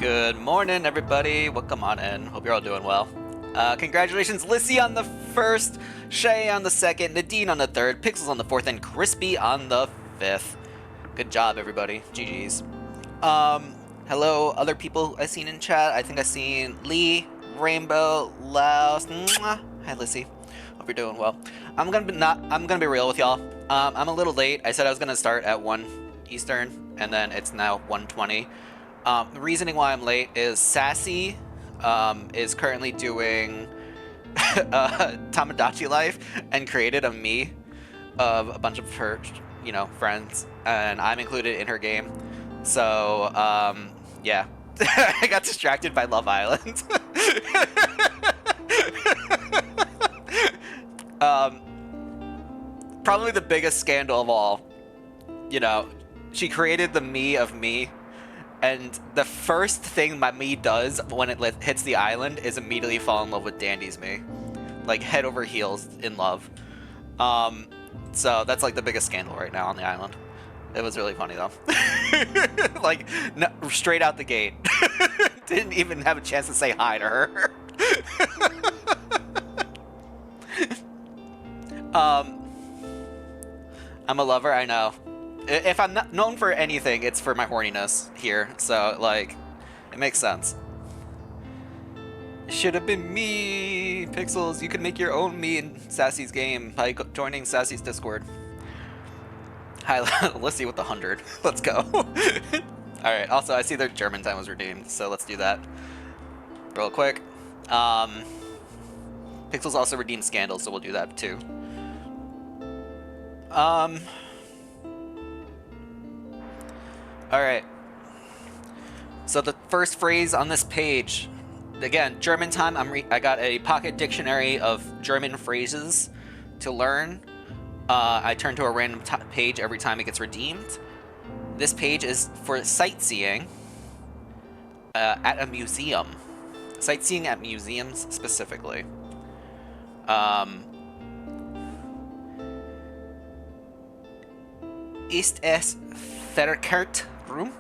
Good morning, everybody. Welcome on in. Hope you're all doing well. Congratulations, Lissy on the first, Shay on the second, Nadine on the third, Pixels on the fourth, and Crispy on the fifth. Good job, everybody. GG's. Hello, other people I seen in chat. I think I seen Lee, Rainbow, Laos. Mwah. Hi, Lissy. Hope you're doing well. I'm gonna be real with y'all. I'm a little late. I said I was gonna start at 1 Eastern, and then it's now 1:20. The reasoning why I'm late is Sassy is currently doing Tamagotchi Life and created a me of a bunch of her, friends, and I'm included in her game. So, yeah. I got distracted by Love Island. Probably the biggest scandal of all. She created the me of me, and the first thing my me does when it hits the island is immediately fall in love with Dandy's me. Like, head over heels in love. So that's like the biggest scandal right now on the island. It was really funny though. Like, no, straight out the gate. Didn't even have a chance to say hi to her. I'm a lover, I know. If I'm not known for anything, it's for my horniness here. So, like, it makes sense. It should have been me, Pixels. You could make your own me in Sassy's game by joining Sassy's Discord. Hi, Lissy with the 100. Let's go. Alright, also, I see their German time was redeemed, so let's do that real quick. Pixels also redeemed Scandal, so we'll do that too. Alright. So the first phrase on this page, again, German time, I got a pocket dictionary of German phrases to learn. I turn to a random page every time it gets redeemed. This page is for sightseeing at a museum. Sightseeing at museums specifically. Ist es verkehrt rum?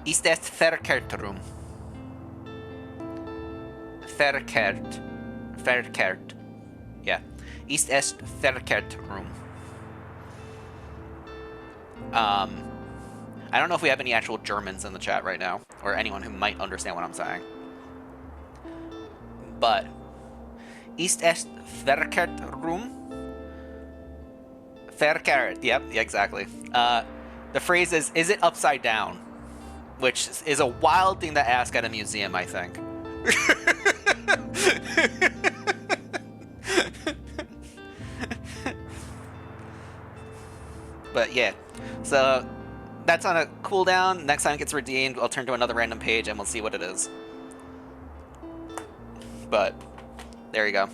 Ist es verkehrt rum? Verkehrt. Verkehrt. Yeah. Ist es verkehrt rum? I don't know if we have any actual Germans in the chat right now, or anyone who might understand what I'm saying. But, ist es verkehrt rum? Verkehrt, yep, yeah, exactly. The phrase is it upside down? Which is a wild thing to ask at a museum, I think. But yeah, so that's on a cooldown. Next time it gets redeemed, I'll turn to another random page and we'll see what it is. But there you go.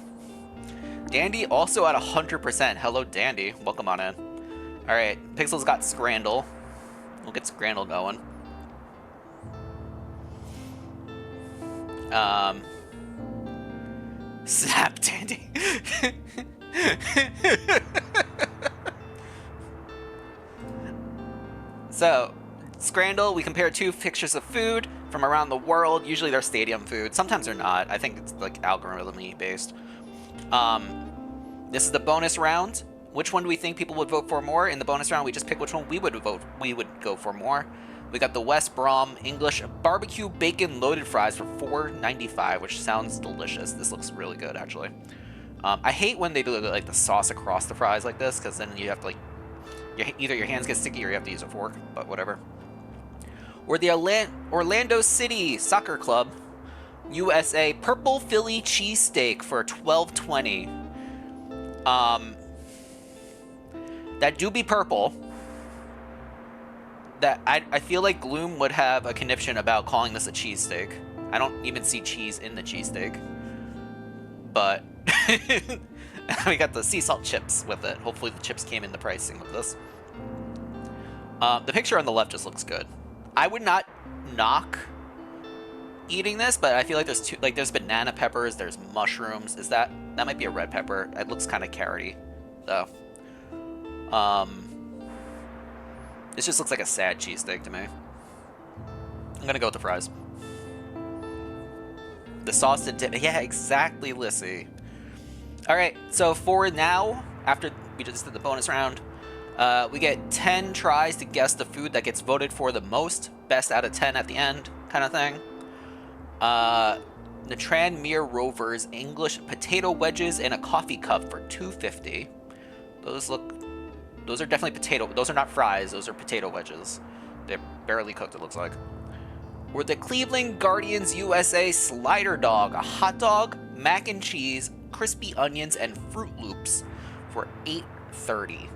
Dandy also at 100%. Hello, Dandy. Welcome on in. Alright, Pixel's got Scrandle. We'll get Scrandle going. Snap, Dandy. So, Scrandle, we compare two pictures of food from around the world. Usually they're stadium food. Sometimes they're not. I think it's like algorithmically based. This is the bonus round. Which one do we think people would vote for more? In the bonus round, we just pick which one we would go for more. We got the West Brom English barbecue bacon loaded fries for $4.95, which sounds delicious. This looks really good, actually. I hate when they do like the sauce across the fries like this, because then you have to like either your hands get sticky or you have to use a fork. But whatever. Or the Orlando City Soccer Club USA Purple Philly cheesesteak for $12.20. That do be purple. That I feel like Gloom would have a conniption about calling this a cheesesteak. I don't even see cheese in the cheesesteak. But we got the sea salt chips with it. Hopefully the chips came in the pricing with this. The picture on the left just looks good. I would not knock eating this, but I feel like there's banana peppers, there's mushrooms. That might be a red pepper. It looks kind of carroty, though. This just looks like a sad cheesesteak to me. I'm gonna go with the fries. The sauce to dip. Yeah, exactly, Lissy. Alright, so for now, after we just did the bonus round, we get 10 tries to guess the food that gets voted for the most. Best out of 10 at the end, kind of thing. The Tranmere Rovers English potato wedges in a coffee cup for $2.50. Those are definitely potato. Those are not fries. Those are potato wedges. They're barely cooked, it looks like. Or the Cleveland Guardians USA Slider Dog, a hot dog, mac and cheese, crispy onions, and Fruit Loops for $8.30.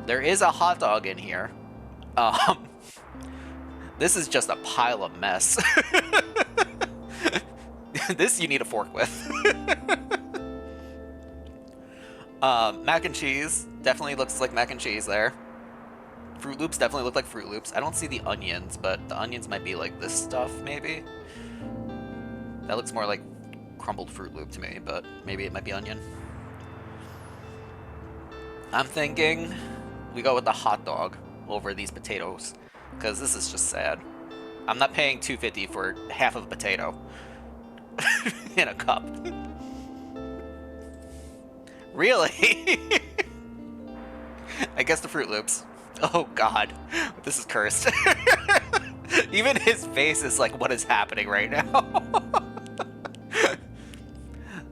There is a hot dog in here. This is just a pile of mess. This you need a fork with. Mac and cheese definitely looks like mac and cheese there. Fruit Loops definitely look like Fruit Loops. I don't see the onions, but the onions might be like this stuff, maybe. That looks more like crumbled Fruit Loop to me, but maybe it might be onion. I'm thinking we go with the hot dog over these potatoes, because this is just sad. I'm not paying $2.50 for half of a potato in a cup. Really? I guess the Fruit Loops. Oh god, this is cursed. Even his face is like, what is happening right now?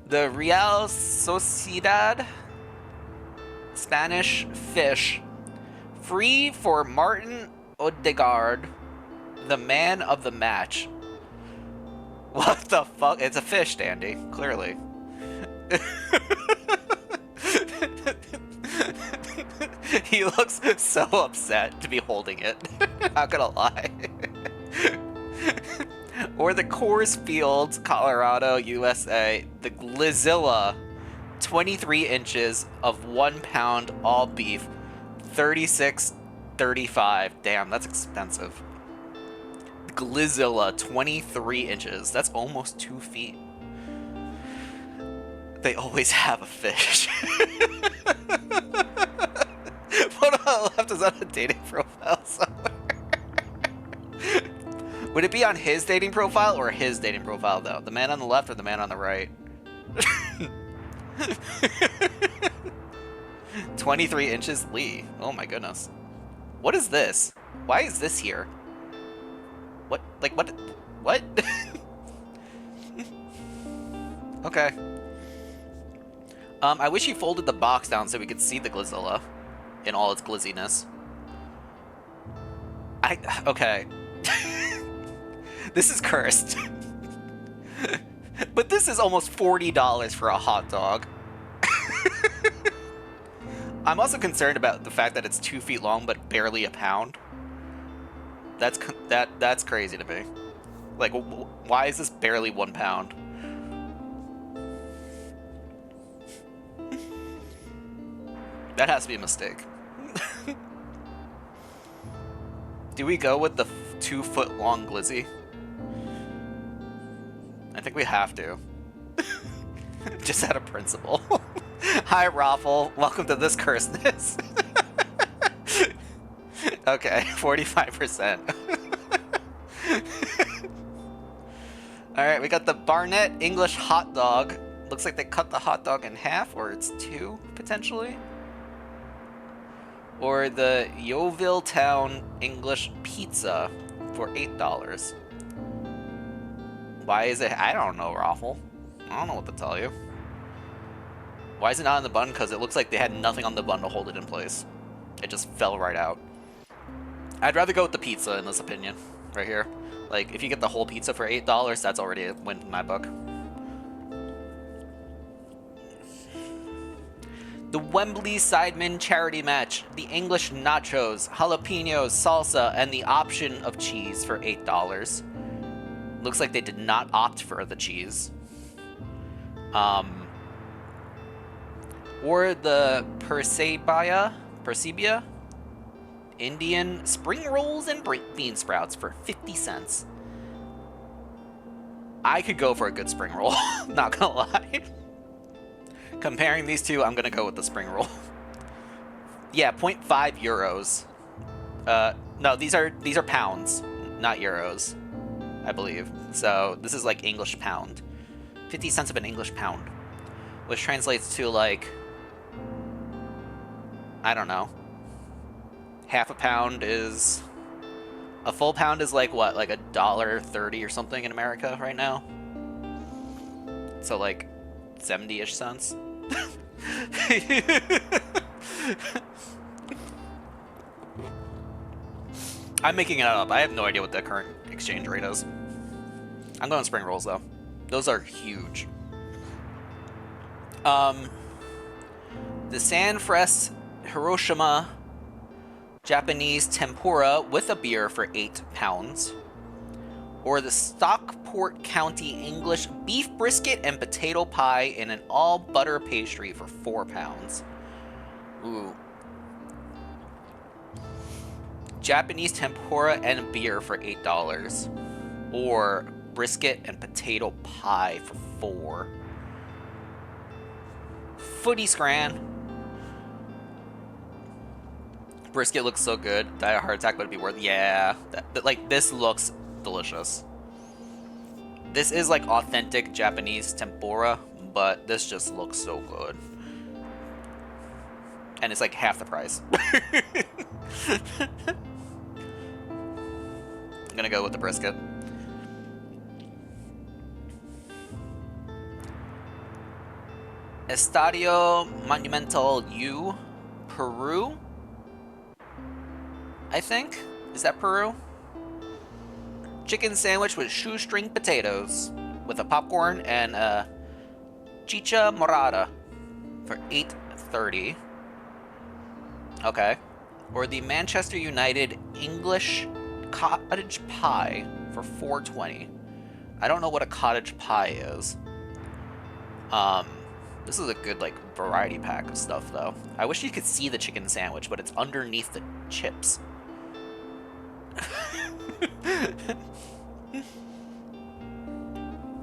The Real Sociedad Spanish fish. Free for Martin Odegaard, the man of the match. What the fuck? It's a fish, Dandy, clearly. He looks so upset to be holding it. Not gonna lie. Or the Coors Fields, Colorado, USA, the Glizilla, 23 inches of 1 pound all beef, $36.35. Damn, that's expensive. Glizilla, 23 inches. That's almost 2 feet. They always have a fish. What on the left is on a dating profile somewhere. Would it be on his dating profile or his dating profile, though? The man on the left or the man on the right? 23 inches Lee. Oh my goodness. What is this? Why is this here? What? Like, what? What? Okay. I wish he folded the box down so we could see the Glizilla in all its glizziness. Okay. This is cursed. But this is almost $40 for a hot dog. I'm also concerned about the fact that it's 2 feet long but barely a pound. That's crazy to me. Like, why is this barely 1 pound? That has to be a mistake. Do we go with the 2 foot long glizzy? I think we have to. Just out of principle. Hi, Raffle. Welcome to this curseness. Okay, 45%. Alright, we got the Barnett English hot dog. Looks like they cut the hot dog in half, or it's 2, potentially. Or the Yeovil Town English pizza for $8. Why is it? I don't know, Raffle. I don't know what to tell you. Why is it not in the bun? Because it looks like they had nothing on the bun to hold it in place. It just fell right out. I'd rather go with the pizza in this opinion, right here. Like, if you get the whole pizza for $8, that's already a win in my book. The Wembley Sidemen charity match, the English nachos, jalapenos, salsa, and the option of cheese for $8. Looks like they did not opt for the cheese. Or the Persebia Indian spring rolls and bean sprouts for 50 cents. I could go for a good spring roll, not gonna lie. Comparing these two, I'm gonna go with the spring roll. Yeah, 0.5 euros. No, these are pounds, not euros, I believe. So this is like English pound. 50 cents of an English pound, which translates to like, I don't know. Half a pound is, a full pound is like what, like $1.30 or something in America right now. So like 70-ish cents. I'm making it up. I have no idea what the current exchange rate is. I'm going spring rolls though. Those are huge. The Sanfrecce Hiroshima Japanese tempura with a beer for £8. Or the Stockport County English beef brisket and potato pie in an all butter pastry for £4. Ooh. Japanese tempura and beer for $8. Or brisket and potato pie for $4. Footy scran. Brisket looks so good. Die a heart attack, but it'd be worth. Yeah, like this looks delicious. This is like authentic Japanese tempura, but this just looks so good. And it's like half the price. I'm gonna go with the brisket. Estadio Monumental U, Peru? I think? Is that Peru? Chicken sandwich with shoestring potatoes with a popcorn and a chicha morada for $8.30. Okay. Or the Manchester United English cottage pie for $4.20. I don't know what a cottage pie is. This is a good like variety pack of stuff though. I wish you could see the chicken sandwich, but it's underneath the chips.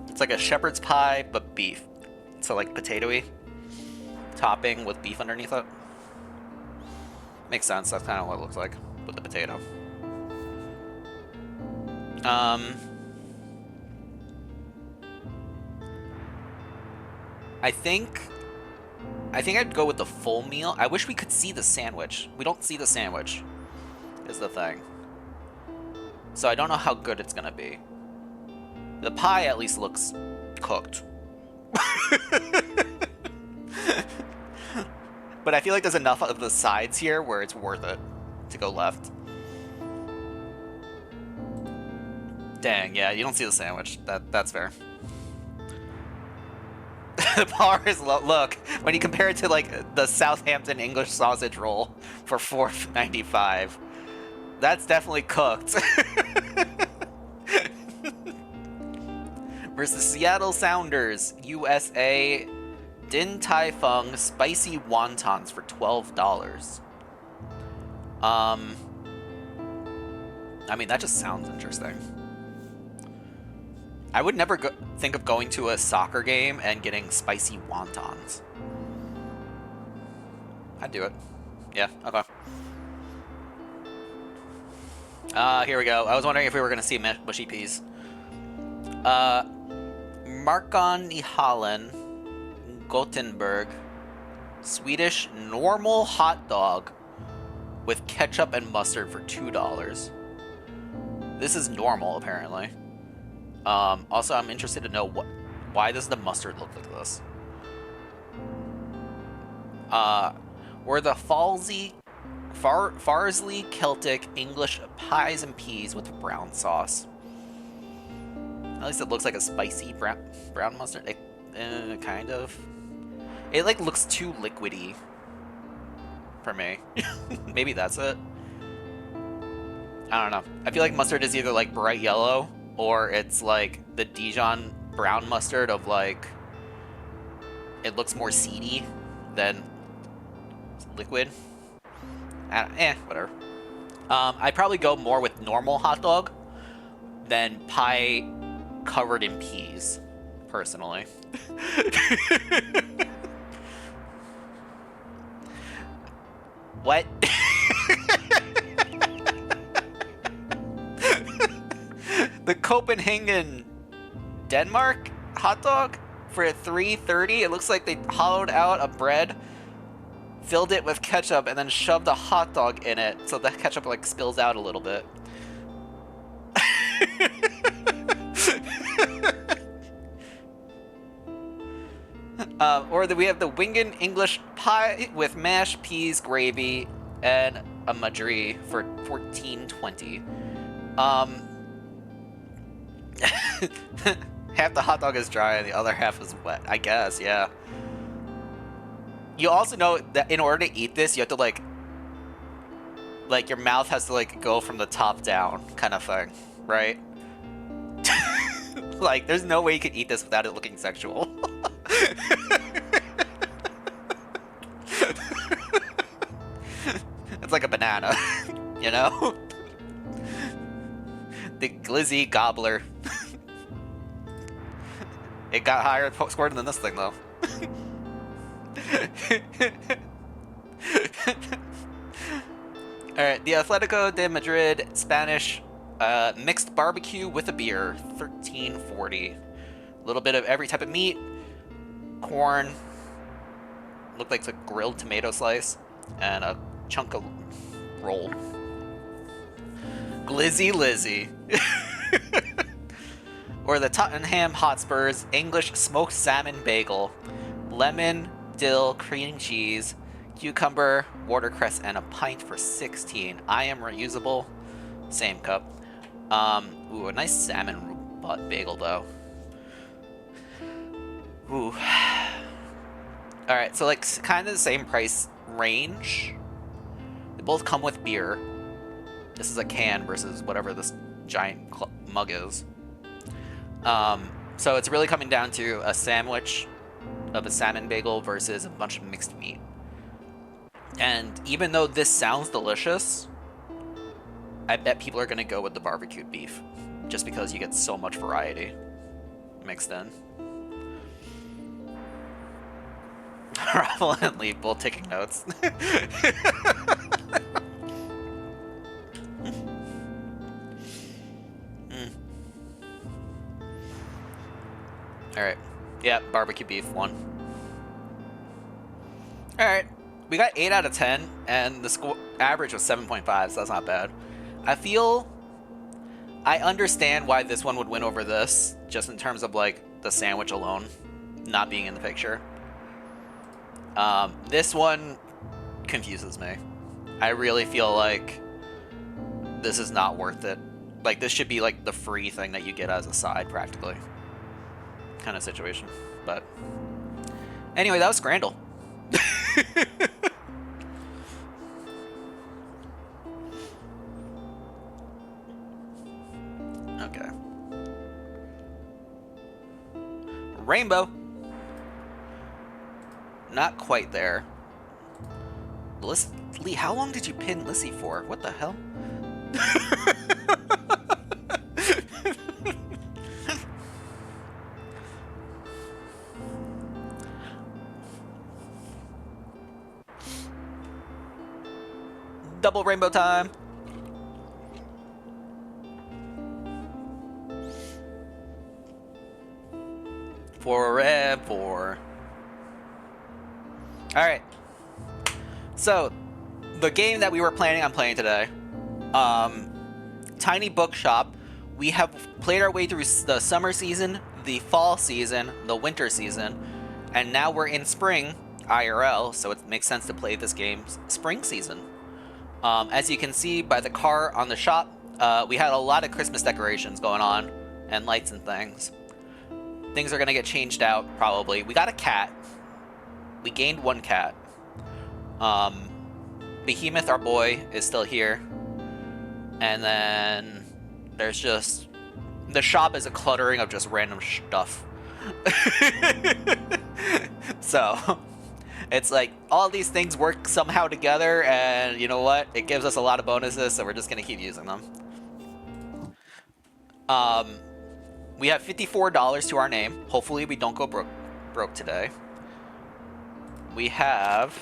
It's like a shepherd's pie, but beef. So like potatoey topping with beef underneath it. Makes sense. That's kind of what it looks like with the potato. I think I'd go with the full meal. I wish we could see the sandwich. We don't see the sandwich, is the thing. So I don't know how good it's gonna be. The pie at least looks cooked. But I feel like there's enough of the sides here where it's worth it to go left. Dang, yeah, you don't see the sandwich. That's fair. The bar is low. Look, when you compare it to like the Southampton English sausage roll for $4.95, that's definitely cooked. Versus Seattle Sounders, USA, Din Tai Fung spicy wontons for $12. I mean, that just sounds interesting. I would never think of going to a soccer game and getting spicy wontons. I'd do it. Yeah, okay. Here we go. I was wondering if we were going to see mushy peas. Markon i Hallen, Gothenburg, Swedish normal hot dog with ketchup and mustard for $2. This is normal, apparently. Also, I'm interested to know why does the mustard look like this? Or the Farsley Celtic English pies and peas with brown sauce. At least it looks like a spicy brown mustard. Kind of. It like looks too liquidy for me. Maybe that's it. I don't know. I feel like mustard is either like bright yellow or it's like the Dijon brown mustard of like it looks more seedy than liquid. Whatever. I'd probably go more with normal hot dog than pie covered in peas, personally. What? the Copenhagen, Denmark hot dog for $3.30. It looks like they hollowed out a bread, filled it with ketchup, and then shoved a hot dog in it, so the ketchup like spills out a little bit. Or we have the Wingen English pie with mashed peas, gravy, and a madrie for $14.20. Half the hot dog is dry and the other half is wet, I guess, yeah. You also know that in order to eat this, you have to like your mouth has to like go from the top down kind of thing, right? Like, there's no way you could eat this without it looking sexual. It's like a banana, you know? The glizzy gobbler. It got higher scored than this thing, though. Alright, the Atletico de Madrid Spanish mixed barbecue with a beer, $13.40. A little bit of every type of meat, corn, looked like it's a grilled tomato slice, and a chunk of roll. Glizzy Lizzy. Or the Tottenham Hotspurs English smoked salmon bagel, lemon, dill, cream cheese, cucumber, watercress, and a pint for $16. I am reusable. Same cup. Ooh, a nice salmon bagel though. Ooh. Alright, so like kind of the same price range. They both come with beer. This is a can versus whatever this giant mug is. So it's really coming down to a sandwich of a salmon bagel versus a bunch of mixed meat. And even though this sounds delicious, I bet people are going to go with the barbecued beef, just because you get so much variety mixed in. Ravel and Lee both taking notes. Alright. Yeah, barbecue beef won. Alright. We got 8 out of 10, and the average was 7.5, so that's not bad. I understand why this one would win over this, just in terms of like the sandwich alone not being in the picture. This one confuses me. I really feel like this is not worth it. Like, this should be like the free thing that you get as a side, practically. Kind of situation. But anyway, that was Scrandle. Okay. Rainbow. Not quite there. Lee, how long did you pin Lissy for? What the hell? Double rainbow time. Forever. Alright. So, the game that we were planning on playing today, Tiny Bookshop. We have played our way through the summer season, the fall season, the winter season, and now we're in spring, IRL, so it makes sense to play this game spring season. As you can see by the car on the shop, we had a lot of Christmas decorations going on, and lights and things. Things are going to get changed out, probably. We got a cat. We gained 1 cat. Behemoth, our boy, is still here. And then there's just... the shop is a cluttering of just random stuff. So, it's like, all these things work somehow together, and you know what? It gives us a lot of bonuses, so we're just going to keep using them. We have $54 to our name. Hopefully we don't go broke today. We have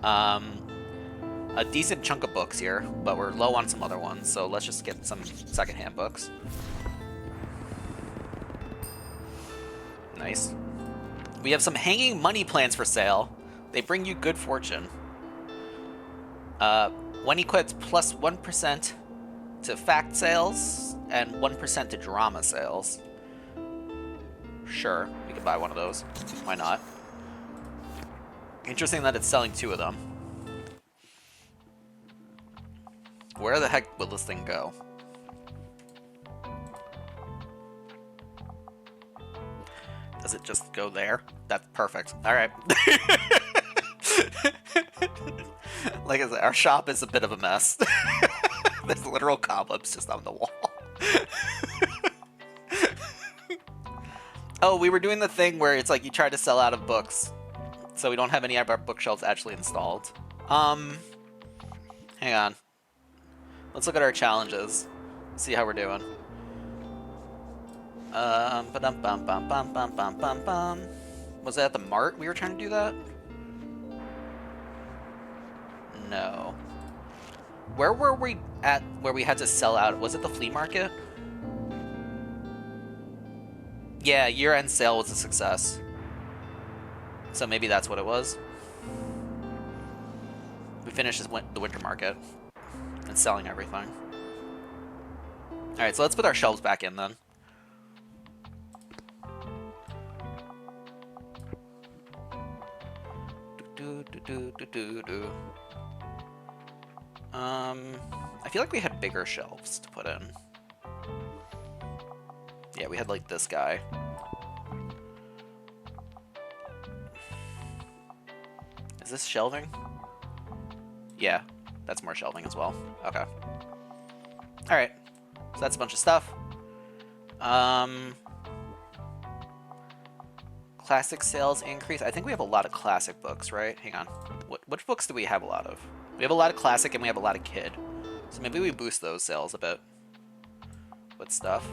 a decent chunk of books here, but we're low on some other ones, so let's just get some secondhand books. Nice. We have some hanging money plants for sale. They bring you good fortune. When equipped, plus 1% to fact sales and 1% to drama sales. Sure, we could buy one of those. Why not? Interesting that it's selling 2 of them. Where the heck will this thing go? Does it just go there? That's perfect. All right. Like I said, our shop is a bit of a mess. There's literal cobwebs just on the wall. Oh, we were doing the thing where it's like you try to sell out of books. So we don't have any of our bookshelves actually installed. Hang on. Let's look at our challenges. See how we're doing. Was that at the mart we were trying to do that? No. Where were we at where we had to sell out? Was it the flea market? Yeah, year-end sale was a success. So maybe that's what it was. We finished the winter market and selling everything. Alright, so let's put our shelves back in then. I feel like we had bigger shelves to put in. Yeah, we had like this guy. Is this shelving? Yeah, that's more shelving as well. Okay. Alright, so that's a bunch of stuff. Classic sales increase. I think we have a lot of classic books, right? Hang on. Which books do we have a lot of? We have a lot of classic and we have a lot of kid. So maybe we boost those sales a bit with stuff.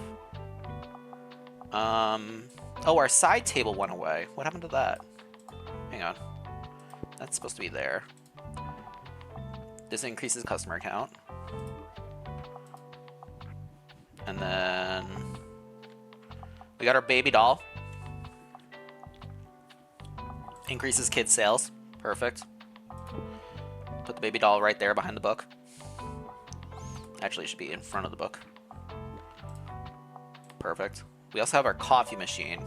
Oh, our side table went away. What happened to that? Hang on. That's supposed to be there. This increases customer count. And then we got our baby doll. Increases kids sales. Perfect. Put the baby doll right there behind the book. Actually, it should be in front of the book. Perfect. We also have our coffee machine,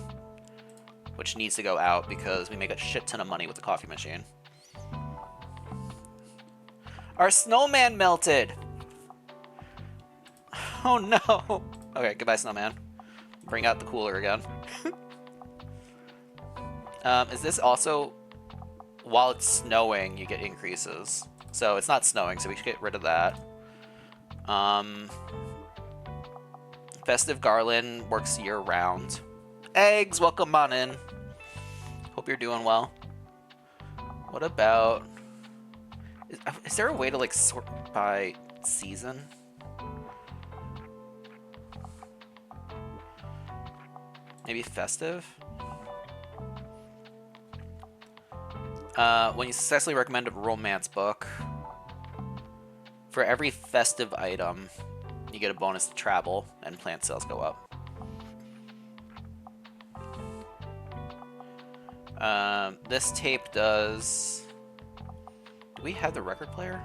which needs to go out because we make a shit ton of money with the coffee machine. Our snowman melted! Oh no! Okay, goodbye snowman. Bring out the cooler again. Is this also, while it's snowing, you get increases? So it's not snowing, so we should get rid of that. Festive garland works year-round. Eggs, welcome on in. Hope you're doing well. What about... Is there a way to, like, sort by season? Maybe festive? When you successfully recommend a romance book, for every festive item, you get a bonus to travel, and plant sales go up. This tape does... Do we have the record player?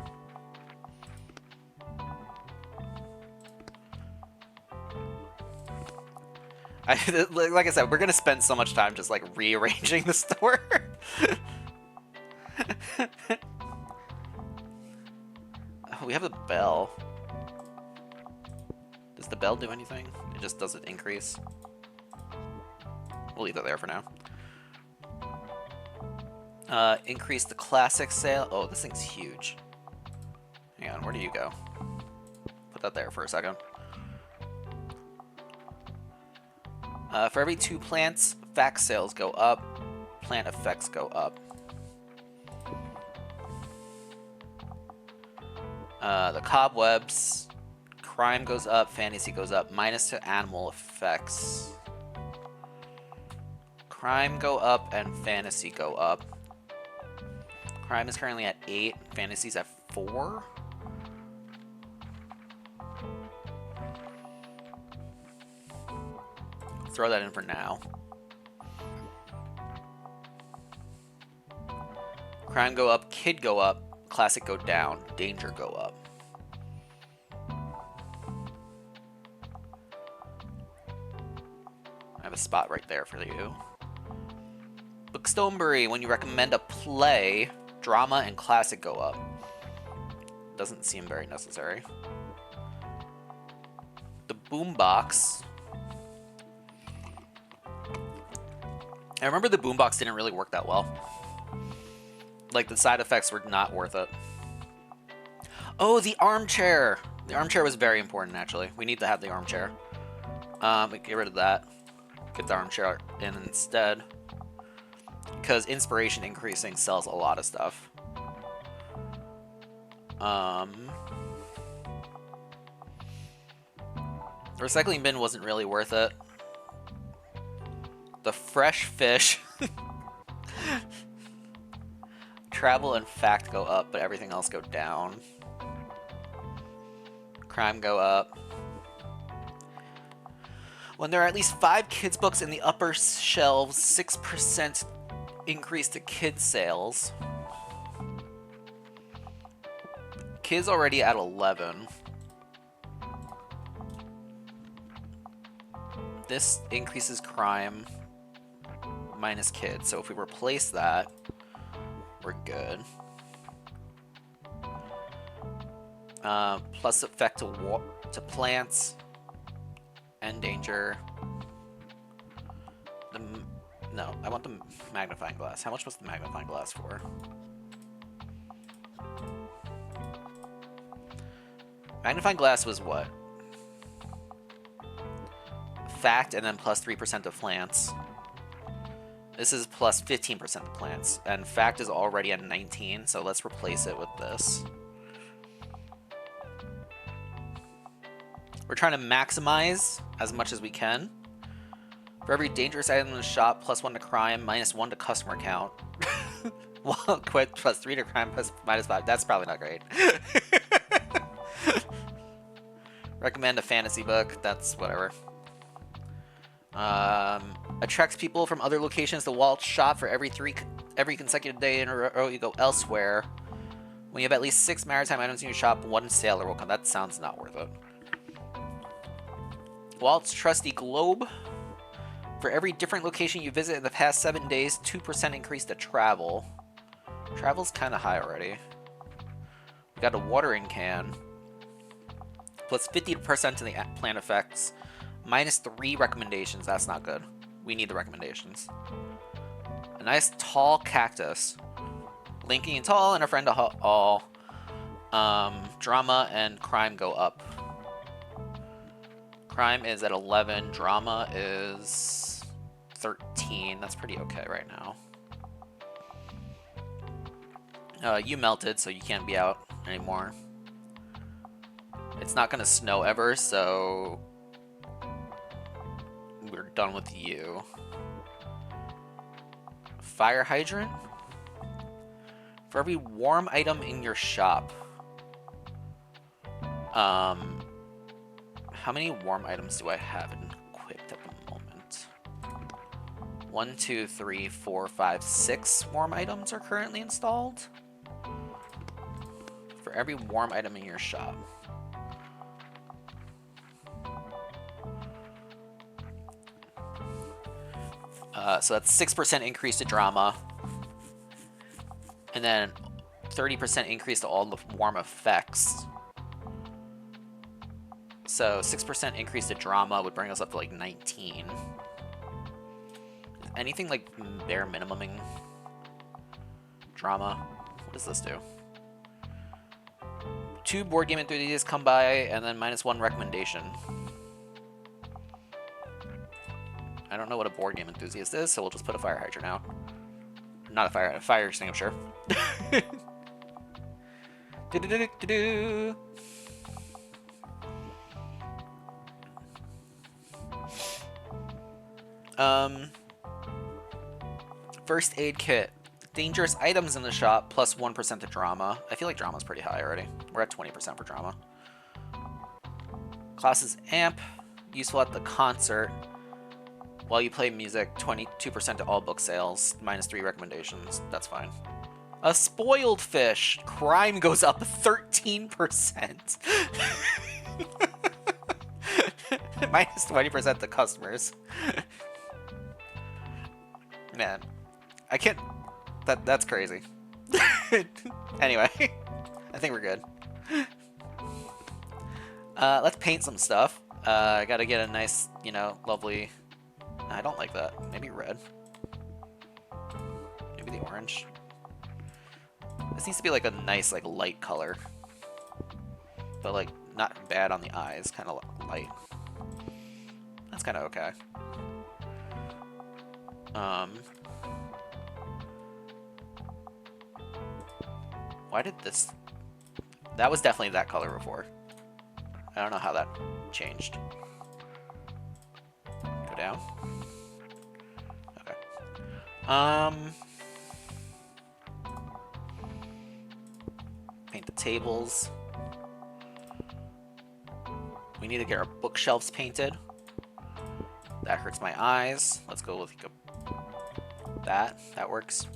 Like I said, we're gonna spend so much time just like rearranging the store. Oh, we have the bell. Does the bell do anything? It just does it increase. We'll leave that there for now. Increase the classic sale. Oh, this thing's huge. Hang on, where do you go? Put that there for a second. For every 2 plants, fact sales go up, plant effects go up. The cobwebs, crime goes up, fantasy goes up, minus to animal effects. Crime go up and fantasy go up. Crime is currently at 8, fantasy's at 4. Throw that in for now. Crime go up, kid go up, classic go down, danger go up. I have a spot right there for you. Bookshop, when you recommend a play, drama and classic go up. Doesn't seem very necessary. The boombox. I remember the boombox didn't really work that well. Like, the side effects were not worth it. Oh, the armchair! The armchair was very important, actually. We need to have the armchair. Get rid of that. Get the armchair in instead. Because inspiration increasing sells a lot of stuff. The recycling bin wasn't really worth it. The fresh fish. Travel and fact go up, but everything else go down. Crime go up. When there are at least 5 kids' books in the upper shelves, 6% increase to kids' sales. Kids already at 11. This increases crime minus kids, so if we replace that, we're good. Plus effect to plants and danger. No, I want the magnifying glass. How much was the magnifying glass for? Magnifying glass was what? Fact and then plus 3% of plants. This is plus 15% of plants. And fact is already at 19, so let's replace it with this. We're trying to maximize as much as we can. For every dangerous item in the shop, plus 1 to crime, minus 1 to customer count. Well, quit, plus 3 to crime, plus minus 5. That's probably not great. Recommend a fantasy book. That's whatever. Attracts people from other locations to Walt's shop. For every consecutive day in a row you go elsewhere. When you have at least 6 maritime items in your shop, 1 sailor will come. That sounds not worth it. Walt's trusty globe. For every different location you visit in the past 7 days, 2% increase to travel. Travel's kind of high already. We got a watering can. Plus 50% to the plant effects. Minus 3 recommendations. That's not good. We need the recommendations. A nice tall cactus. Linking and tall and a friend to all. Drama and crime go up. Crime is at 11. Drama is 13. That's pretty okay right now. You melted, so you can't be out anymore. It's not going to snow ever, so we're done with you. Fire hydrant. For every warm item in your shop. How many warm items do I have equipped at the moment? 1, 2, 3, 4, 5, 6 warm items are currently installed. For every warm item in your shop. So that's 6% increase to drama. And then 30% increase to all the warm effects. So 6% increase to drama would bring us up to like 19. Anything like bare minimuming drama? What does this do? 2 board game enthusiasts come by and then minus 1 recommendation. I don't know what a board game enthusiast is, so we'll just put a fire hydrant out. Not a fire extinguisher. First aid kit. Dangerous items in the shop, plus 1% to drama. I feel like drama's pretty high already. We're at 20% for drama. Classes amp. Useful at the concert. While you play music, 22% to all book sales, minus 3 recommendations. That's fine. A spoiled fish. Crime goes up 13%. Minus 20% to customers. Man, I can't. That's crazy. Anyway, I think we're good. Let's paint some stuff. I gotta get a nice, you know, lovely. I don't like that. Maybe red. Maybe the orange. This needs to be like a nice, like light color, but like not bad on the eyes. Kind of light. That's kind of okay. Why did this? That was definitely that color before. I don't know how that changed. Go down. Okay. Paint the tables. We need to get our bookshelves painted. That hurts my eyes. Let's go with that. That works.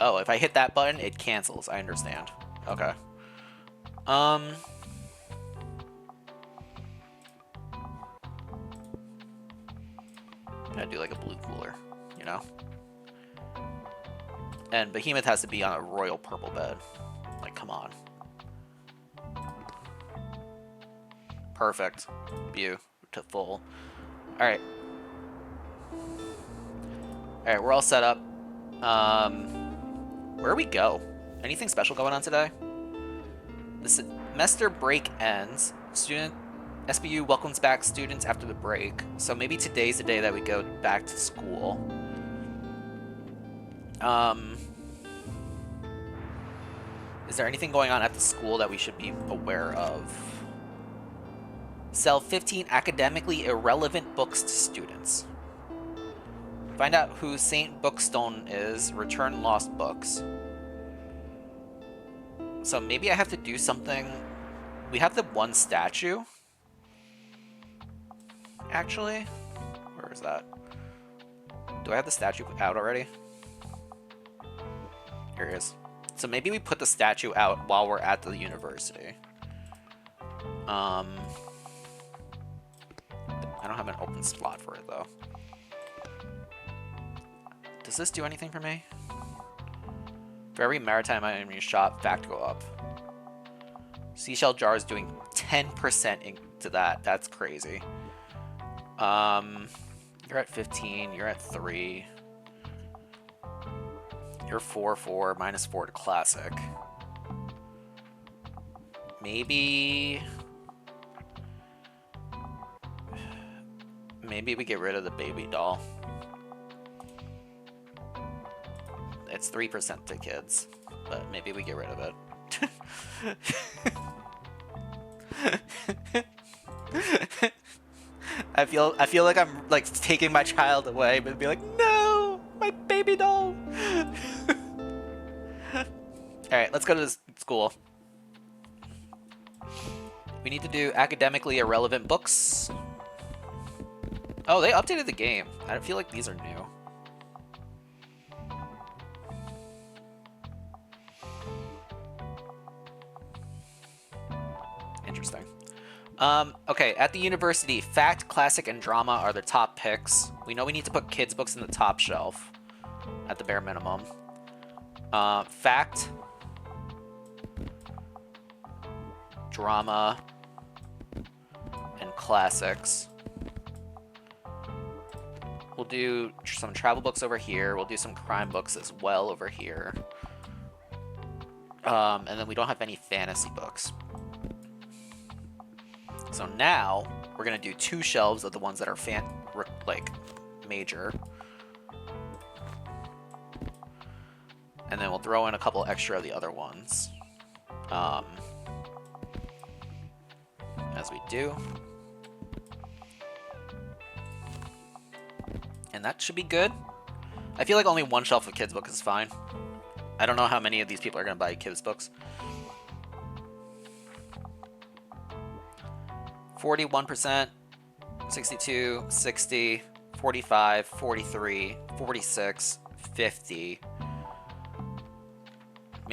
Oh, if I hit that button, it cancels. I understand. Okay. Gotta do like a blue cooler, you know? And Behemoth has to be on a royal purple bed. Like, come on. Perfect. Beautiful. Alright. Alright, we're all set up. Where do we go? Anything special going on today? The semester break ends. SBU welcomes back students after the break. So maybe today's the day that we go back to school. Is there anything going on at the school that we should be aware of? Sell 15 academically irrelevant books to students. Find out who Saint Bookstone is. Return lost books. So maybe I have to do something. We have the one statue. Actually, where is that? Do I have the statue out already? Here it is. So maybe we put the statue out while we're at the university. I don't have an open slot for it though. Does this do anything for me? For every maritime item you shop, fact go up. Seashell jars doing 10% into that. That's crazy. You're at 15. You're at 3. You're 4-4. Minus 4 to classic. Maybe we get rid of the baby doll. It's 3% to kids, but maybe we get rid of it. I feel like I'm like taking my child away, but be like, no, my baby doll. All right, let's go to this school. We need to do academically irrelevant books. Oh, they updated the game. I feel like these are new. Interesting. Okay, at the university, fact, classic, and drama are the top picks. We know we need to put kids' books in the top shelf, at the bare minimum. Fact, drama, and classics. We'll do some travel books over here. We'll do some crime books as well over here. And then we don't have any fantasy books. So now we're gonna do 2 shelves of the ones that are like major, and then we'll throw in a couple extra of the other ones as we do, and that should be good. I feel like only 1 shelf of kids books is fine. I don't know how many of these people are gonna buy kids books. 41%, 62, 60, 45, 43, 46, 50.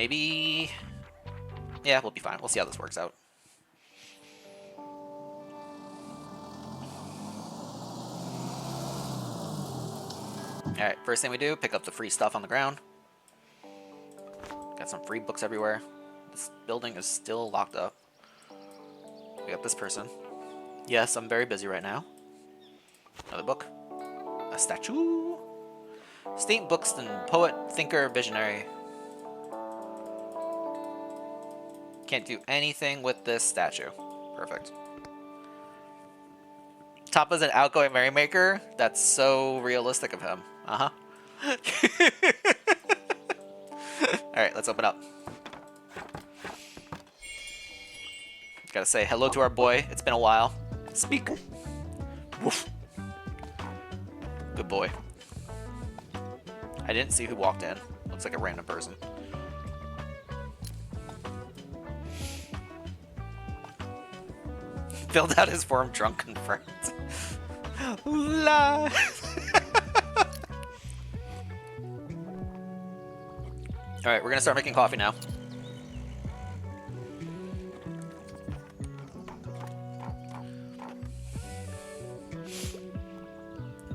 maybe... Yeah, we'll be fine. We'll see how this works out. Alright, first thing we do, pick up the free stuff on the ground. Got some free books everywhere. This building is still locked up. We got this person. Yes, I'm very busy right now. Another book. A statue. State Buxton, poet, thinker, visionary. Can't do anything with this statue. Perfect. Tappa's an outgoing merrymaker. That's so realistic of him. Uh-huh. Alright, let's open up. Gotta say hello to our boy. It's been a while. Speak. Woof. Good boy. I didn't see who walked in. Looks like a random person. Filled out his form, drunken friends. La. Alright, we're gonna start making coffee now.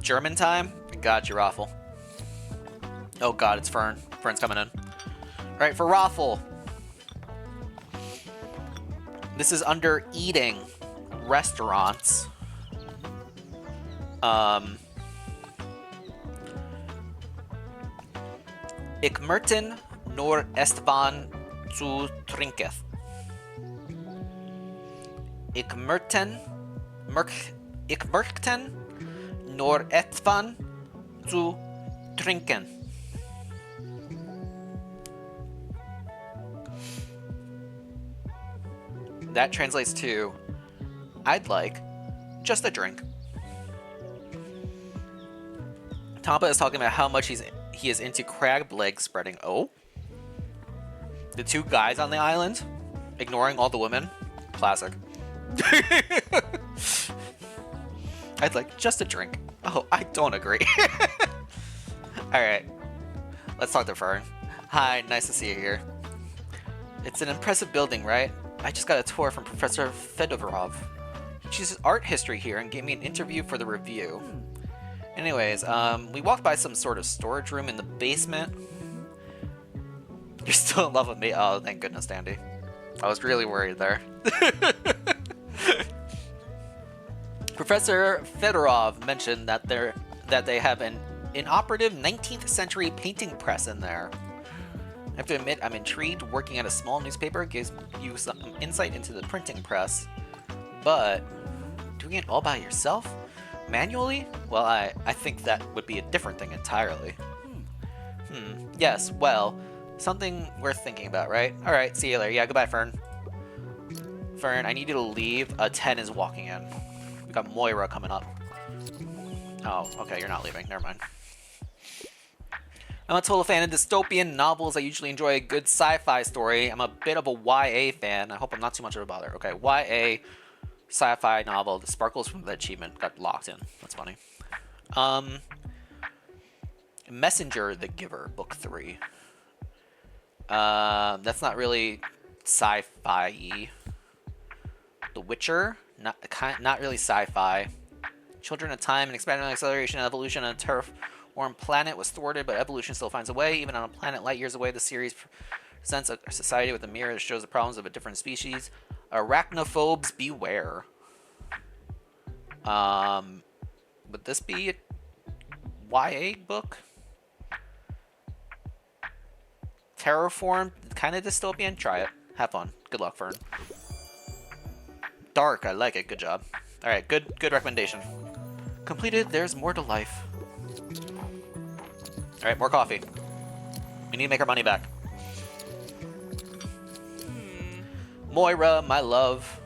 German time? Got you, Raffle. Oh god, it's Fern. Fern's coming in. Alright, for Raffle. This is under eating. Restaurants. Ik merten nur Esteban zu trinken. Ik merten nur Esteban zu trinken. That translates to, I'd like just a drink. Tampa is talking about how much he is into crab leg spreading. Oh. The two guys on the island, ignoring all the women. Classic. I'd like just a drink. Oh, I don't agree. Alright. Let's talk to Fern. Hi, nice to see you here. It's an impressive building, right? I just got a tour from Professor Fedorov. He teaches art history here and gave me an interview for the review. Anyways, we walked by some sort of storage room in the basement. You're still in love with me? Oh, thank goodness, Dandy. I was really worried there. Professor Fedorov mentioned that they have an inoperative 19th century painting press in there. I have to admit, I'm intrigued. Working at a small newspaper gives you some insight into the printing press. But doing it all by yourself? Manually? Well, I think that would be a different thing entirely. Yes, well, something worth thinking about, right? Alright, see you later. Yeah, goodbye, Fern. Fern, I need you to leave. 10 is walking in. We got Moira coming up. Oh, okay, you're not leaving. Never mind. I'm a total fan of dystopian novels. I usually enjoy a good sci-fi story. I'm a bit of a YA fan. I hope I'm not too much of a bother. Okay, YA sci-fi novel. The sparkles from the achievement got locked in. That's funny. Messenger the Giver, book 3. That's not really sci-fi-y. The Witcher, not really sci-fi. Children of Time and Expanding Acceleration and Evolution on a terraformed planet was thwarted, but evolution still finds a way. Even on a planet light years away, the series presents a society with a mirror that shows the problems of a different species. Arachnophobes beware. Would this be a YA book? Terraform, kind of dystopian? Try it. Have fun. Good luck, Fern. Dark, I like it. Good job. Alright, good recommendation. Completed, there's more to life. Alright, more coffee. We need to make our money back. Moira, my love.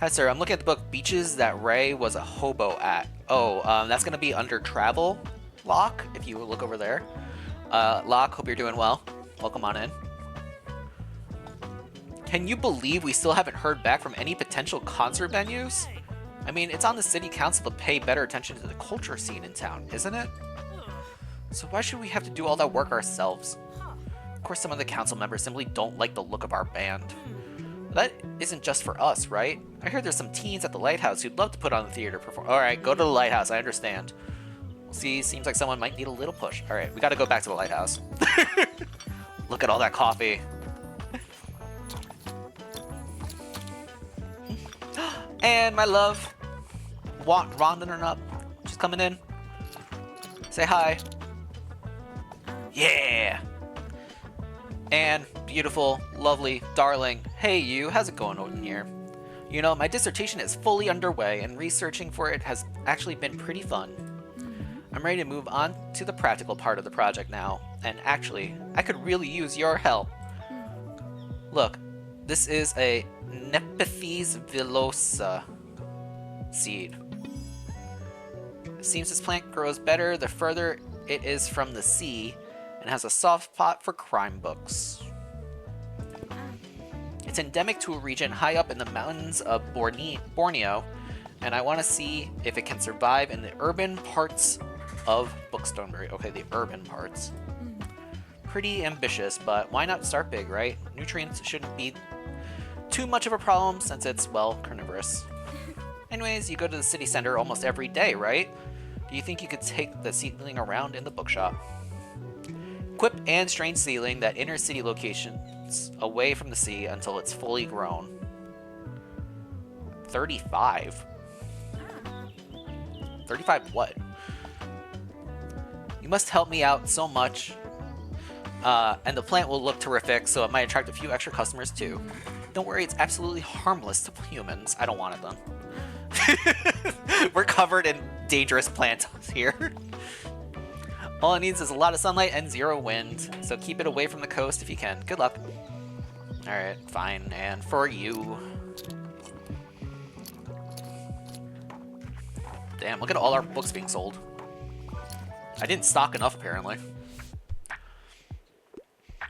Hi, sir. I'm looking at the book Beaches That Ray Was a Hobo At. Oh, that's going to be under travel, Locke, if you look over there. Locke, hope you're doing well. Welcome on in. Can you believe we still haven't heard back from any potential concert venues? I mean, it's on the city council to pay better attention to the culture scene in town, isn't it? So why should we have to do all that work ourselves? Of course, some of the council members simply don't like the look of our band. That isn't just for us, right? I heard there's some teens at the lighthouse who'd love to put on the theater performance. Alright, go to the lighthouse, I understand. See, seems like someone might need a little push. Alright, we gotta go back to the lighthouse. Look at all that coffee. And my love, Ronding up. She's coming in. Say hi. Yeah! And beautiful, lovely, darling, hey you, how's it going over here? You know, my dissertation is fully underway and researching for it has actually been pretty fun. I'm ready to move on to the practical part of the project now, and actually, I could really use your help. Look, this is a Nepenthes villosa seed. It seems this plant grows better the further it is from the sea, and has a soft spot for crime books. It's endemic to a region high up in the mountains of Borneo, and I want to see if it can survive in the urban parts of Bookstoneberry. Okay, the urban parts. Pretty ambitious, but why not start big, right? Nutrients shouldn't be too much of a problem since it's, well, carnivorous. Anyways, you go to the city center almost every day, right? Do you think you could take the seedling around in the bookshop? Equip and strain seedling that inner city locations away from the sea until it's fully grown. 35? 35 what? You must help me out so much. And the plant will look terrific, so it might attract a few extra customers too. Don't worry, it's absolutely harmless to humans. I don't want it done. We're covered in dangerous plants here. All it needs is a lot of sunlight and 0 wind, so keep it away from the coast if you can. Good luck. Alright, fine. And for you... Damn, look at all our books being sold. I didn't stock enough, apparently.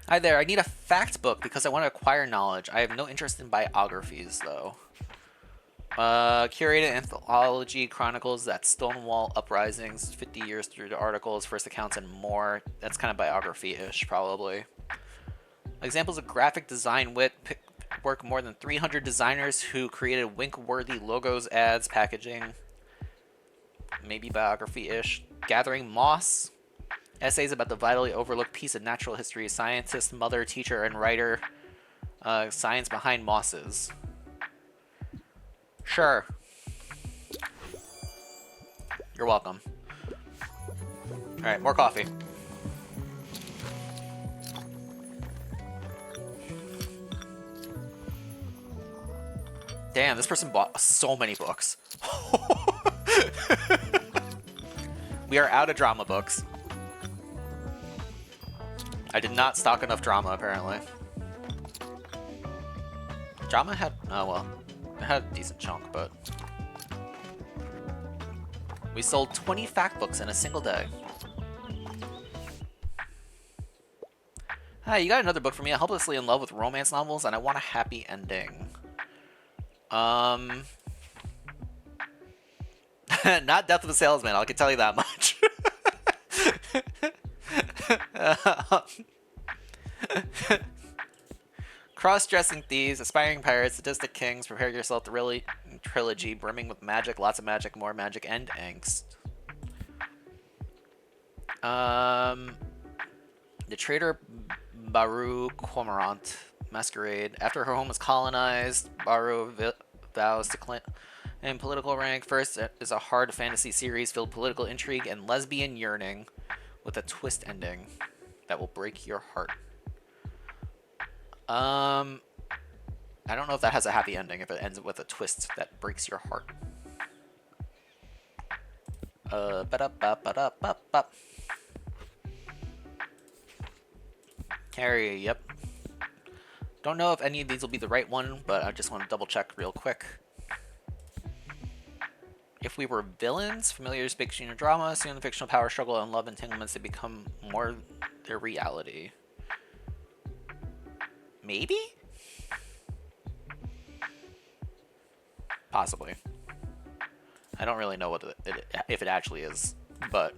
Hi there, I need a fact book because I want to acquire knowledge. I have no interest in biographies, though. Curated anthology chronicles that Stonewall uprisings, 50 years through the articles, first accounts, and more. That's kind of biography-ish, probably. Examples of graphic design work more than 300 designers who created wink-worthy logos, ads, packaging. Maybe biography-ish. Gathering moss. Essays about the vitally overlooked piece of natural history. Scientist, mother, teacher, and writer. Science behind mosses. Sure. You're welcome. Alright, more coffee. Damn, this person bought so many books. We are out of drama books. I did not stock enough drama, apparently. Drama had... oh, well. It had a decent chunk, but... we sold 20 fact books in a single day. Hi, you got another book for me. I'm hopelessly in love with romance novels, and I want a happy ending. Not Death of a Salesman, I can tell you that much. Cross-dressing thieves, aspiring pirates, sadistic kings, prepare yourself to really trilogy, brimming with magic, lots of magic, more magic, and angst. The traitor Baru Cormorant masquerade. After her home is colonized, Baru vows to climb in political rank. First is a hard fantasy series filled with political intrigue and lesbian yearning, with a twist ending that will break your heart. I don't know if that has a happy ending, if it ends with a twist that breaks your heart. Carry, yep. Don't know if any of these will be the right one, but I just want to double check real quick. If we were villains, familiars, fictional drama, soon the fictional power struggle and love entanglements, they become more their reality. Maybe? Possibly. I don't really know what if it actually is, but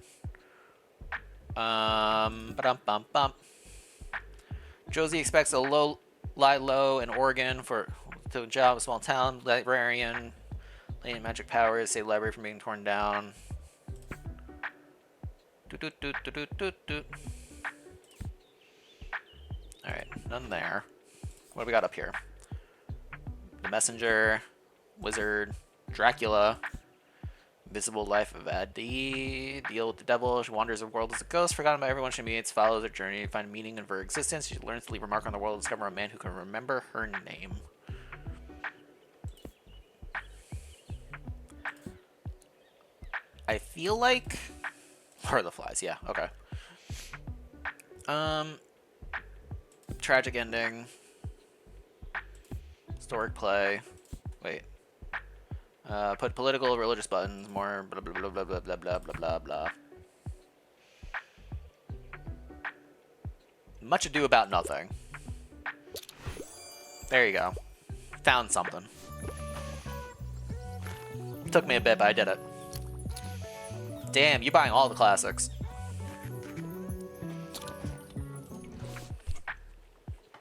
Ba-dum-bum-bum. Josie expects a lie low in Oregon to a job, a small town, librarian, laying magic powers, save library from being torn down. Alright, none there. What do we got up here? The Messenger, Wizard, Dracula, Visible Life of Adi, Deal with the Devil, she wanders the world as a ghost, forgotten by everyone she meets, follows her journey, find meaning in her existence, she learns to leave a mark on the world, discover a man who can remember her name. I feel like... Lord of the Flies, yeah, okay. Tragic ending. Historic play. Wait. Put political, religious buttons, more blah blah blah blah blah blah blah blah blah blah. Much ado about nothing. There you go. Found something. Took me a bit, but I did it. Damn, you buying all the classics.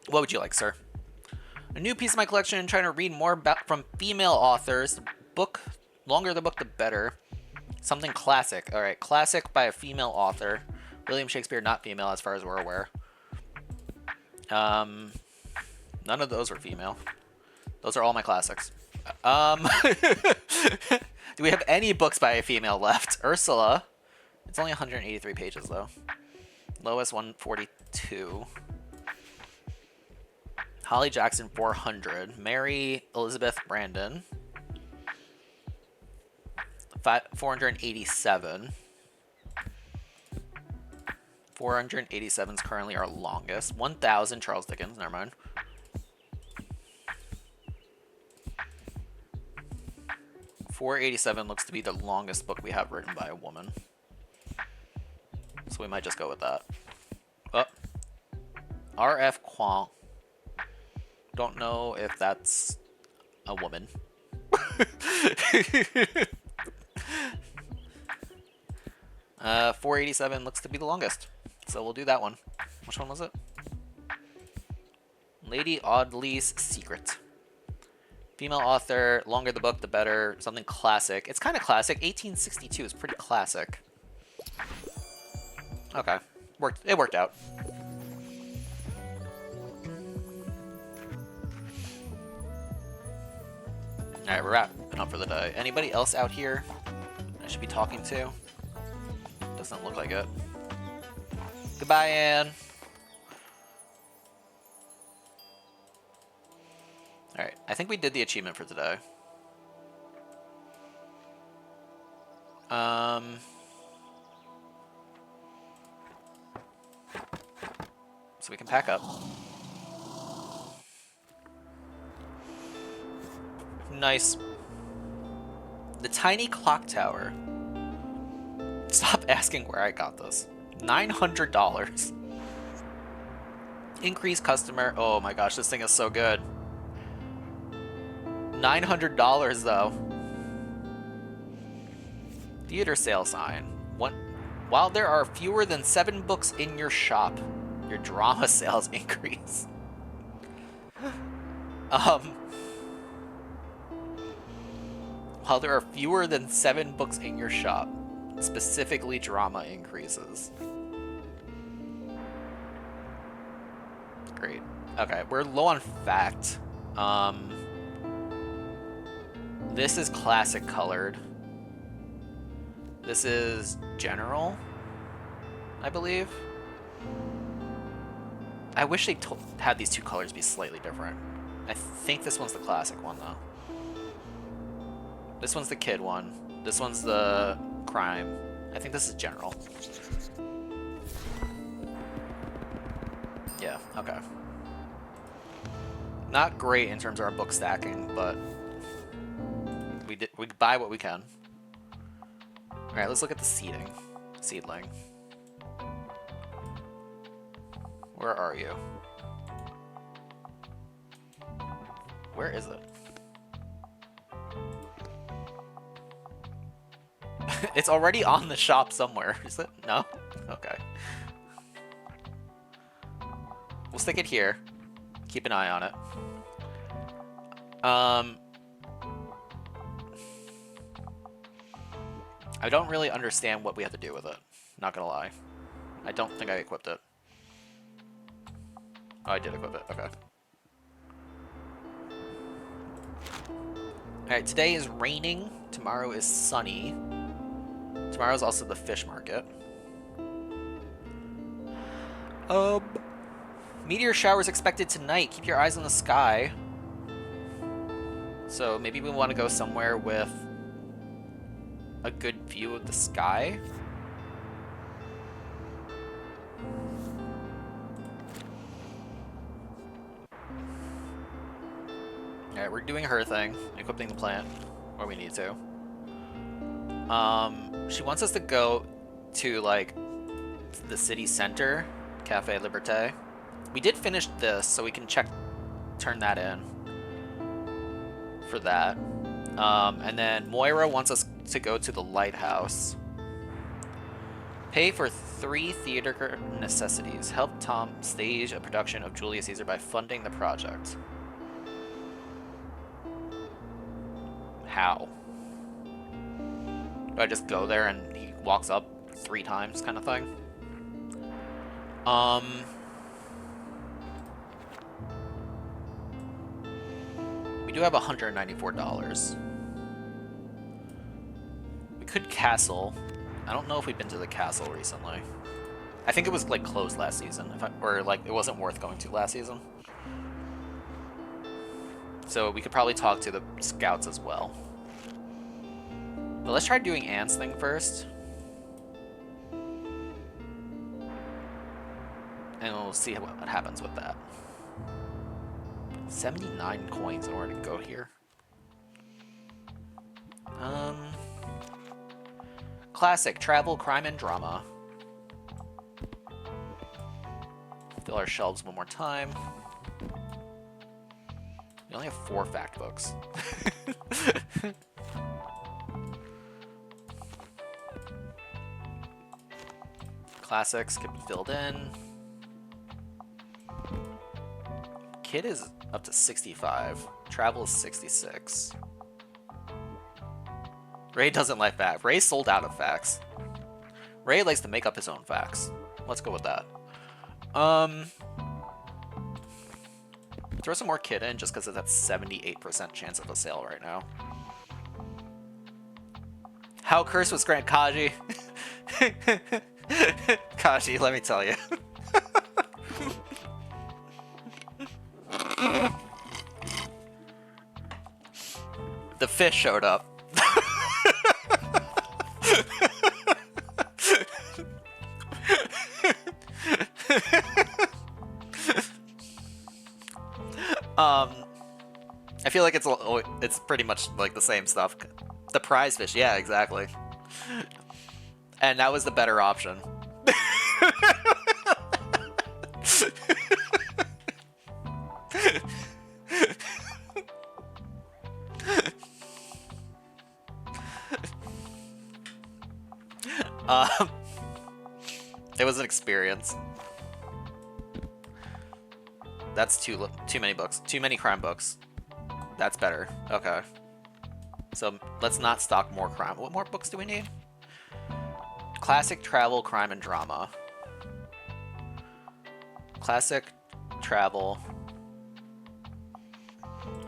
What would you like, sir? A new piece of my collection, trying to read more from female authors. The book, longer the book, the better. Something classic. All right, classic by a female author. William Shakespeare, not female as far as we're aware. None of those were female. Those are all my classics. Do we have any books by a female left? Ursula. It's only 183 pages, though. Lois, 142. Holly Jackson, 400. Mary Elizabeth Brandon, 487. 487 is currently our longest. 1,000, Charles Dickens, never mind. .487 looks to be the longest book we have written by a woman. So we might just go with that. Oh. R.F. Kuang. Don't know if that's a woman. 487 looks to be the longest. So we'll do that one. Which one was it? Lady Audley's Secret. Female author, longer the book, the better. Something classic. It's kind of classic. 1862 is pretty classic. Okay. It worked out. Alright, we're wrapping up for the day. Anybody else out here I should be talking to? Doesn't look like it. Goodbye, Anne. Alright, I think we did the achievement for today. So we can pack up. Nice. The tiny clock tower. Stop asking where I got this. $900. Increased customer. Oh my gosh, this thing is so good. $900 though. Theater sale sign. While there are fewer than 7 books in your shop, your drama sales increase. While there are fewer than 7 books in your shop, specifically drama increases. Great. Okay, we're low on fact. This is classic colored. This is general, I believe. I wish they had these two colors be slightly different. I think this one's the classic one, though. This one's the kid one. This one's the crime. I think this is general. Yeah, okay. Not great in terms of our book stacking, but we buy what we can. Alright, let's look at the seedling. Where are you? Where is it? It's already on the shop somewhere, is it? No? Okay. We'll stick it here. Keep an eye on it. I don't really understand what we have to do with it. Not gonna lie. I don't think I equipped it. Oh, I did equip it. Okay. Alright, today is raining. Tomorrow is sunny. Tomorrow's also the fish market. Meteor showers expected tonight. Keep your eyes on the sky. So maybe we want to go somewhere with a good view of the sky. Alright, we're doing her thing, equipping the plant where we need to. She wants us to go to, like, the city center, Cafe Liberté. We did finish this, so we can turn that in for that. And then Moira wants us to go to the lighthouse. Pay for 3 theater necessities. Help Tom stage a production of Julius Caesar by funding the project. How? Do I just go there and he walks up 3 times kind of thing? We do have $194. We could castle. I don't know if we've been to the castle recently. I think it was like closed last season, or like it wasn't worth going to last season. So we could probably talk to the scouts as well. But let's try doing Anne's thing first. And we'll see what happens with that. 79 coins in order to go here. Classic, travel, crime, and drama. Fill our shelves one more time. We only have 4 fact books. Classics can be filled in. Kid is up to 65. Travel is 66. Ray doesn't like facts. Ray sold out of facts. Ray likes to make up his own facts. Let's go with that. Throw some more kid in just because of that 78% chance of a sale right now. How cursed was Grant Kaji? Kaji, let me tell you. The fish showed up. I feel like it's pretty much like the same stuff. The prize fish, yeah, exactly. And that was the better option. It was an experience. That's too many books. Too many crime books. That's better. Okay. So let's not stock more crime. What more books do we need? Classic, travel, crime, and drama. Classic, travel.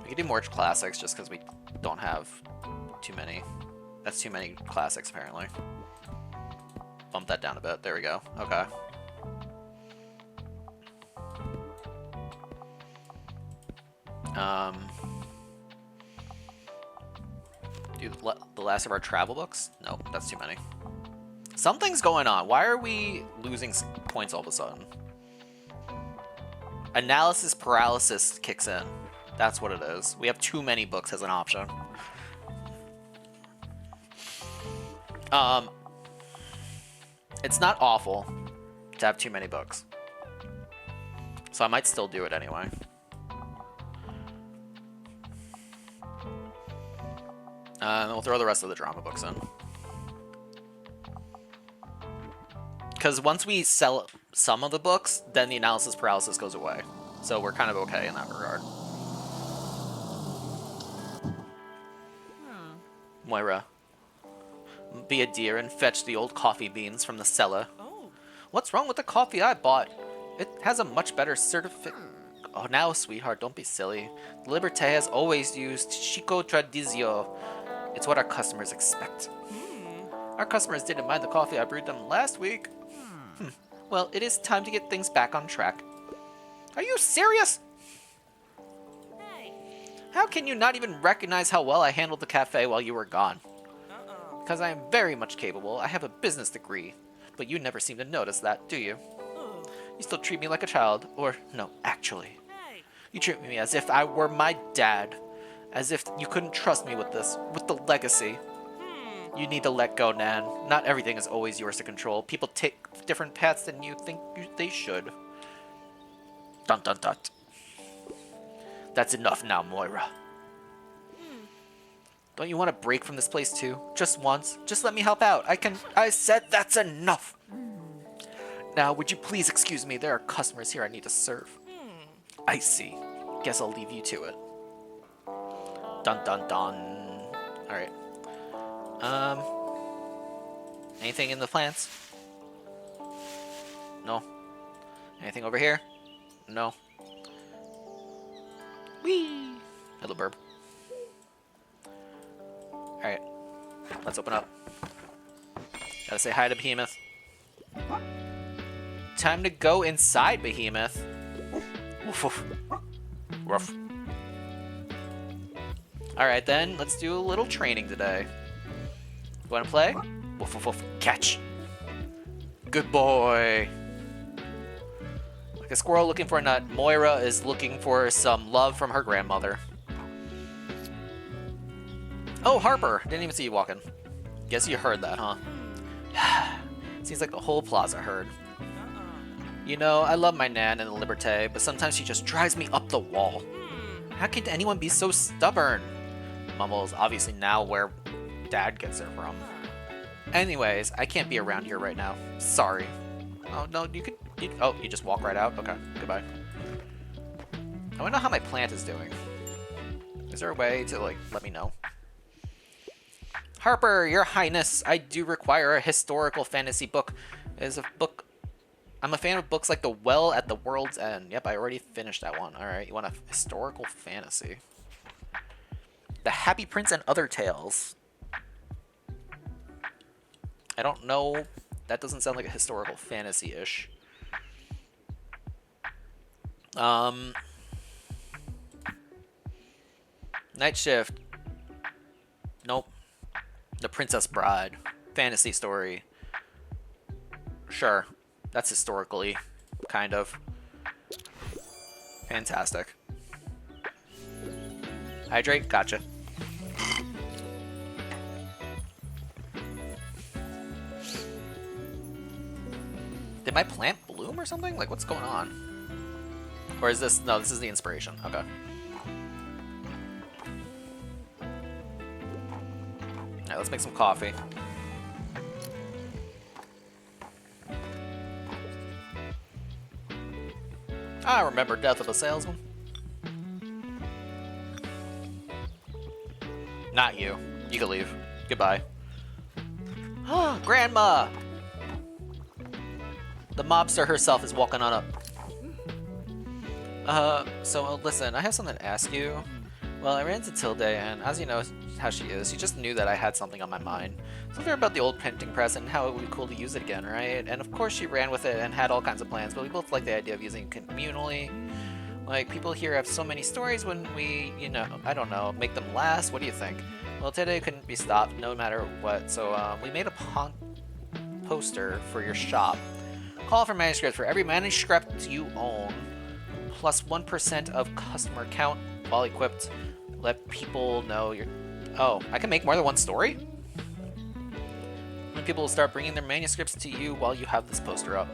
We could do more classics just because we don't have too many. That's too many classics, apparently. Bump that down a bit. There we go. Okay. Do the last of our travel books? No, that's too many. Something's going on. Why are we losing points all of a sudden? Analysis paralysis kicks in. That's what it is. We have too many books as an option. It's not awful to have too many books. So I might still do it anyway. And we'll throw the rest of the drama books in. Because once we sell some of the books, then the analysis paralysis goes away. So we're kind of okay in that regard. Moira, be a dear and fetch the old coffee beans from the cellar. Oh. What's wrong with the coffee I bought? It has a much better certificate. Oh, now, sweetheart, don't be silly. Liberté has always used Chico Tradizio. It's what our customers expect. Our customers didn't mind the coffee I brewed them last week. Well, it is time to get things back on track. Are you serious? Hey. How can you not even recognize how well I handled the cafe while you were gone? Because I am very much capable. I have a business degree. But you never seem to notice that, do you? You still treat me like a child. Or, no, actually. Hey. You treat me as if I were my dad. As if you couldn't trust me with this, with the legacy. You need to let go, Nan. Not everything is always yours to control. People take different paths than you think they should. Dun dun dun. That's enough now, Moira. Don't you want to break from this place too? Just once. Just let me help out. I said that's enough. Now, would you please excuse me? There are customers here I need to serve. I see. Guess I'll leave you to it. Dun dun dun. Alright. Anything in the plants? No. Anything over here? No. Whee! Hello, burb. Alright. Let's open up. Gotta say hi to Behemoth. Time to go inside Behemoth. Woof woof. Rough. Alright then, let's do a little training today. You wanna play? Woof woof woof. Catch. Good boy. Like a squirrel looking for a nut, Moira is looking for some love from her grandmother. Oh, Harper! Didn't even see you walking. Guess you heard that, huh? Seems like the whole plaza heard. You know, I love my Nan and the Liberté, but sometimes she just drives me up the wall. How can anyone be so stubborn? Mumbles obviously now where Dad gets her from. Anyways, I can't be around here right now. Sorry. Oh, no, you could... oh, you just walk right out? Okay, goodbye. I wanna know how my plant is doing. Is there a way to, like, let me know? Harper, your highness, I do require a historical fantasy book. It is a book... I'm a fan of books like The Well at the World's End. Yep, I already finished that one. Alright, you want a historical fantasy? The Happy Prince and Other Tales. I don't know. That doesn't sound like a historical fantasy-ish. Night Shift. Nope. The Princess Bride. Fantasy story. Sure. That's historically, kind of. Fantastic. Hydrate? Gotcha. Did my plant bloom or something? Like, what's going on? Or is this... no, this is the inspiration. Okay. Alright, let's make some coffee. I remember Death of a Salesman. Not you. You can leave. Goodbye. Grandma! The mobster herself is walking on up. So listen, I have something to ask you. Well, I ran into Tilde, and as you know how she is, she just knew that I had something on my mind. Something about the old printing press and how it would be cool to use it again, right? And of course she ran with it and had all kinds of plans, but we both like the idea of using it communally. Like, people here have so many stories when we, you know, I don't know, make them last. What do you think? Well, today couldn't be stopped no matter what, so we made a poster for your shop. Call for manuscripts for every manuscript you own, plus 1% of customer count while equipped. Let people know you're... oh, I can make more than one story? When people will start bringing their manuscripts to you while you have this poster up.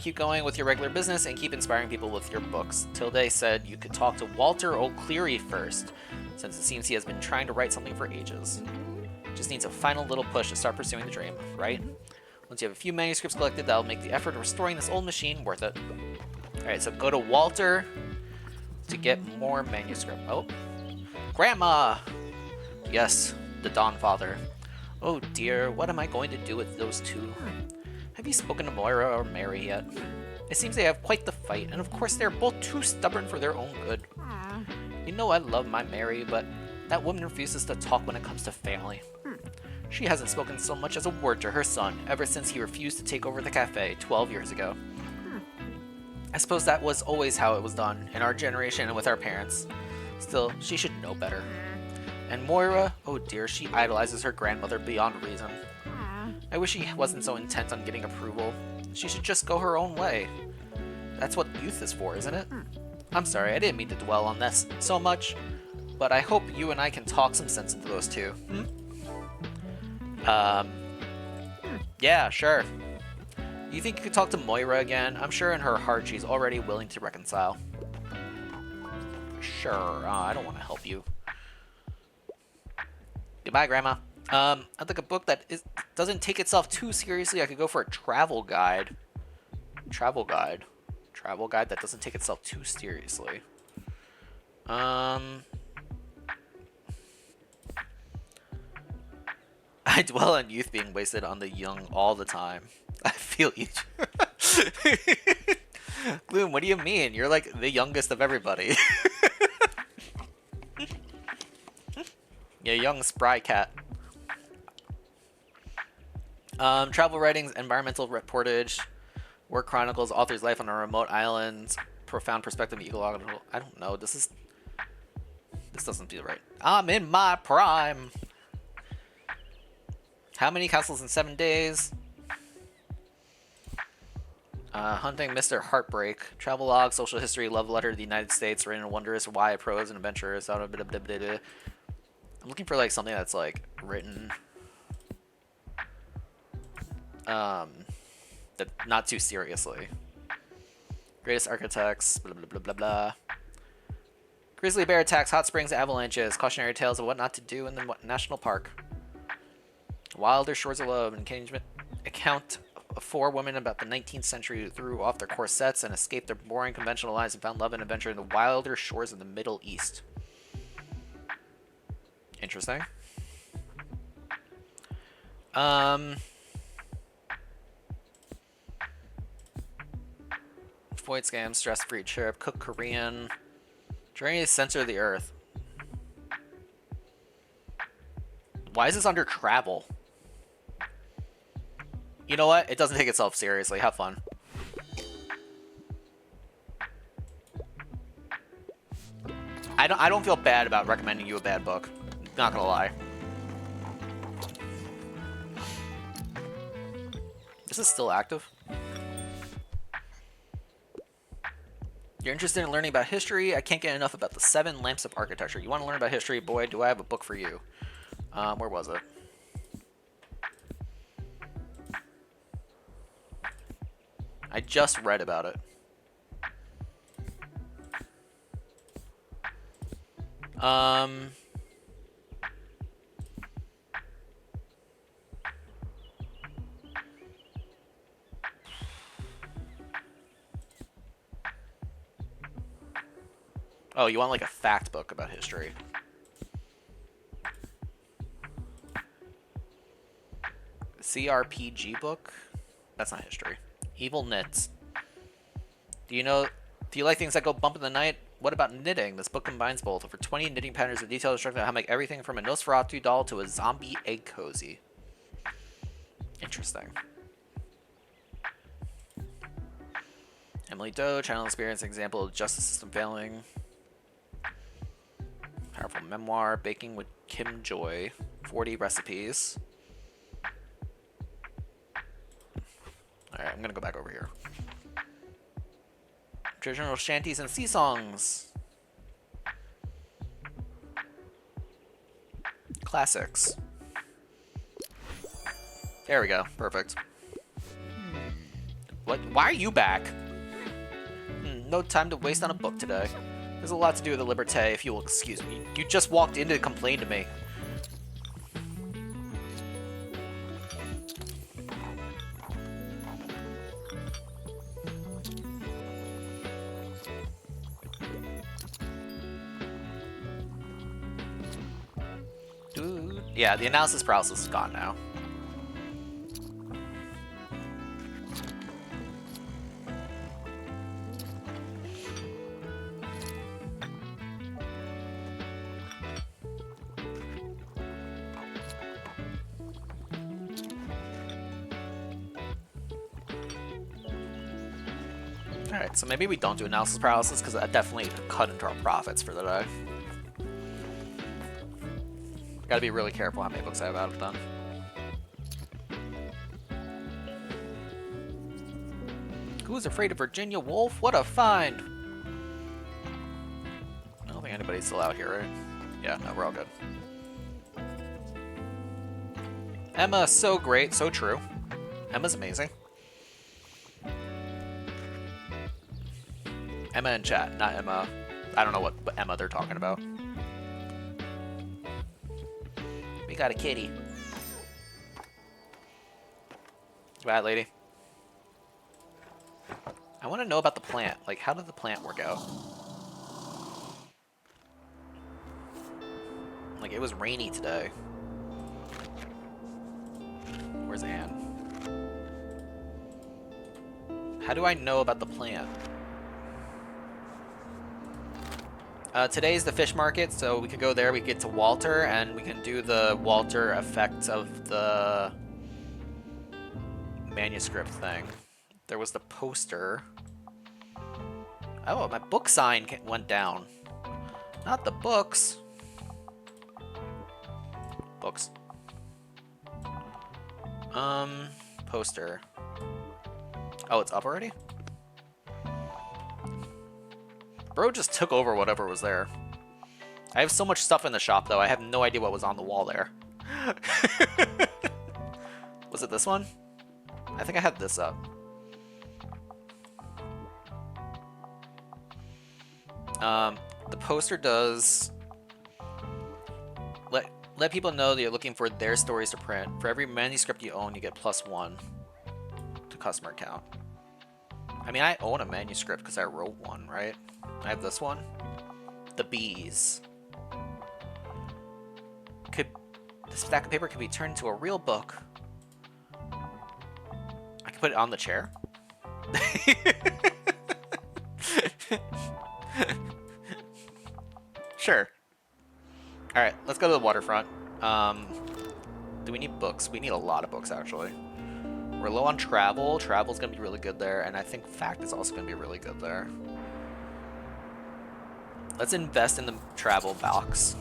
Keep going with your regular business and keep inspiring people with your books. Tilde said you could talk to Walter O'Cleary first, since it seems he has been trying to write something for ages. Just needs a final little push to start pursuing the dream, right? Once you have a few manuscripts collected, that'll make the effort of restoring this old machine worth it. Alright, so go to Walter to get more manuscript. Oh, Grandma! Yes, the Dawn Father. Oh dear, what am I going to do with those two? Have you spoken to Moira or Mary yet? It seems they have quite the fight, and of course they're both too stubborn for their own good. You know I love my Mary, but that woman refuses to talk when it comes to family. She hasn't spoken so much as a word to her son ever since he refused to take over the cafe 12 years ago. I suppose that was always how it was done, in our generation and with our parents. Still, she should know better. And Moira, oh dear, she idolizes her grandmother beyond reason. I wish she wasn't so intent on getting approval. She should just go her own way. That's what youth is for, isn't it? I'm sorry, I didn't mean to dwell on this so much, but I hope you and I can talk some sense into those two. Yeah, sure. You think you could talk to Moira again? I'm sure in her heart she's already willing to reconcile. Sure, I don't want to help you. Goodbye, Grandma. I'd like a book that doesn't take itself too seriously. I could go for a travel guide. Travel guide that doesn't take itself too seriously. I dwell on youth being wasted on the young all the time. I feel you. Gloom, what do you mean? You're like the youngest of everybody. Yeah, young spry cat. Travel writings, environmental reportage, work chronicles, author's life on a remote island, profound perspective, ecological. I don't know. This doesn't feel right. I'm in my prime. How many castles in 7 days? Hunting Mr. Heartbreak. Travelogue, social history, love letter to the United States, written in wondrous, why, prose, and adventures. I'm looking for like something that's like written that not too seriously. Greatest architects, blah blah blah blah blah. Grizzly bear attacks, hot springs, avalanches, cautionary tales of what not to do in the national park. Wilder shores of love, engagement account of 4 women about the 19th century who threw off their corsets and escaped their boring conventional lives and found love and adventure in the wilder shores of the Middle East. Interesting. Avoid scams, stress-free trip, cook Korean, journey to the center of the earth. Why is this under travel? You know what? It doesn't take itself seriously. Have fun. I don't feel bad about recommending you a bad book. Not gonna lie. This is still active. You're interested in learning about history? I can't get enough about the 7 lamps of architecture. You want to learn about history? Boy, do I have a book for you. Where was it? I just read about it. Oh, you want like a fact book about history. CRPG book? That's not history. Evil knits. Do you like things that go bump in the night? What about knitting? This book combines both. Over 20 knitting patterns with detailed instructions on how to make everything from a Nosferatu doll to a zombie egg cozy. Interesting. Emily Doe, channel experience example of justice system failing. Powerful memoir, baking with Kim Joy. 40 recipes. Alright, I'm gonna go back over here. Traditional shanties and sea songs. Classics. There we go. Perfect. What? Why are you back? No time to waste on a book today. There's a lot to do with the Liberté, if you will excuse me. You just walked in to complain to me. Yeah, the analysis paralysis is gone now. Alright, so maybe we don't do analysis paralysis because that definitely cut into our profits for the day. Gotta be really careful how many books I have out of them. Who's afraid of Virginia Woolf? What a find! I don't think anybody's still out here, right? Yeah, no, we're all good. Emma, so great, so true. Emma's amazing. Emma in chat, not Emma. I don't know what Emma they're talking about. We got a kitty. Bad lady. I want to know about the plant. Like, how did the plant work out? Like, it was rainy today. Where's Anne? How do I know about the plant? Today's the fish market, so we could go there, we could get to Walter, and we can do the Walter effect of the manuscript thing. There was the poster. Oh, my book sign went down. Not the books. Books. Poster. Oh, it's up already? Bro just took over whatever was there. I have so much stuff in the shop, though. I have no idea what was on the wall there. Was it this one? I think I had this up. The poster does... Let people know that you're looking for their stories to print. For every manuscript you own, you get +1 to customer count. I mean, I own a manuscript because I wrote one, right? I have this one. The Bees. This stack of paper could be turned into a real book. I could put it on the chair. Sure. Alright, let's go to the waterfront. Do we need books? We need a lot of books, actually. We're low on travel. Travel's going to be really good there, and I think fact is also going to be really good there. Let's invest in the travel box.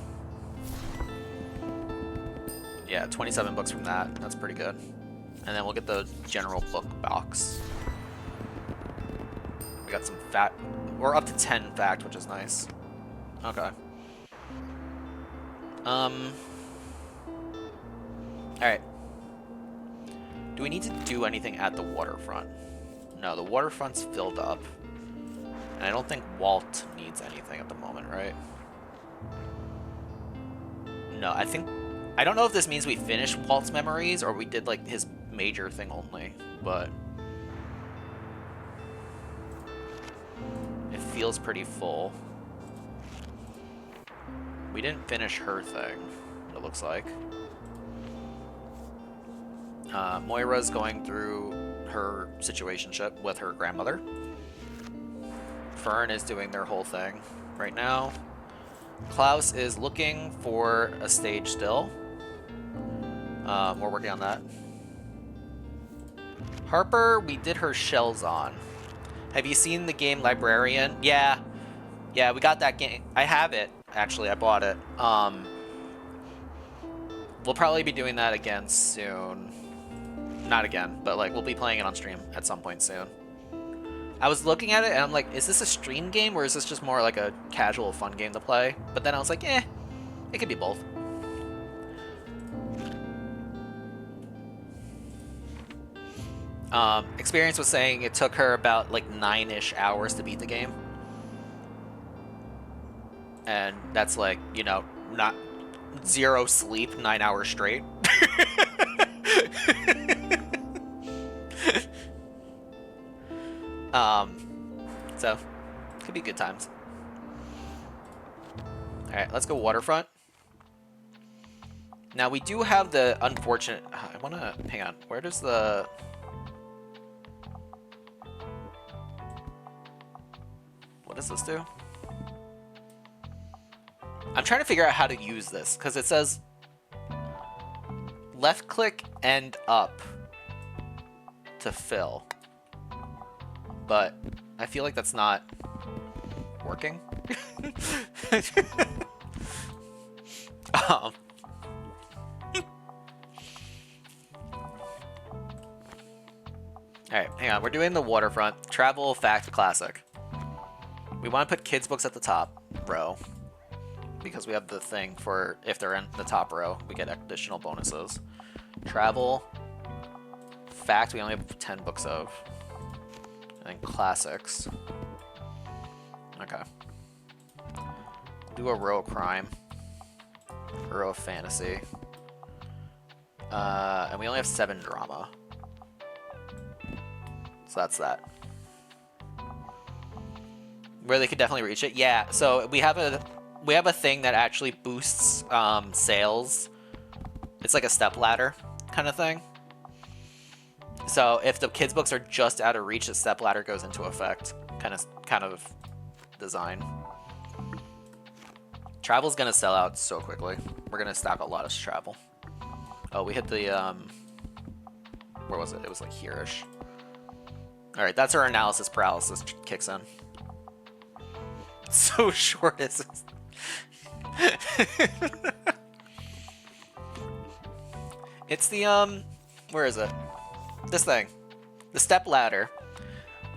Yeah, 27 books from that. That's pretty good. And then we'll get the general book box. We got some fact. We're up to 10 fact, which is nice. Okay. Alright. Do we need to do anything at the waterfront? No, the waterfront's filled up. And I don't think Walt needs anything at the moment, right? No, I don't know if this means we finished Walt's memories or we did like his major thing only, but it feels pretty full. We didn't finish her thing, it looks like. Moira's going through her situationship with her grandmother. Fern is doing their whole thing right now. Klaus is looking for a stage still. We're working on that. Harper, we did her shells on. Have you seen the game Librarian? Yeah. Yeah, we got that game. I have it, actually. I bought it. We'll probably be doing that again soon. Not again, but like we'll be playing it on stream at some point soon. I was looking at it and I'm like, is this a stream game or is this just more like a casual fun game to play? But then I was like, it could be both. Experience was saying it took her about like 9-ish hours to beat the game. And that's like, you know, not 0 sleep, 9 hours straight. So could be good times. All right, let's go waterfront. Now we do have the unfortunate... I want to... Hang on. Where does the... What does this do? I'm trying to figure out how to use this, because it says left click and up to fill. But I feel like that's not working. Alright, hang on. We're doing the waterfront. Travel, fact, classic. We want to put kids' books at the top row. Because we have the thing for if they're in the top row, we get additional bonuses. Travel, fact, we only have 10 books of. And then classics. Okay. Do a row of crime. A row of fantasy. And we only have 7 drama. So that's that. Where they could definitely reach it. Yeah, so we have a thing that actually boosts sales. It's like a step ladder kind of thing. So if the kids' books are just out of reach, the step ladder goes into effect. Kind of design. Travel's gonna sell out so quickly. We're gonna stock a lot of travel. Oh, we hit the where was it? It was like here-ish. All right, that's our analysis paralysis kicks in. So short is this? It's the where is it? This thing. The step ladder.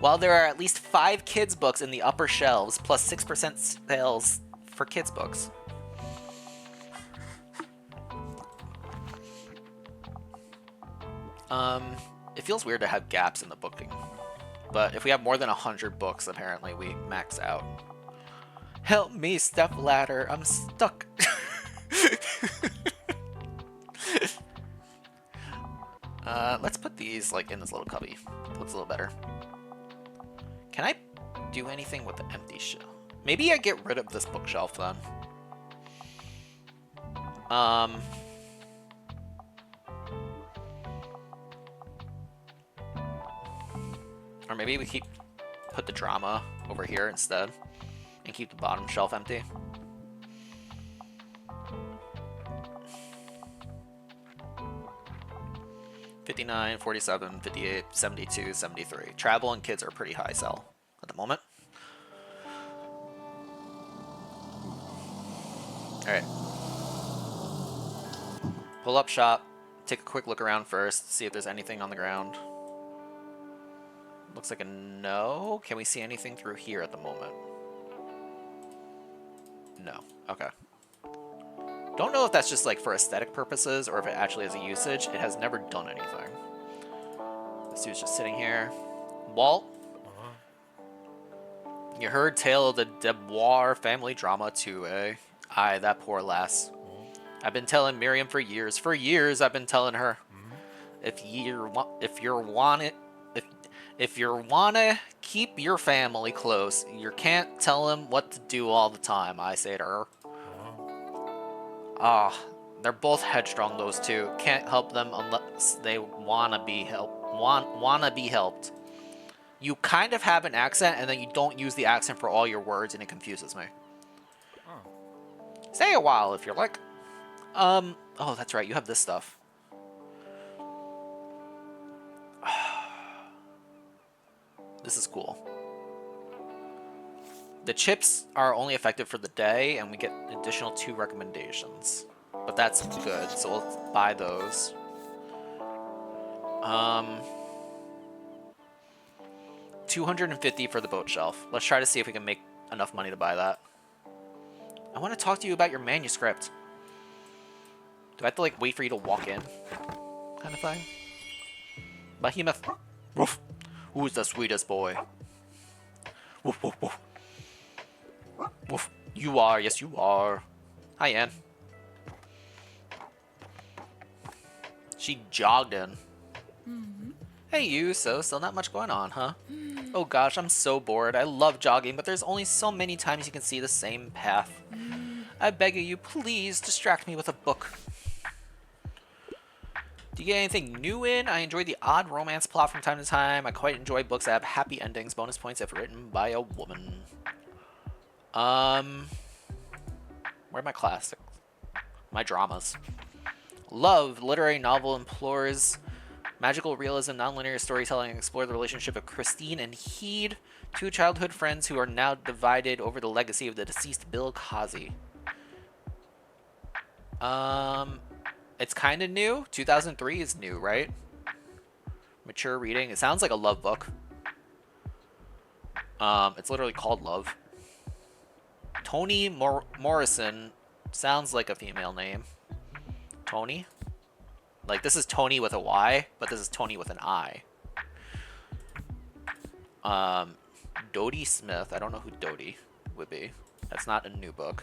While there are at least 5 kids books in the upper shelves, plus 6% sales for kids books. It feels weird to have gaps in the booking. But if we have more than 100 books, apparently we max out. Help me, step ladder. I'm stuck. Let's put these like in this little cubby. Looks a little better. Can I do anything with the empty shelf? Maybe I get rid of this bookshelf then. Or maybe we put the drama over here instead and keep the bottom shelf empty. $59, $47, $58, $72, $73. Travel and kids are pretty high sell at the moment. Alright. Pull up shop. Take a quick look around first. See if there's anything on the ground. Looks like a no. Can we see anything through here at the moment? No. Okay. Don't know if that's just like for aesthetic purposes or if it actually has a usage. It has never done anything. This dude's just sitting here. Walt? You heard tale of the Debois family drama too, eh? Aye, that poor lass. I've been telling Miriam for years. For years I've been telling her. If you wanna keep your family close, you can't tell them what to do all the time, I say to her. Ah, they're both headstrong, those two. Can't help them unless they wanna be helped. You kind of have an accent, and then you don't use the accent for all your words, and it confuses me. Stay a while if you're like. Oh, that's right. You have this stuff. This is cool. The chips are only effective for the day, and we get additional 2 recommendations. But that's good, so we'll buy those. $250 for the boat shelf. Let's try to see if we can make enough money to buy that. I want to talk to you about your manuscript. Do I have to like wait for you to walk in? Kind of thing? Behemoth. Woof. Who's the sweetest boy? Woof, woof, woof. Woof. You are, yes you are. Hi, Anne. She jogged in. Hey you, so still not much going on, huh? Oh gosh, I'm so bored. I love jogging, but there's only so many times you can see the same path. I beg of you, please distract me with a book. Do you get anything new in? I enjoy the odd romance plot from time to time. I quite enjoy books that have happy endings. Bonus points if written by a woman. Where are my classics? My dramas. Love, literary novel implores magical realism, nonlinear storytelling, explore the relationship of Christine and Heed, two childhood friends who are now divided over the legacy of the deceased Bill Cosby. It's kind of new. 2003 is new, right? Mature reading. It sounds like a love book. It's literally called Love. Toni Morrison sounds like a female name. Toni? Like, this is Tony with a Y, but this is Tony with an I. Dodie Smith. I don't know who Dodie would be. That's not a new book.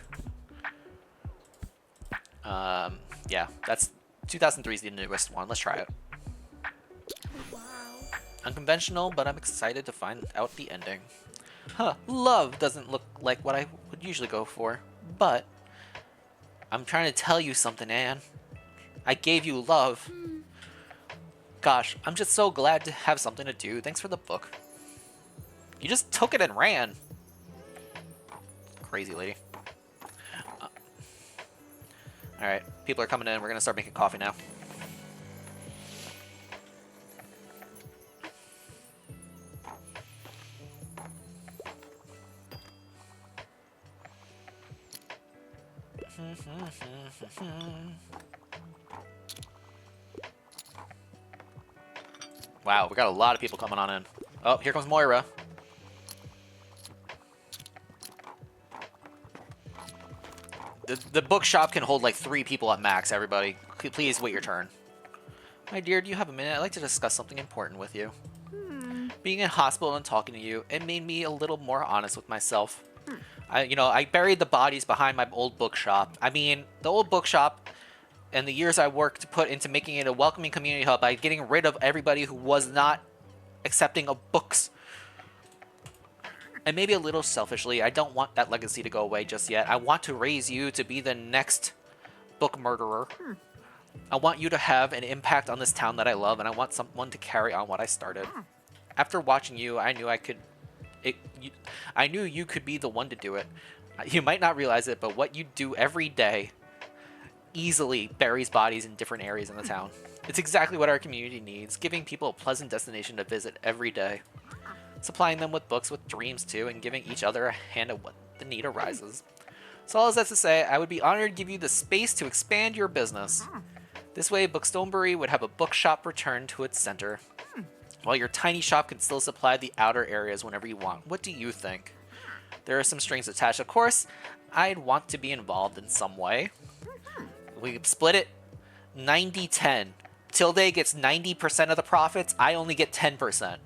Yeah, that's 2003 is the newest one. Let's try it. Wow. Unconventional, but I'm excited to find out the ending. Huh, love doesn't look like what I would usually go for, but I'm trying to tell you something, Anne. I gave you love. Gosh, I'm just so glad to have something to do. Thanks for the book. You just took it and ran. Crazy lady. Alright, people are coming in. We're going to start making coffee now. Wow, we got a lot of people coming on in. Oh, here comes Moira. The bookshop can hold like 3 people at max, everybody. Please wait your turn. My dear, do you have a minute? I'd like to discuss something important with you. Being in hospital and talking to you, it made me a little more honest with myself. I buried the bodies behind my old bookshop. I mean, the old bookshop and the years I worked to put into making it a welcoming community hub by getting rid of everybody who was not accepting of books. And maybe a little selfishly, I don't want that legacy to go away just yet. I want to raise you to be the next book murderer. I want you to have an impact on this town that I love, and I want someone to carry on what I started. After watching you, I knew I knew you could be the one to do it. You might not realize it, but what you do every day easily buries bodies in different areas in the town. It's exactly what our community needs, giving people a pleasant destination to visit every day. Supplying them with books with dreams too, and giving each other a hand at what the need arises. So all that's to say, I would be honored to give you the space to expand your business. This way, BookStonebury would have a bookshop return to its center, while your tiny shop can still supply the outer areas whenever you want. What do you think? There are some strings attached, of course. I'd want to be involved in some way. We split it 90-10. Tilde gets 90% of the profits, I only get 10%.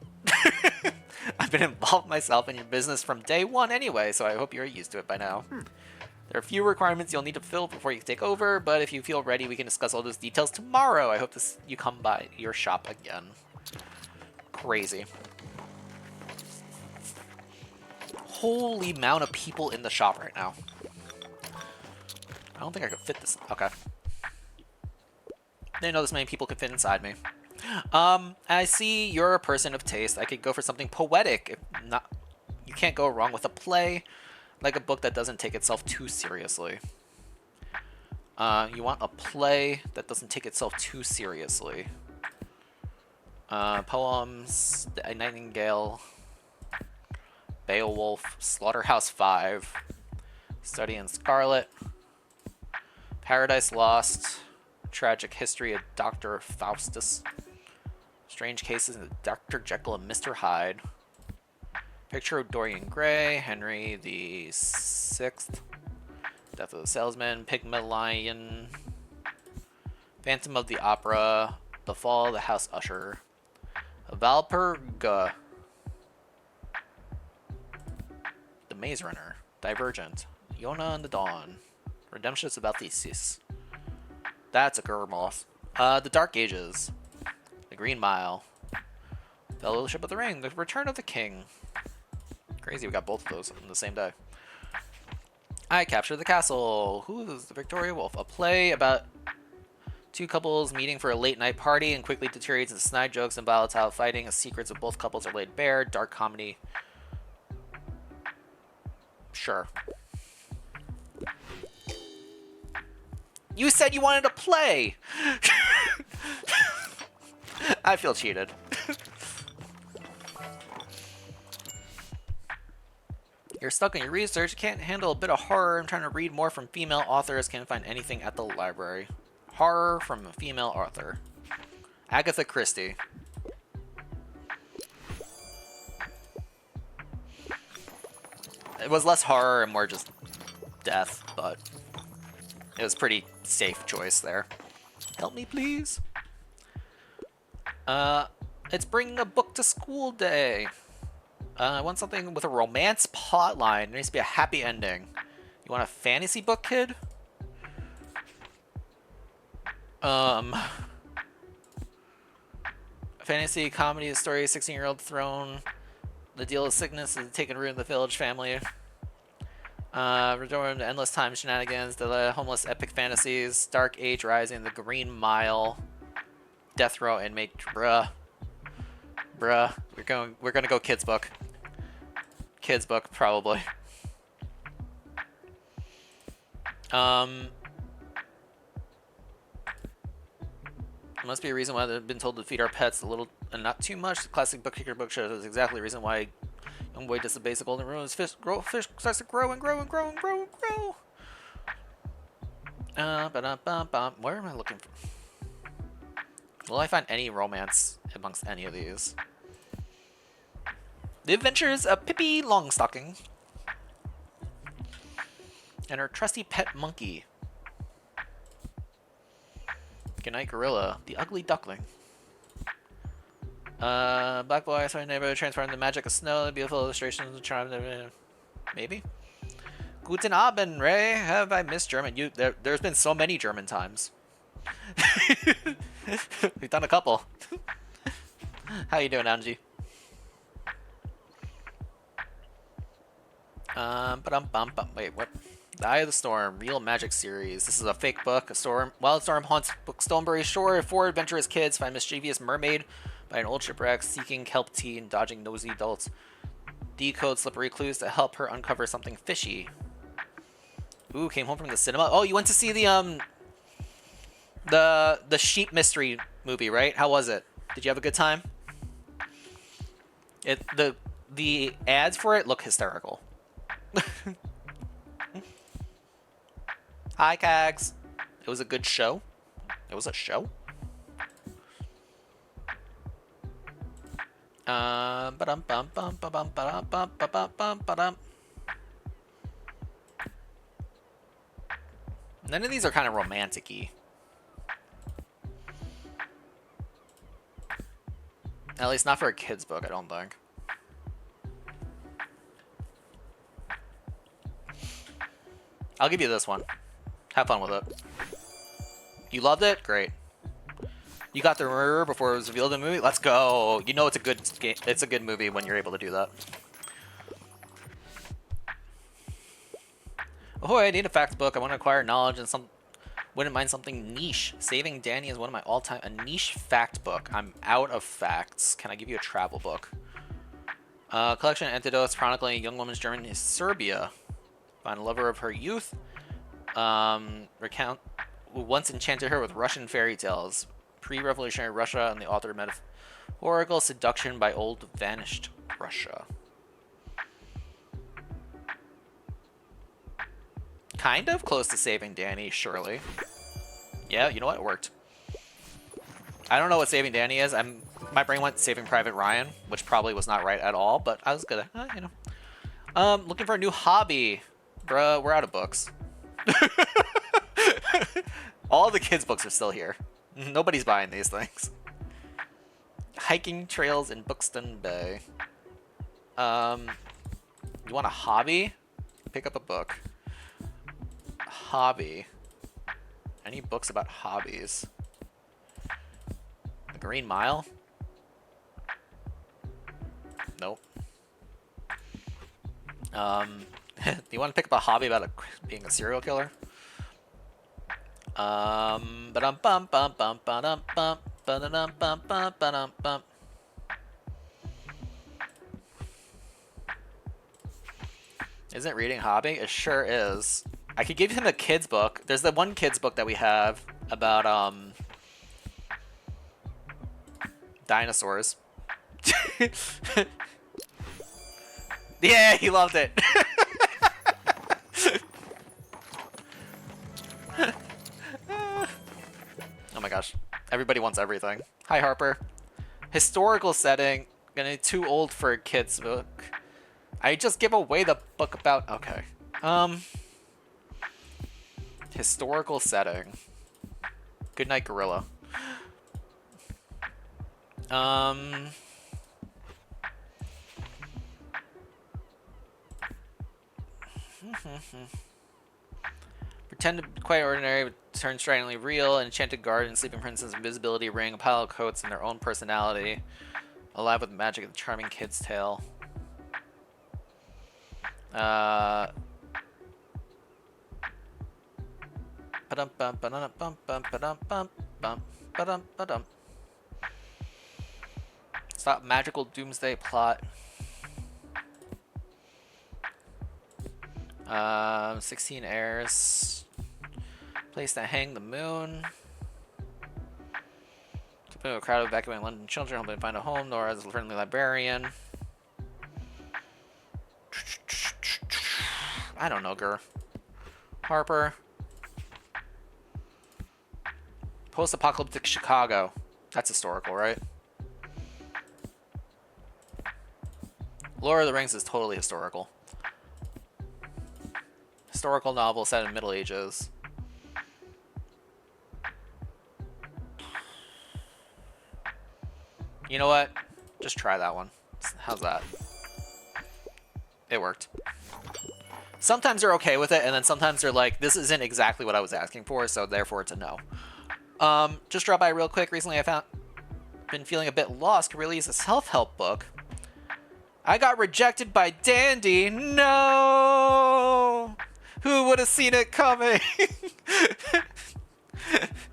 I've been involved myself in your business from day one anyway, so I hope you're used to it by now. There are a few requirements you'll need to fill before you take over, but if you feel ready, we can discuss all those details tomorrow. I hope you come by your shop again. Crazy. Holy amount of people in the shop right now. I don't think I could fit this. Okay. Didn't know this many people could fit inside me. I see you're a person of taste. I could go for something poetic. You can't go wrong with a play, like a book that doesn't take itself too seriously. You want a play that doesn't take itself too seriously. Poems, The Nightingale, Beowulf, Slaughterhouse 5, Study in Scarlet, Paradise Lost, Tragic History of Dr. Faustus, Strange Cases of Dr. Jekyll and Mr. Hyde, Picture of Dorian Gray, Henry the Sixth, Death of the Salesman, Pygmalion, Phantom of the Opera, The Fall of the House Usher, Valperga, The Maze Runner, Divergent, Yona and the Dawn, Redemptions about Theseus. That's a Gurmoth. The Dark Ages, The Green Mile, Fellowship of the Ring, The Return of the King. Crazy, we got both of those on the same day. I Captured the Castle. Who's the Victoria Wolf? A play about Two couples meeting for a late night party and quickly deteriorates into snide jokes and volatile fighting as secrets of both couples are laid bare. Dark comedy. Sure. You said you wanted to play! I feel cheated. You're stuck in your research, you can't handle a bit of horror. I'm trying to read more from female authors, can't find anything at the library. Horror from a female author. Agatha Christie. It was less horror and more just death, but it was pretty safe choice there. Help me, please. It's bringing a book to school day. I want something with a romance plotline. There needs to be a happy ending. You want a fantasy book, kid? Fantasy comedy story, 16-year-old throne. The deal of sickness is taking root in the village family. Return to endless time shenanigans, the homeless epic fantasies, Dark Age Rising, the Green Mile, Death Row Inmate, bruh. We're gonna go kids book. Kids book, probably. Must be a reason why they've been told to feed our pets a little and not too much. The classic book shows is exactly the reason why young boy disobeys the golden rule. His fish starts to grow and grow and grow and grow and grow. Where am I looking for? Will I find any romance amongst any of these? The Adventures of Pippi Longstocking and her trusty pet monkey. Goodnight Gorilla, the ugly duckling. Black boy, sorry neighbor, transformed the magic of snow, the beautiful illustrations, the charm. Maybe. Guten Abend, Ray. Have I missed German? There's been so many German times. We've done a couple. How you doing, Angie? Wait, what? The Eye of the Storm, Real Magic Series. This is a fake book. Wild storm haunts Stonebury Shore. Four adventurous kids find mischievous mermaid by an old shipwreck, seeking kelp tea and dodging nosy adults. Decode slippery clues to help her uncover something fishy. Ooh, came home from the cinema. Oh, you went to see the sheep mystery movie, right? How was it? Did you have a good time? The ads for it look hysterical. Hi, Kags. It was a good show. It was a show. None of these are kind of romantic-y. At least not for a kid's book, I don't think. I'll give you this one. Have fun with it. You loved it? Great. You got the murder before it was revealed in the movie? Let's go. You know it's a good game. It's a good movie when you're able to do that. Oh, I need a fact book. I want to acquire knowledge and wouldn't mind something niche. Saving Danny is one of my all-time... A niche fact book. I'm out of facts. Can I give you a travel book? Collection of anecdotes chronicling a young woman's journey to Serbia. Find a lover of her youth. Recount who once enchanted her with Russian fairy tales. Pre-revolutionary Russia and the author of metaphorical seduction by old vanished Russia. Kind of close to Saving Danny, surely. Yeah, you know what? It worked. I don't know what Saving Danny is. My brain went Saving Private Ryan, which probably was not right at all, but I was gonna, you know. Looking for a new hobby. Bruh, we're out of books. All the kids' books are still here. Nobody's buying these things. Hiking trails in Buxton Bay. You want a hobby? Pick up a book. Hobby. Any books about hobbies? The Green Mile? Nope. Do you want to pick up a hobby about being a serial killer? Ba-dum bum bum bum ba-dum bum ba-dum bum bum ba-dum bum. Isn't reading a hobby? It sure is. I could give him a kid's book. There's the one kid's book that we have about dinosaurs. Yeah, he loved it. Oh my gosh. Everybody wants everything. Hi, Harper. Historical setting. Gonna be too old for a kid's book. I just give away the book about... Okay. Historical setting. Goodnight, Gorilla. Pretend to be quite ordinary, but turn stridently real. An enchanted garden, sleeping princess, invisibility ring, a pile of coats, and their own personality. Alive with magic of the charming kid's tale. Stop magical doomsday plot. 16 heirs. Place to hang the moon. To put a crowd of evacuating London children hoping to find a home. Nor as a friendly librarian. I don't know, Gur. Harper. Post-apocalyptic Chicago. That's historical, right? Lord of the Rings is totally historical. Historical novel set in Middle Ages. You know what? Just try that one. How's that? It worked. Sometimes they're okay with it, and then sometimes they're like, this isn't exactly what I was asking for, so therefore it's a no. Just drop by real quick. Recently I been feeling a bit lost. Could release a self-help book. I got rejected by Dandy. No! Who would have seen it coming?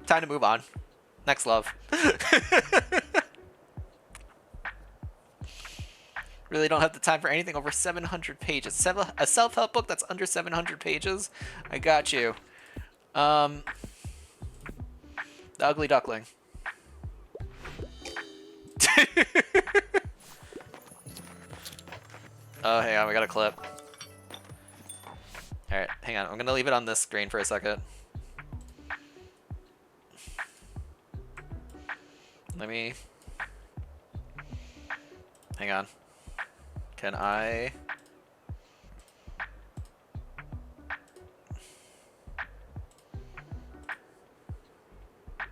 Time to move on. Next love. Really don't have the time for anything over 700 pages. A self-help book that's under 700 pages? I got you. The Ugly Duckling. Oh, hang on, we got a clip. Alright, hang on. I'm gonna leave it on this screen for a second. Let me... Hang on. Can I...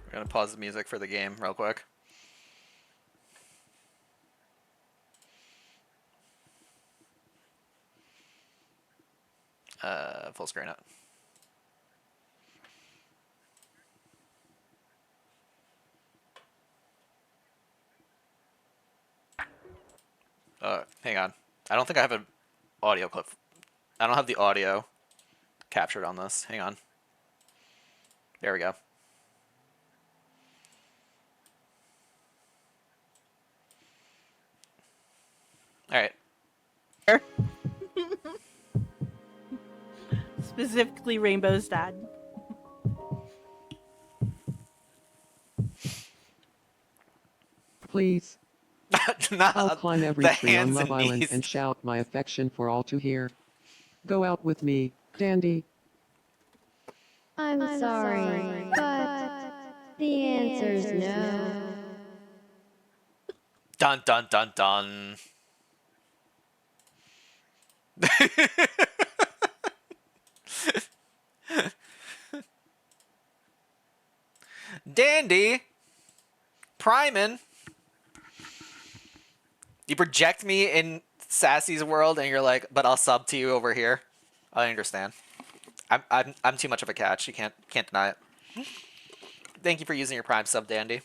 We're gonna pause the music for the game real quick. Full screen it. Hang on. I don't think I have an audio clip. I don't have the audio captured on this. Hang on. There we go. All right. Specifically Rainbow's dad. Please. I'll climb every the tree on hands Love and Island knees. and shout my affection for all to hear. Go out with me, Dandy. I'm sorry, but the answer's no. Dun dun dun dun. Dandy, Primin. You project me in Sassy's world, and you're like, "But I'll sub to you over here." I understand. I'm too much of a catch. You can't deny it. Thank you for using your Prime sub, Dandy.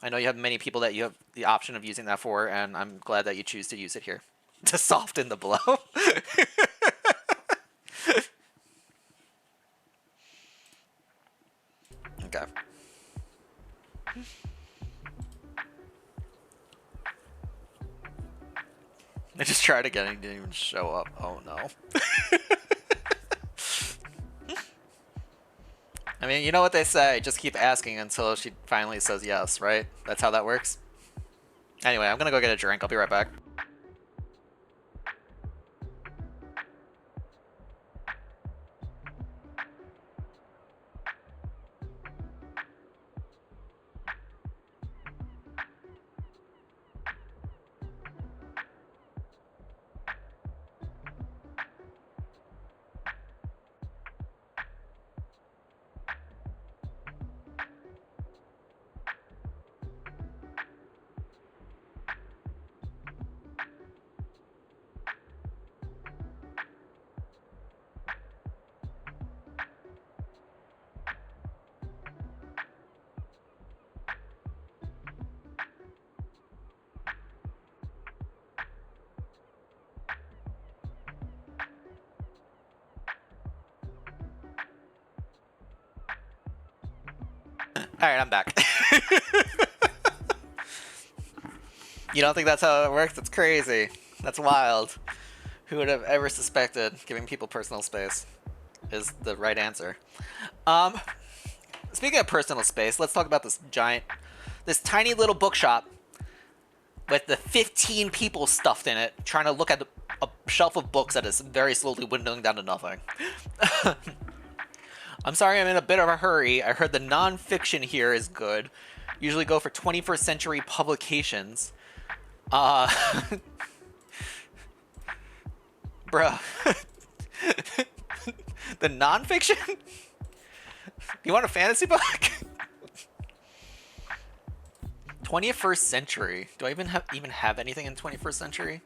I know you have many people that you have the option of using that for, and I'm glad that you choose to use it here to soften the blow. just tried again and didn't even show up. Oh no. I mean, you know what they say, just keep asking until she finally says yes, right? That's how that works? Anyway, I'm gonna go get a drink. I'll be right back. Alright, I'm back. You don't think that's how it works? That's crazy. That's wild. Who would have ever suspected giving people personal space is the right answer. Speaking of personal space, let's talk about this tiny little bookshop with the 15 people stuffed in it, trying to look at a shelf of books that is very slowly windowing down to nothing. I'm sorry I'm in a bit of a hurry. I heard the non-fiction here is good. Usually go for 21st century publications. Bruh. The non-fiction? You want a fantasy book? 21st century. Do I even have anything in 21st century?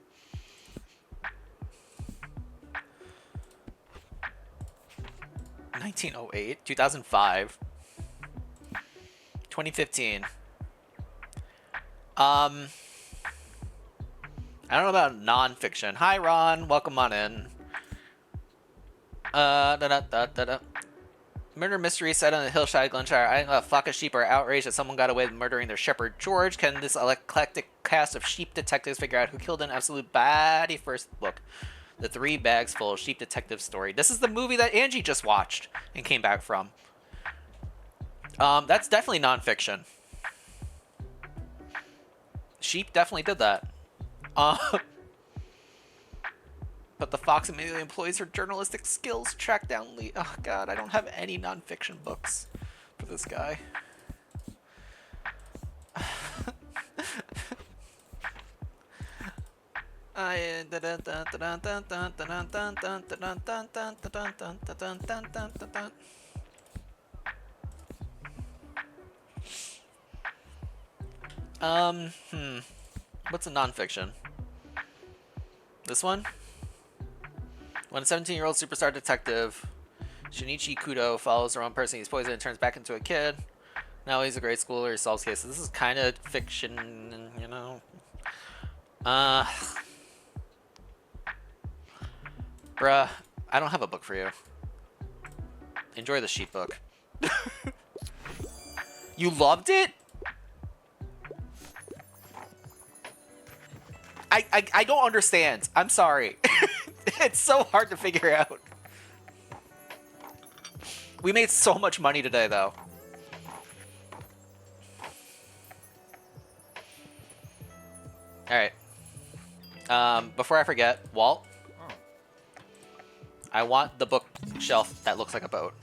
(1908), 2005, 2015. I don't know about non-fiction. Hi, Ron. Welcome on in. Murder mystery set on the hillside, Glenshire. A flock of sheep are outraged that someone got away with murdering their shepherd, George. Can this eclectic cast of sheep detectives figure out who killed an absolute baddie? First look. The 3 bags full of sheep detective story. This is the movie that Angie just watched and came back from. That's definitely non-fiction. Sheep definitely did that. But the fox immediately employs her journalistic skills to track down Lee. Oh god, I don't have any non-fiction books for this guy. What's a non-fiction? This one? When a 17-year-old superstar detective, Shinichi Kudo, follows the wrong person, he's poisoned and turns back into a kid. Now he's a grade schooler, he solves cases. This is kind of fiction, you know. Bruh, I don't have a book for you. Enjoy the sheep book. You loved it? I don't understand. I'm sorry. It's so hard to figure out. We made so much money today, though. Alright. Before I forget, Walt, I want the bookshelf that looks like a boat.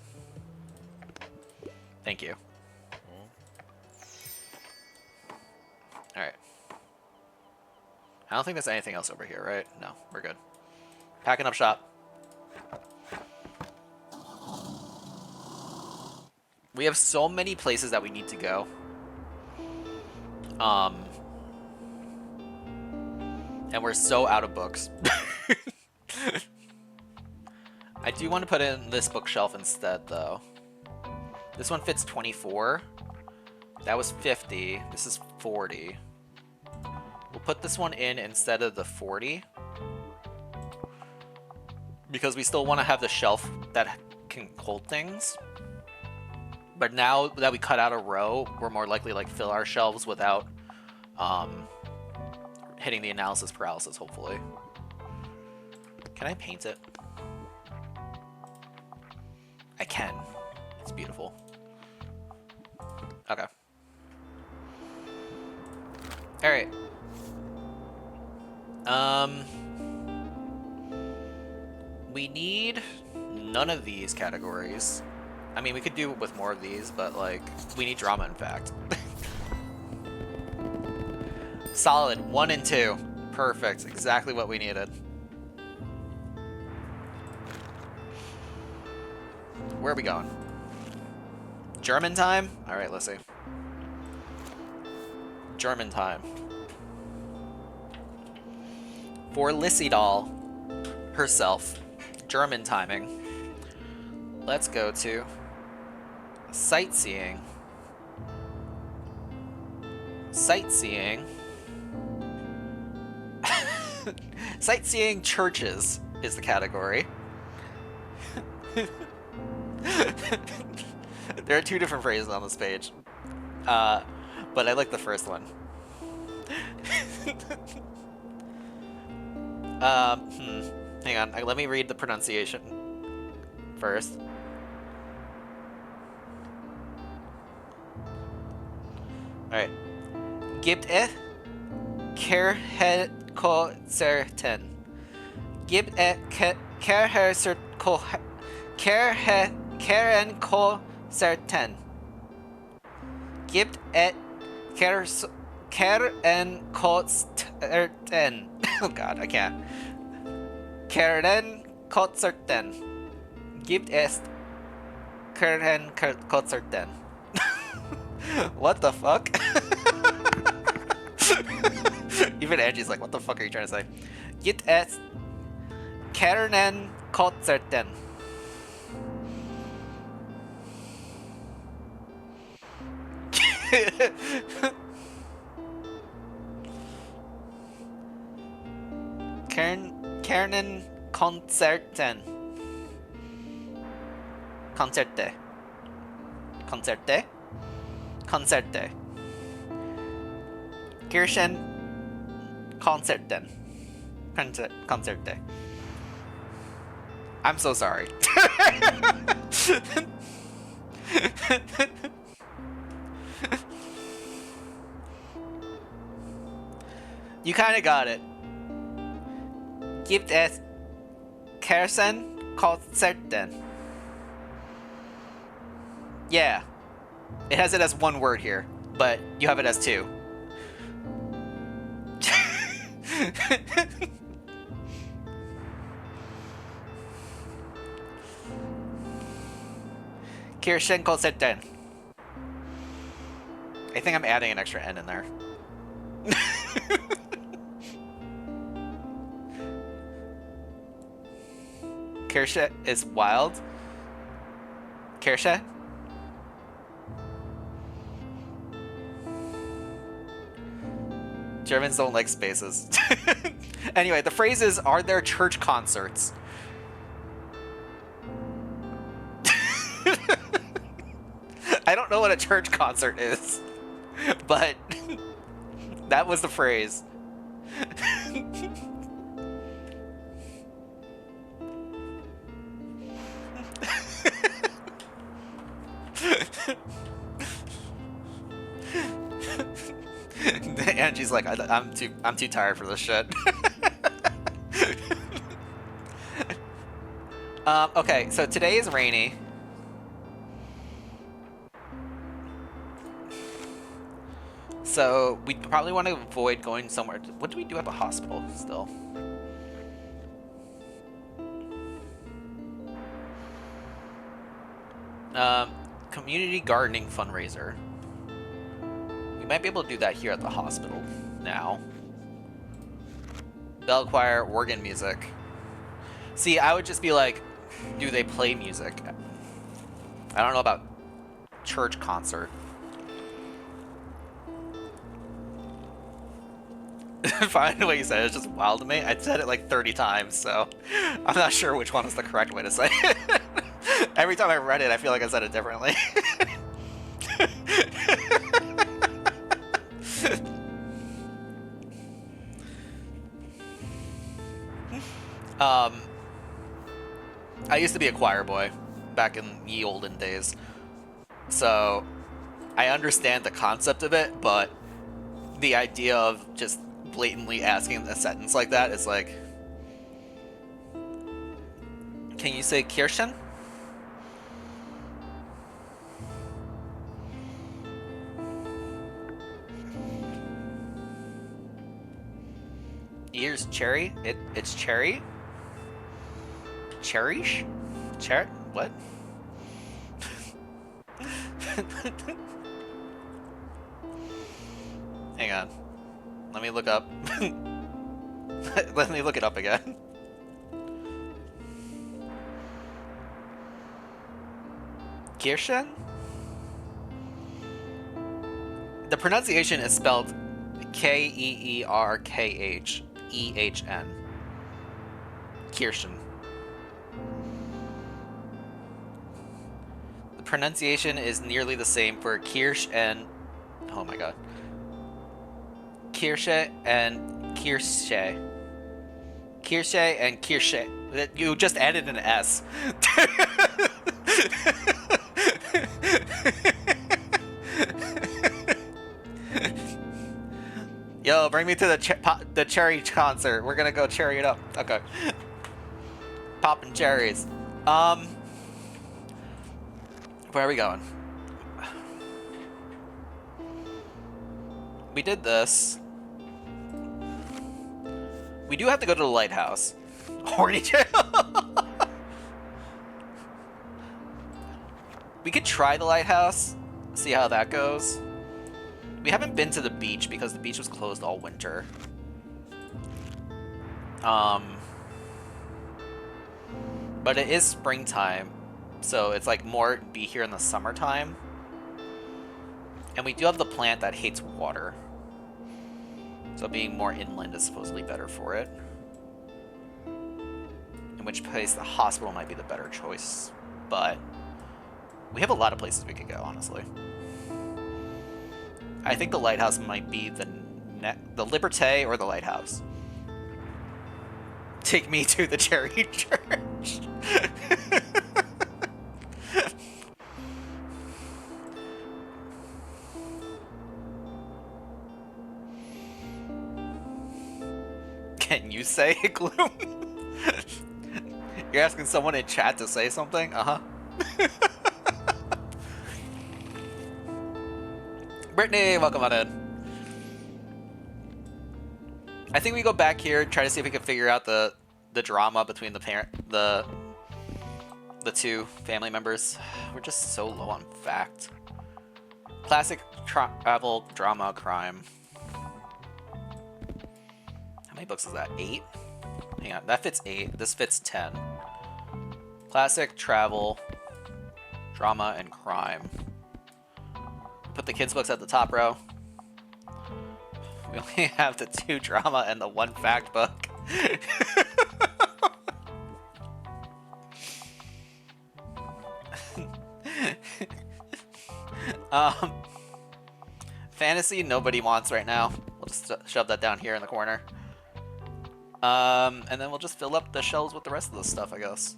Thank you. Alright. I don't think there's anything else over here, right? No, we're good. Packing up shop. We have so many places that we need to go. And we're so out of books. I do want to put in this bookshelf instead, though. This one fits 24. That was 50. This is 40. We'll put this one in instead of the 40. Because we still want to have the shelf that can hold things. But now that we cut out a row, we're more likely to like fill our shelves without hitting the analysis paralysis, hopefully. Can I paint it? I can. It's beautiful. Okay. Alright. We need none of these categories. I mean, we could do with more of these, but, like, we need drama, in fact. Solid. 1 and 2. Perfect. Exactly what we needed. Where are we going? German time? Alright, let's see. German time. For Lissy Doll herself. German timing. Let's go to sightseeing. Sightseeing. Sightseeing churches is the category. There are 2 different phrases on this page. But I like the first one. Hang on, let me read the pronunciation first. Alright. Gibt es Kerhekonzerten? Gibt es Kerhenkonzerten? Gibt es Kerhenkonzerten? Oh god, I can't. Kerhenkonzerten. Gibt es Kerhenkonzerten? What the fuck? Even Angie's like, what the fuck are you trying to say? Gibt es Kerhenkonzerten? Kerhenkonzerten. Konzerte. Konzerte? Konzerte. Kirchenkonzerten. Konzerte. I'm so sorry. You kind of got it. Gibt es Kirchenkonzerten? Yeah. It has it as 1 word here, but you have it as 2. Kirchenkonzerten. I think I'm adding an extra N in there. Kirche is wild. Kirche? Germans don't like spaces. Anyway, the phrase is, are there church concerts? I don't know what a church concert is, but that was the phrase. Angie's like, I'm too tired for this shit. Okay, so today is rainy. So we probably want to avoid going somewhere. What do we do at the hospital still? Community gardening fundraiser. We might be able to do that here at the hospital now. Bell choir, organ music. See, I would just be like, do they play music? I don't know about church concert. Find the way you said it, it's just wild to me. I said it like 30 times, so I'm not sure which one is the correct way to say it. Every time I read it, I feel like I said it differently. I used to be a choir boy back in ye olden days. So I understand the concept of it, but the idea of just blatantly asking a sentence like that is like, can you say Kirschen? Ears cherry? It's cherry? Cherish? What? Hang on. Let me look up. Let me look it up again. Kirschen? The pronunciation is spelled Keerkhehn. Kirschen. The pronunciation is nearly the same for Kirsch and... Oh my god. Kirsche and Kirsche. Kirsche and Kirsche. You just added an S. Yo, bring me to the cherry concert. We're gonna go cherry it up. Okay. Popping cherries. Where are we going? We did this. We do have to go to the lighthouse. Horny jail. We could try the lighthouse, see how that goes. We haven't been to the beach because the beach was closed all winter. But it is springtime, so it's like more be here in the summertime. And we do have the plant that hates water. So being more inland is supposedly better for it. In which case the hospital might be the better choice. But we have a lot of places we could go, honestly. I think the lighthouse might be the Liberté or the lighthouse. Take me to the cherry church. Can you say it, Gloom? You're asking someone in chat to say something? Uh-huh. Brittany, welcome on in. I think we go back here and try to see if we can figure out the drama between the two family members. We're just so low on fact. Classic travel drama crime. How many books is that? 8? Hang on, that fits 8. This fits 10. Classic travel drama and crime. Put the kids' books at the top row. We only have the 2 drama and the 1 fact book. Fantasy, nobody wants right now. We'll just shove that down here in the corner. And then we'll just fill up the shelves with the rest of the stuff, I guess.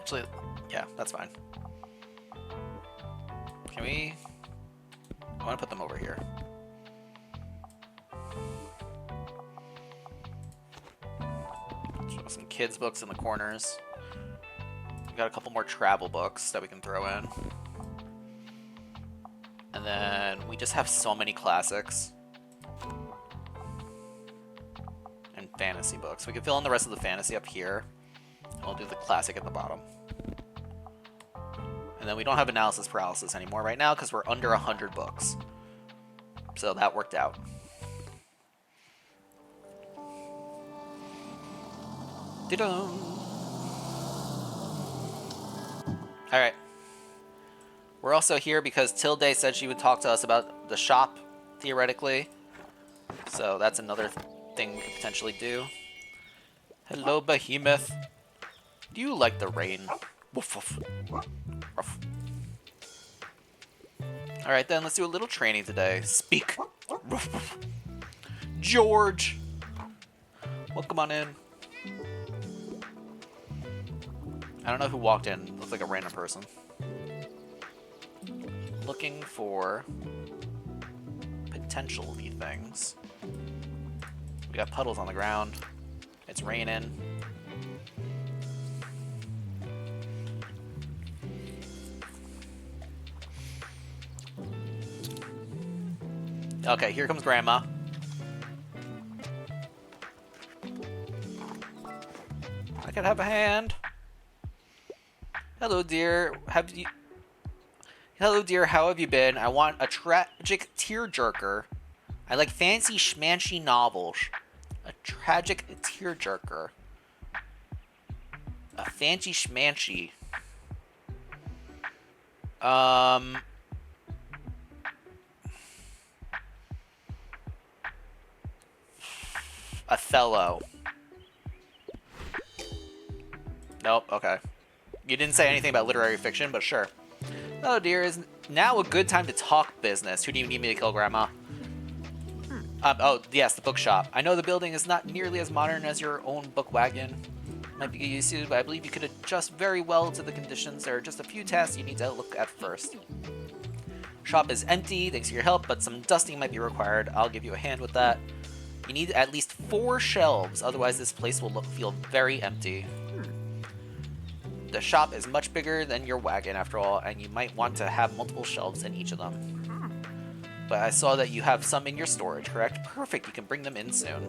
Actually, yeah, that's fine. Can we... I want to put them over here. Show some kids' books in the corners. We got a couple more travel books that we can throw in. And then we just have so many classics. And fantasy books. We can fill in the rest of the fantasy up here. And we'll do the classic at the bottom. And then we don't have analysis paralysis anymore right now because we're under 100 books. So that worked out. Alright. We're also here because Tilde said she would talk to us about the shop, theoretically. So that's another thing we could potentially do. Hello, Behemoth. Do you like the rain? Woof, woof. Ruff. Alright then, let's do a little training today. Speak. Ruff, woof. George. Welcome on in. I don't know who walked in. Looks like a random person. Looking for potentially things. We got puddles on the ground. It's raining. Okay, here comes Grandma. I could have a hand. Hello, dear. Hello, dear. How have you been? I want a tragic tearjerker. I like fancy schmancy novels. A tragic tearjerker. A fancy schmancy. Othello. Nope, okay. You didn't say anything about literary fiction, but sure. Oh dear, is now a good time to talk business? Who do you need me to kill, Grandma? Oh, yes, the bookshop. I know the building is not nearly as modern as your own book wagon. Might be used to, but I believe you could adjust very well to the conditions. There are just a few tasks you need to look at first. Shop is empty, thanks for your help, but some dusting might be required. I'll give you a hand with that. You need at least 4 shelves, otherwise this place will feel very empty. The shop is much bigger than your wagon, after all, and you might want to have multiple shelves in each of them. But I saw that you have some in your storage, correct? Perfect, you can bring them in soon.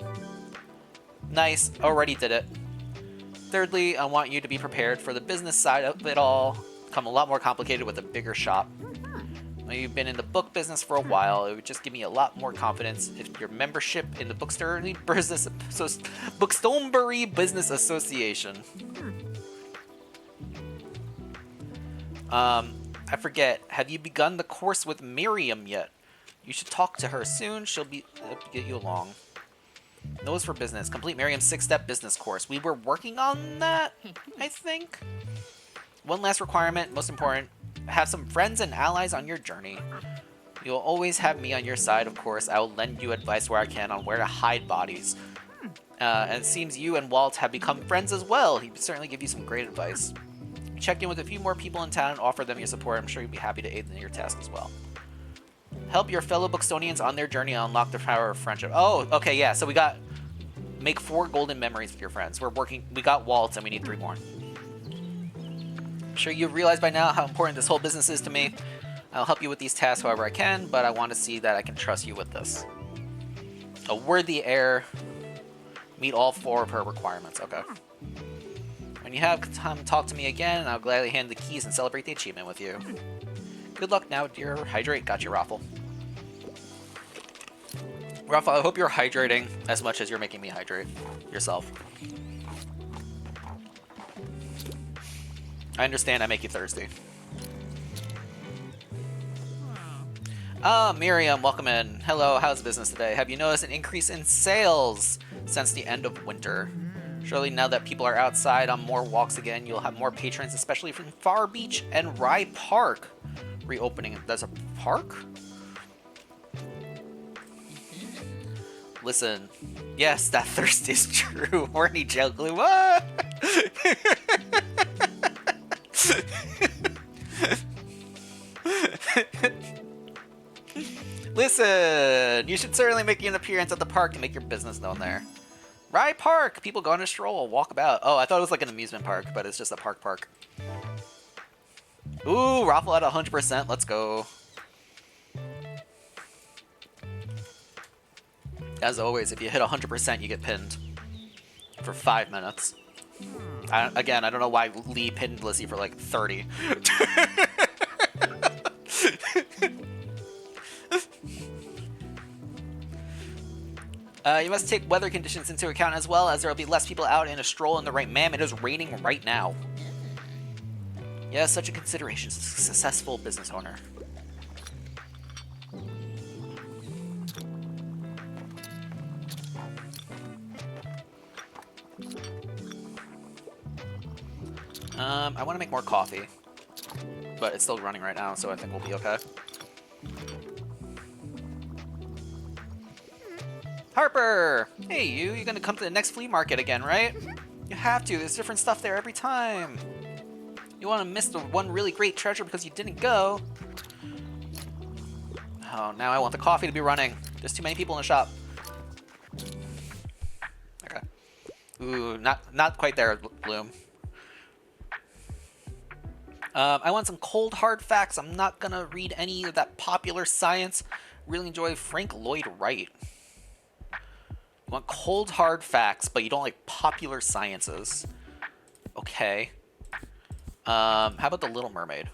Nice, already did it. Thirdly, I want you to be prepared for the business side of it all. Become a lot more complicated with a bigger shop. Well, you've been in the book business for a while. It would just give me a lot more confidence if your membership in the Bookstonebury Business Association. I forget. Have you begun the course with Miriam yet? You should talk to her soon. She'll be get you along. Those for business. Complete Miriam's 6-step business course. We were working on that, I think. One last requirement, most important. Have some friends and allies on your journey. You'll always have me on your side, of course. I will lend you advice where I can on where to hide bodies. And it seems you and Walt have become friends as well. He would certainly give you some great advice. Check in with a few more people in town and offer them your support. I'm sure you'd be happy to aid in your task as well. Help your fellow Bookstonians on their journey and unlock the power of friendship. Oh, okay, yeah. So we got make 4 golden memories with your friends. We got Walt and we need 3 more. I'm sure you've realized by now how important this whole business is to me. I'll help you with these tasks however I can, but I want to see that I can trust you with this. A worthy heir. Meet all 4 of her requirements. Okay. When you have time, talk to me again, and I'll gladly hand the keys and celebrate the achievement with you. Good luck now, dear. Hydrate. Got you, Raffle. Raffle, I hope you're hydrating as much as you're making me hydrate yourself. I understand I make you thirsty. Ah, Miriam, welcome in. Hello, how's business today? Have you noticed an increase in sales since the end of winter? Surely now that people are outside on more walks again, you'll have more patrons, especially from Far Beach and Rye Park. Reopening. There's a park? Listen. Yes, that thirst is true. Horny gel glue. What? Listen, you should certainly make an appearance at the park to make your business known there. Rye Park! People go on a stroll, walk about. Oh, I thought it was like an amusement park, but it's just a park. Ooh, Raffle at 100%. Let's go. As always, if you hit 100%, you get pinned for 5 minutes. Again, I don't know why Lee pinned Lizzie for like 30. You must take weather conditions into account as well, as there will be less people out in a stroll in the rain. Ma'am, it is raining right now. Yes, such a consideration as a successful business owner. I want to make more coffee, but it's still running right now, so I think we'll be okay. Harper! Hey, you're gonna come to the next flea market again, right? You have to. There's different stuff there every time. You want to miss the one really great treasure because you didn't go. Oh, now I want the coffee to be running. There's too many people in the shop. Okay. Ooh, not quite there, Bloom. I want some cold hard facts. I'm not gonna read any of that popular science. Really enjoy Frank Lloyd Wright. You want cold hard facts, but you don't like popular sciences. Okay. How about The Little Mermaid?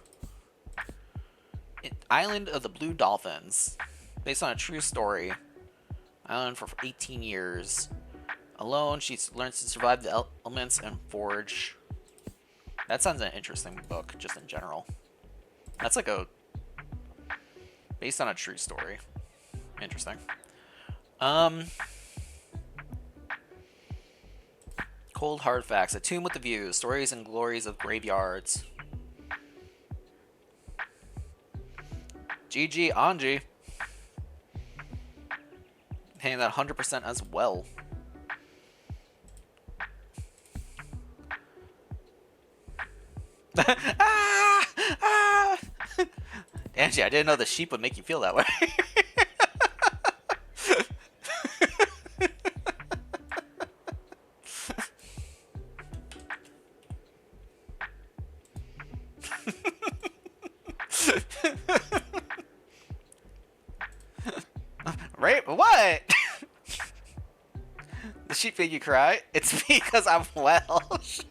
Island of the Blue Dolphins. Based on a true story. Island for 18 years. Alone, she learns to survive the elements and forge. That sounds an interesting book, just in general. That's like a... based on a true story. Interesting. Cold hard facts. A Tomb with the View. Stories and glories of graveyards. GG, Anji. Hitting that 100% as well. Ah! Ah! Angie, I didn't know the sheep would make you feel that way. Right? What? The sheep made you cry? It's because I'm Welsh.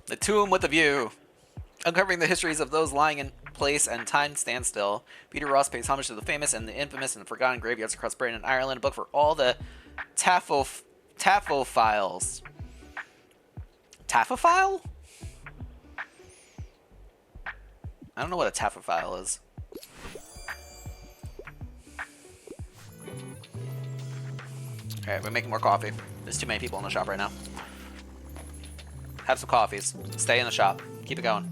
The Tomb with a View. Uncovering the histories of those lying in place and time stand still. Peter Ross pays homage to the famous and the infamous and the forgotten graveyards across Britain and Ireland. A book for all the taphophiles. Taphophile? I don't know what a taphophile is. Alright, we're making more coffee. There's too many people in the shop right now. Have some coffees. Stay in the shop. Keep it going.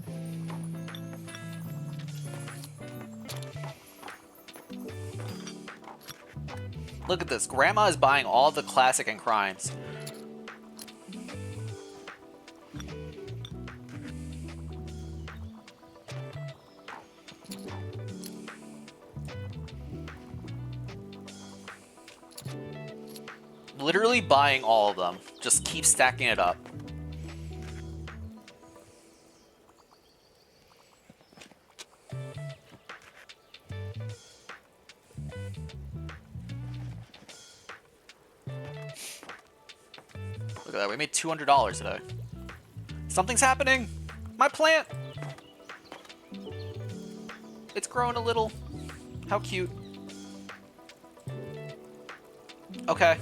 Look at this. Grandma is buying all the classic and crimes. Literally buying all of them. Just keep stacking it up. Look at that, we made $200 today. Something's happening! My plant! It's growing a little. How cute. Okay.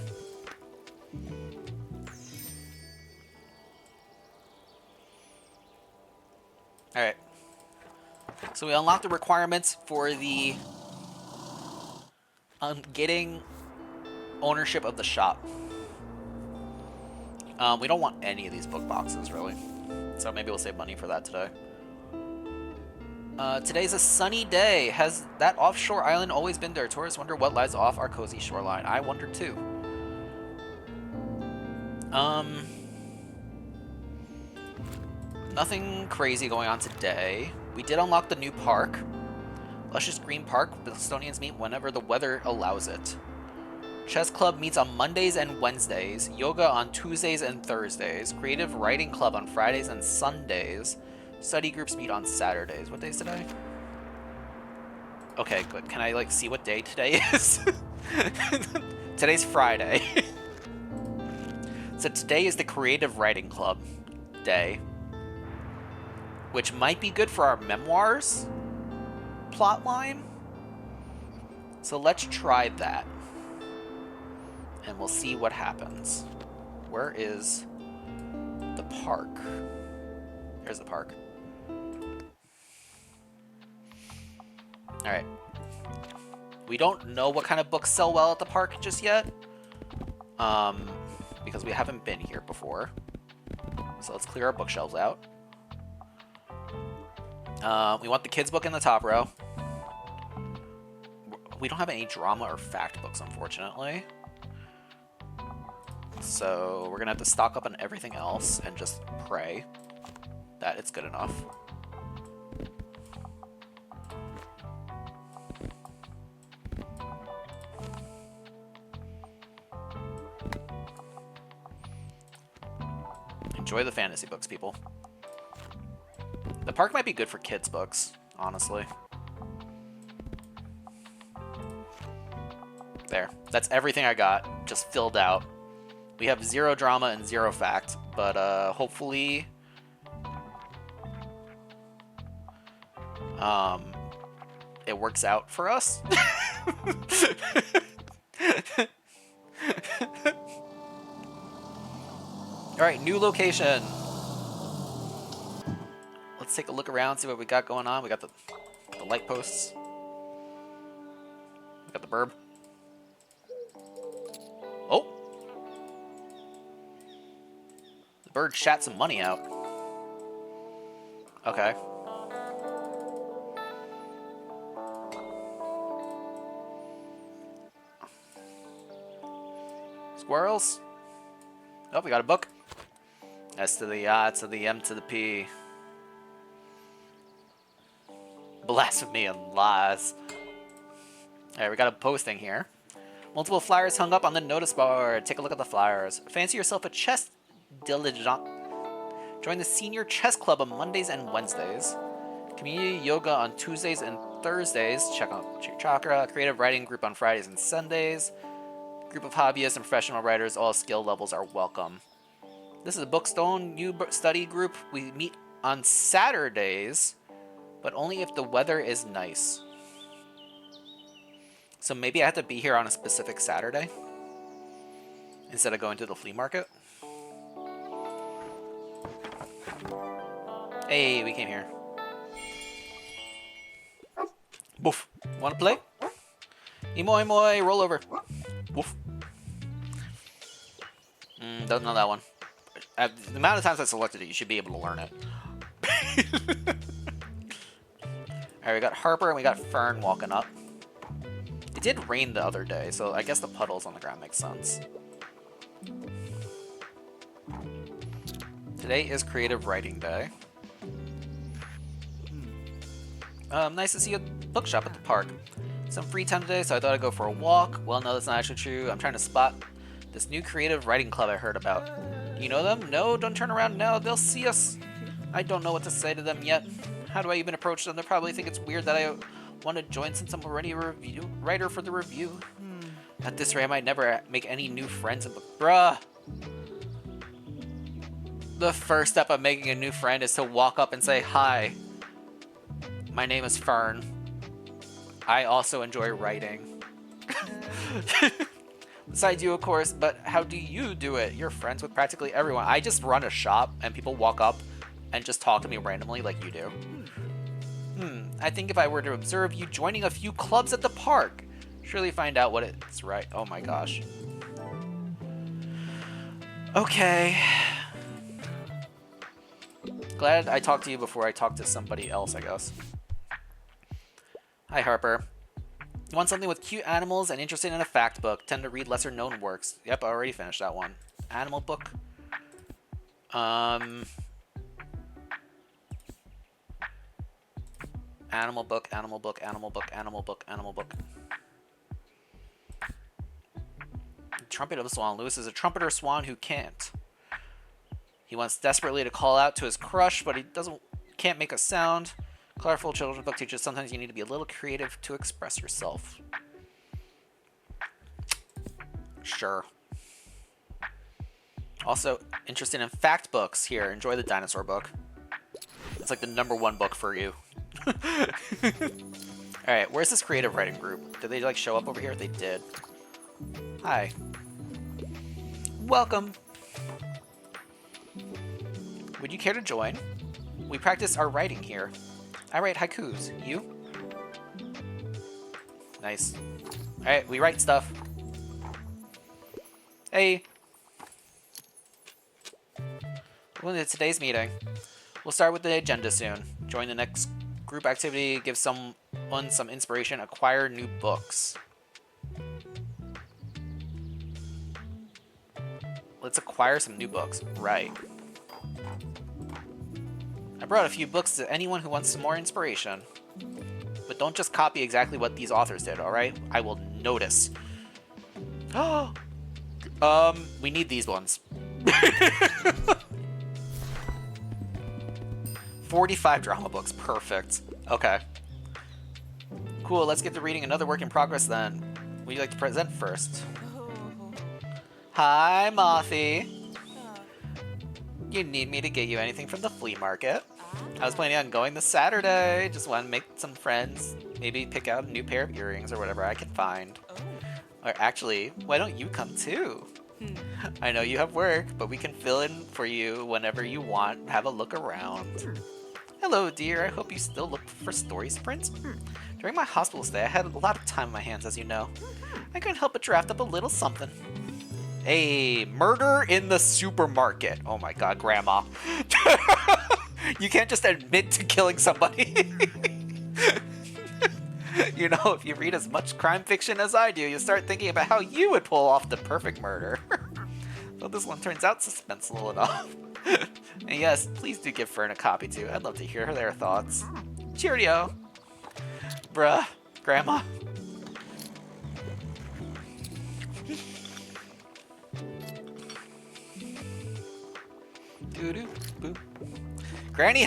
Alright. So we unlocked the requirements for the getting ownership of the shop. We don't want any of these book boxes, really. So maybe we'll save money for that today. Today's a sunny day. Has that offshore island always been there? Tourists wonder what lies off our cozy shoreline. I wonder too. Nothing crazy going on today. We did unlock the new park. Luscious Green Park. Bostonians meet whenever the weather allows it. Chess Club meets on Mondays and Wednesdays. Yoga on Tuesdays and Thursdays. Creative Writing Club on Fridays and Sundays. Study groups meet on Saturdays. What day is today? Okay, good. Can I, like, see what day today is? Today's Friday. So today is the Creative Writing Club day. Which might be good for our memoirs plotline. So let's try that. And we'll see what happens. Where is the park? Here's the park. Alright. We don't know what kind of books sell well at the park just yet. Because we haven't been here before. So let's clear our bookshelves out. We want the kids book in the top row. We don't have any drama or fact books, unfortunately. So we're gonna have to stock up on everything else and just pray that it's good enough. Enjoy the fantasy books, people. The park might be good for kids' books, honestly. There. That's everything I got, just filled out. We have 0 drama and 0 fact, but hopefully it works out for us. Alright, new location. Let's take a look around, see what we got going on. We got the light posts. We got the burb. Oh! The bird shat some money out. Okay. Squirrels? Oh, we got a book. S to the I to the M to the P. Blasphemy and lies. Alright, we got a posting here. Multiple flyers hung up on the notice board. Take a look at the flyers. Fancy yourself a chess diligent. Join the senior chess club on Mondays and Wednesdays. Community yoga on Tuesdays and Thursdays. Check out your chakra. Creative writing group on Fridays and Sundays. Group of hobbyists and professional writers. All skill levels are welcome. This is a Bookstone new study group. We meet on Saturdays, but only if the weather is nice. So maybe I have to be here on a specific Saturday instead of going to the flea market. Hey, we came here. Woof. Wanna play? Imoy moy, roll over. Woof. Don't know that one. The amount of times I selected it, you should be able to learn it. Alright, we got Harper and we got Fern walking up. It did rain the other day, so I guess the puddles on the ground make sense. Today is Creative Writing Day. Nice to see a bookshop at the park. Some free time today, so I thought I'd go for a walk. Well, no, that's not actually true. I'm trying to spot this new creative writing club I heard about. You know them? No, don't turn around now. They'll see us. I don't know what to say to them yet. How do I even approach them? They'll probably think it's weird that I want to join since I'm already a writer for the review. At this rate, I might never make any new friends. Bruh. The first step of making a new friend is to walk up and say, hi. My name is Fern. I also enjoy writing. Besides you, of course, but how do you do it? You're friends with practically everyone. I just run a shop and people walk up and just talk to me randomly like you do. I think if I were to observe you joining a few clubs at the park, surely find out what it's right. Oh my gosh. Okay. Glad I talked to you before I talked to somebody else, I guess. Hi, Harper. You want something with cute animals and interested in a fact book. Tend to read lesser known works. Yep, I already finished that one. Animal book. Animal book, animal book, animal book, animal book, animal book. Trumpet of a Swan. Lewis is a trumpeter swan who can't. He wants desperately to call out to his crush, but he can't make a sound. Colorful children's book teaches sometimes you need to be a little creative to express yourself. Sure. Also, interested in fact books. Here, enjoy the dinosaur book. It's like the #1 book for you. Alright, where's this creative writing group? Did they like show up over here? They did. Hi. Welcome. Would you care to join? We practice our writing here. I write haikus. You? Nice. Alright, we write stuff. Hey. Welcome to today's meeting. We'll start with the agenda soon. Join the next Group activity gives someone some inspiration. Acquire new books. Let's acquire some new books. Right. I brought a few books to anyone who wants some more inspiration. But don't just copy exactly what these authors did, alright? I will notice. We need these ones. 45 drama books. Perfect. Okay. Cool, let's get to reading another work in progress then. Would you like to present first? Hi, Mothy. You need me to get you anything from the flea market? I was planning on going this Saturday. Just want to make some friends. Maybe pick out a new pair of earrings or whatever I can find. Or actually, why don't you come too? I know you have work, but we can fill in for you whenever you want. Have a look around. Hello, dear. I hope you still look for story sprints. During my hospital stay, I had a lot of time on my hands, as you know. I couldn't help but draft up a little something. Hey, murder in the supermarket. Oh my god, Grandma. You can't just admit to killing somebody. You know, if you read as much crime fiction as I do, you start thinking about how you would pull off the perfect murder. So this one turns out suspenseful enough. And yes, please do give Fern a copy too. I'd love to hear their thoughts. Cheerio. Bruh, Grandma. Doo-doo, boop. Granny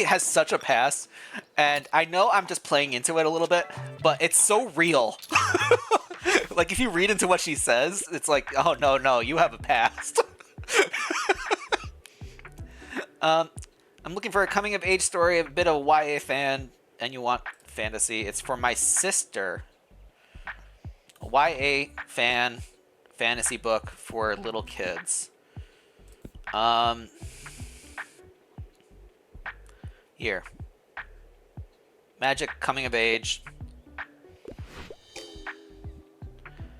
has such a past, and I know I'm just playing into it a little bit, but it's so real. Like, if you read into what she says, it's like, oh, no, you have a past. I'm looking for a coming-of-age story, a bit of YA fan, and you want fantasy. It's for my sister. A YA fantasy book for little kids. Here. Magic coming of age.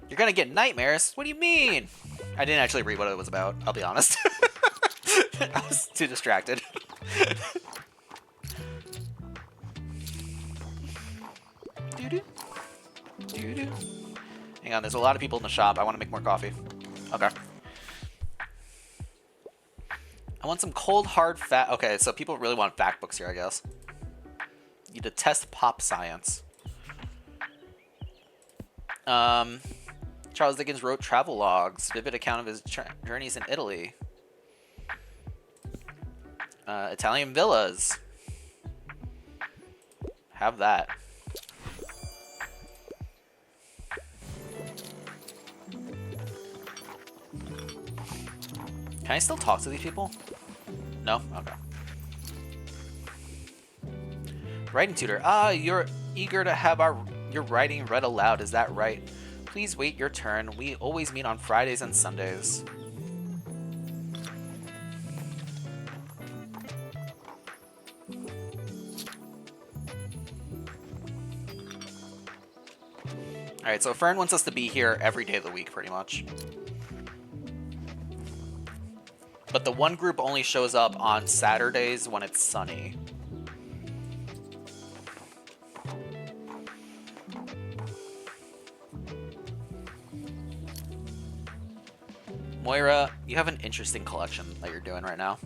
You're gonna get nightmares? What do you mean? I didn't actually read what it was about, I'll be honest. I was too distracted. Doo-doo. Doo-doo. Hang on, there's a lot of people in the shop. I want to make more coffee. Okay. I want some cold, hard fact. Okay, so people really want fact books here, I guess. You detest pop science. Charles Dickens wrote travel logs, vivid account of his journeys in Italy. Italian villas. Have that. Can I still talk to these people? No? Okay. Writing tutor. Ah, you're eager to have your writing read aloud, is that right? Please wait your turn. We always meet on Fridays and Sundays. Alright, so Fern wants us to be here every day of the week, pretty much. But the one group only shows up on Saturdays when it's sunny. Moira, you have an interesting collection that you're doing right now.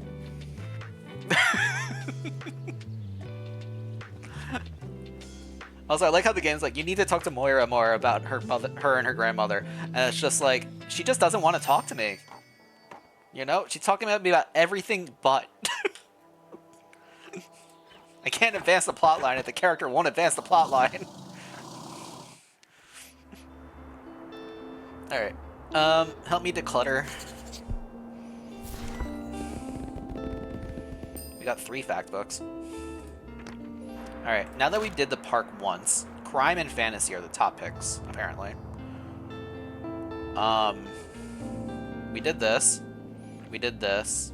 Also, I like how the game's like, you need to talk to Moira more about her and her grandmother. And it's just like, she just doesn't want to talk to me. You know? She's talking about me about everything but. I can't advance the plotline if the character won't advance the plotline. Alright. Help me declutter. We got 3 fact books. Alright, now that we did the park once, crime and fantasy are the top picks, apparently. We did this. We did this.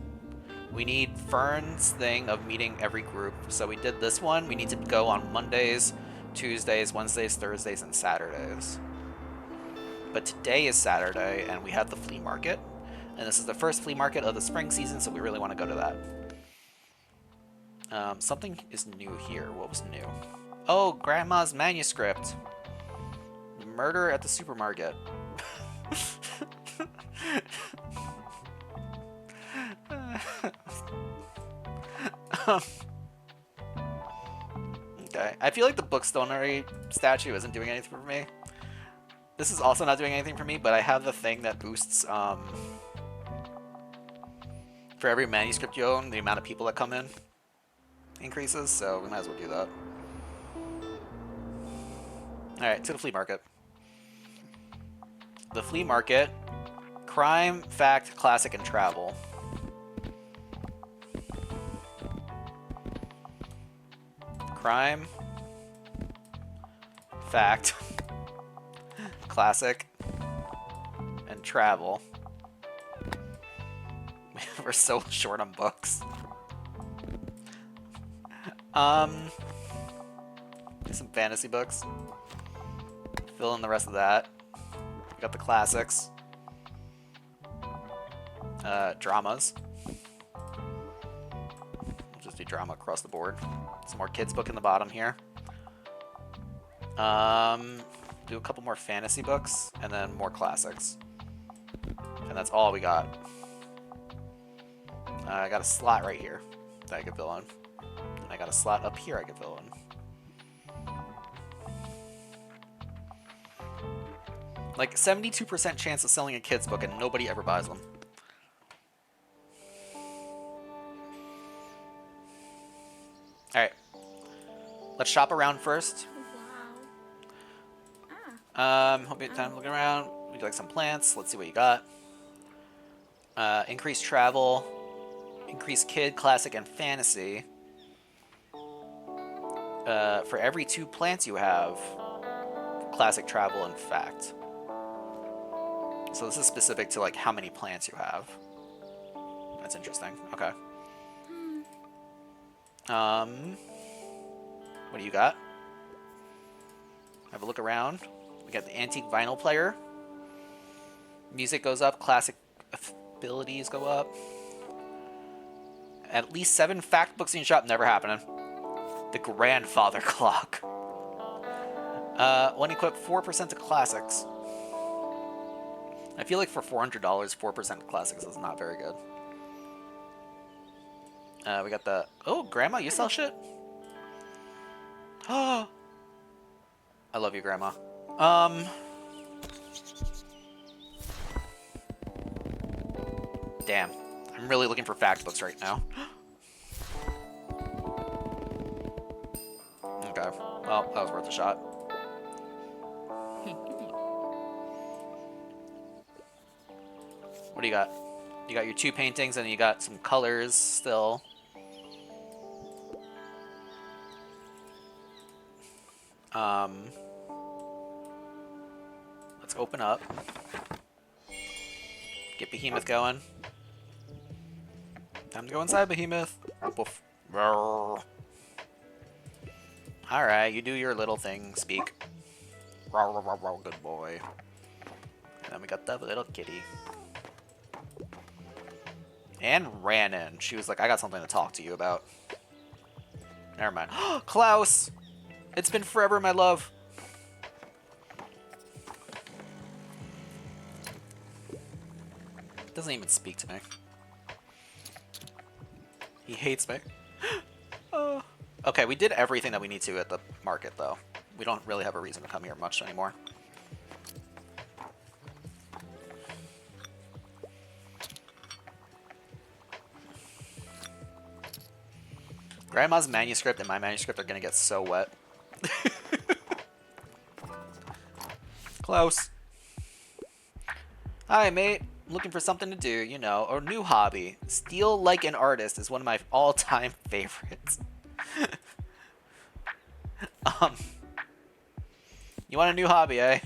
We need Fern's thing of meeting every group. So we did this one. We need to go on Mondays, Tuesdays, Wednesdays, Thursdays, and Saturdays. But today is Saturday, and we have the flea market. And this is the first flea market of the spring season, so we really want to go to that. Something is new here. What was new? Oh, Grandma's manuscript. Murder at the supermarket. Okay, I feel like the Bookstonery statue isn't doing anything for me. This is also not doing anything for me, but I have the thing that boosts, for every manuscript you own, the amount of people that come in increases, so we might as well do that. Alright, to the flea market. The flea market, crime, fact, classic, and travel. Crime, fact, classic, and travel. We're so short on books. Some fantasy books. Fill in the rest of that. We got the classics. Dramas. We'll just do drama across the board. Some more kids book in the bottom here. Do a couple more fantasy books and then more classics. And that's all we got. I got a slot right here that I could fill in. And I got a slot up here I could fill in. Like 72% chance of selling a kid's book and nobody ever buys them. Alright. Let's shop around first. Hope you have time looking around. Would you like some plants? Let's see what you got. Increased travel. Increased kid, classic, and fantasy. For every 2 plants you have, classic, travel, and fact. So this is specific to like how many plants you have. That's interesting. Okay. What do you got? Have a look around. We got the antique vinyl player. Music goes up. Classic abilities go up. At least 7 fact books in your shop. Never happening. The grandfather clock. One equip 4% to classics. I feel like for $400, 4% classics is not very good. We got the... Oh, Grandma, you sell shit? Oh, I love you, Grandma. Damn. I'm really looking for fact books right now. Okay. Well, that was worth a shot. What do you got? You got your 2 paintings and you got some colors still. Let's open up. Get Behemoth going. Time to go inside, Behemoth. Alright, you do your little thing. Speak. Good boy. And then we got the little kitty. And ran in. She was like, I got something to talk to you about. Never mind. Klaus! It's been forever, my love. Doesn't even speak to me. He hates me. Okay, we did everything that we need to at the market, though. We don't really have a reason to come here much anymore. Grandma's manuscript and my manuscript are gonna get so wet. Klaus. Hi, mate. I'm looking for something to do, you know, or new hobby. Steal like an artist is one of my all-time favorites. You want a new hobby, eh?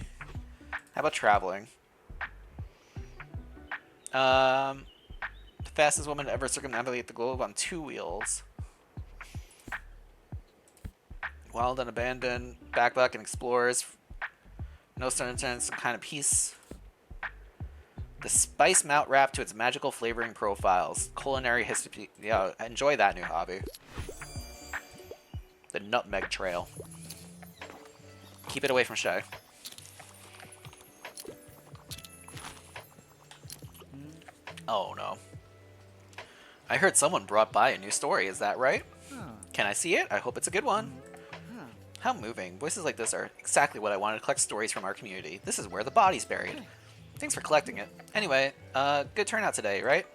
How about traveling? The fastest woman to ever circumnavigate the globe on 2 wheels. Wild and abandoned, backpack and explorers. No stone turns, some kind of peace. The spice mount wrap to its magical flavoring profiles. Culinary history. Yeah, enjoy that new hobby. The Nutmeg Trail. Keep it away from Shay. Oh no. I heard someone brought by a new story, is that right? Can I see it? I hope it's a good one. How moving. Voices like this are exactly what I wanted to collect stories from our community. This is where the body's buried. Thanks for collecting it. Anyway, good turnout today, right?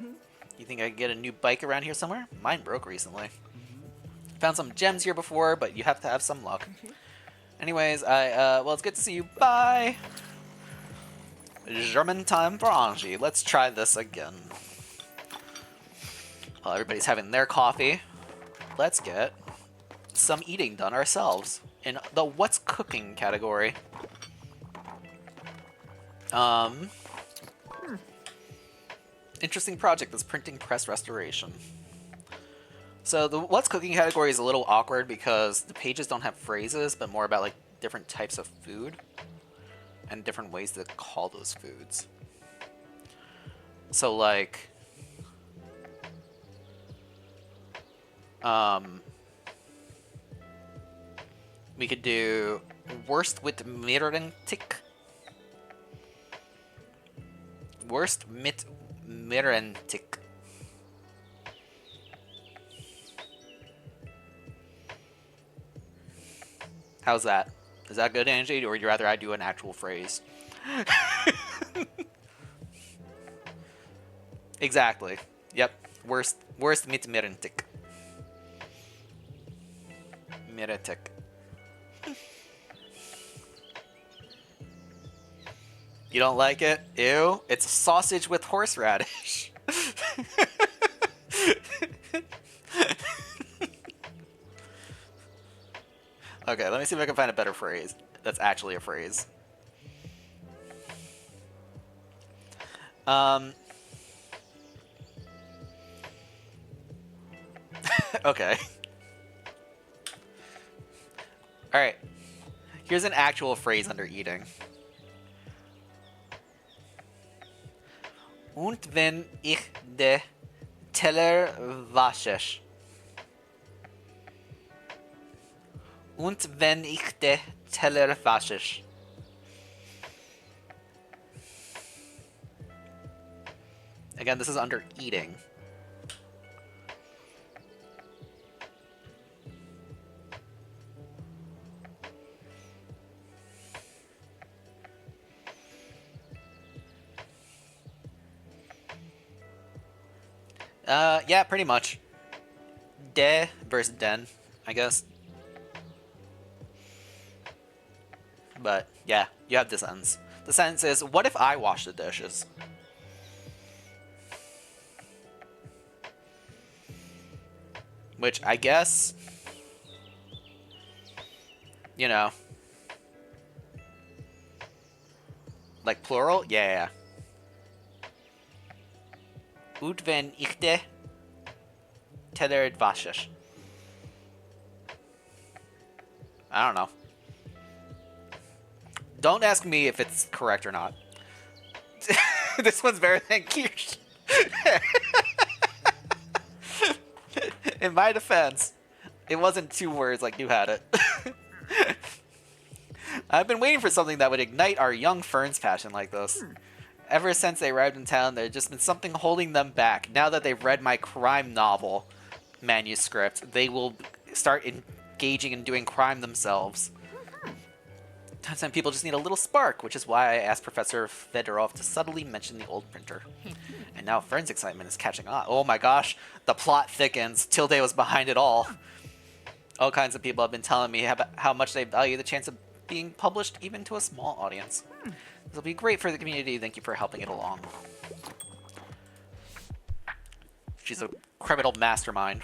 You think I can get a new bike around here somewhere? Mine broke recently. Found some gems here before, but you have to have some luck. Anyways, well, it's good to see you. Bye! German time for Angie. Let's try this again. While everybody's having their coffee, let's get some eating done ourselves in the what's cooking category. Interesting project, this printing press restoration. So the what's cooking category is a little awkward because the pages don't have phrases, but more about like different types of food and different ways to call those foods. So like, we could do Wurst with Mirentik. Wurst mit Mirentik. How's that? Is that good, Angie, or would you rather I do an actual phrase? Exactly. Yep. Worst mit Mirentik. Mirentik. You don't like it? Ew. It's sausage with horseradish. Okay, let me see if I can find a better phrase. That's actually a phrase. Okay. Alright. Here's an actual phrase under eating. Und wenn ich de Teller wasche. Und wenn ich de Teller wasche. Again, this is under eating. Yeah, pretty much. De versus den, I guess. But, yeah, you have the sentence. The sentence is, what if I wash the dishes? Which, I guess, you know, like plural? Yeah. Und wenn ich de Teller wasche. I don't know. Don't ask me if it's correct or not. This one's better than Kirsch. In my defense, it wasn't 2 words like you had it. I've been waiting for something that would ignite our young Fern's passion like this. Ever since they arrived in town, there's just been something holding them back. Now that they've read my crime novel manuscript, they will start engaging in doing crime themselves. Sometimes people just need a little spark, which is why I asked Professor Fedorov to subtly mention the old printer. And now Fern's excitement is catching on. Oh my gosh, the plot thickens. Tilde was behind it all. All kinds of people have been telling me how much they value the chance of being published even to a small audience. This will be great for the community. Thank you for helping it along. She's a criminal mastermind.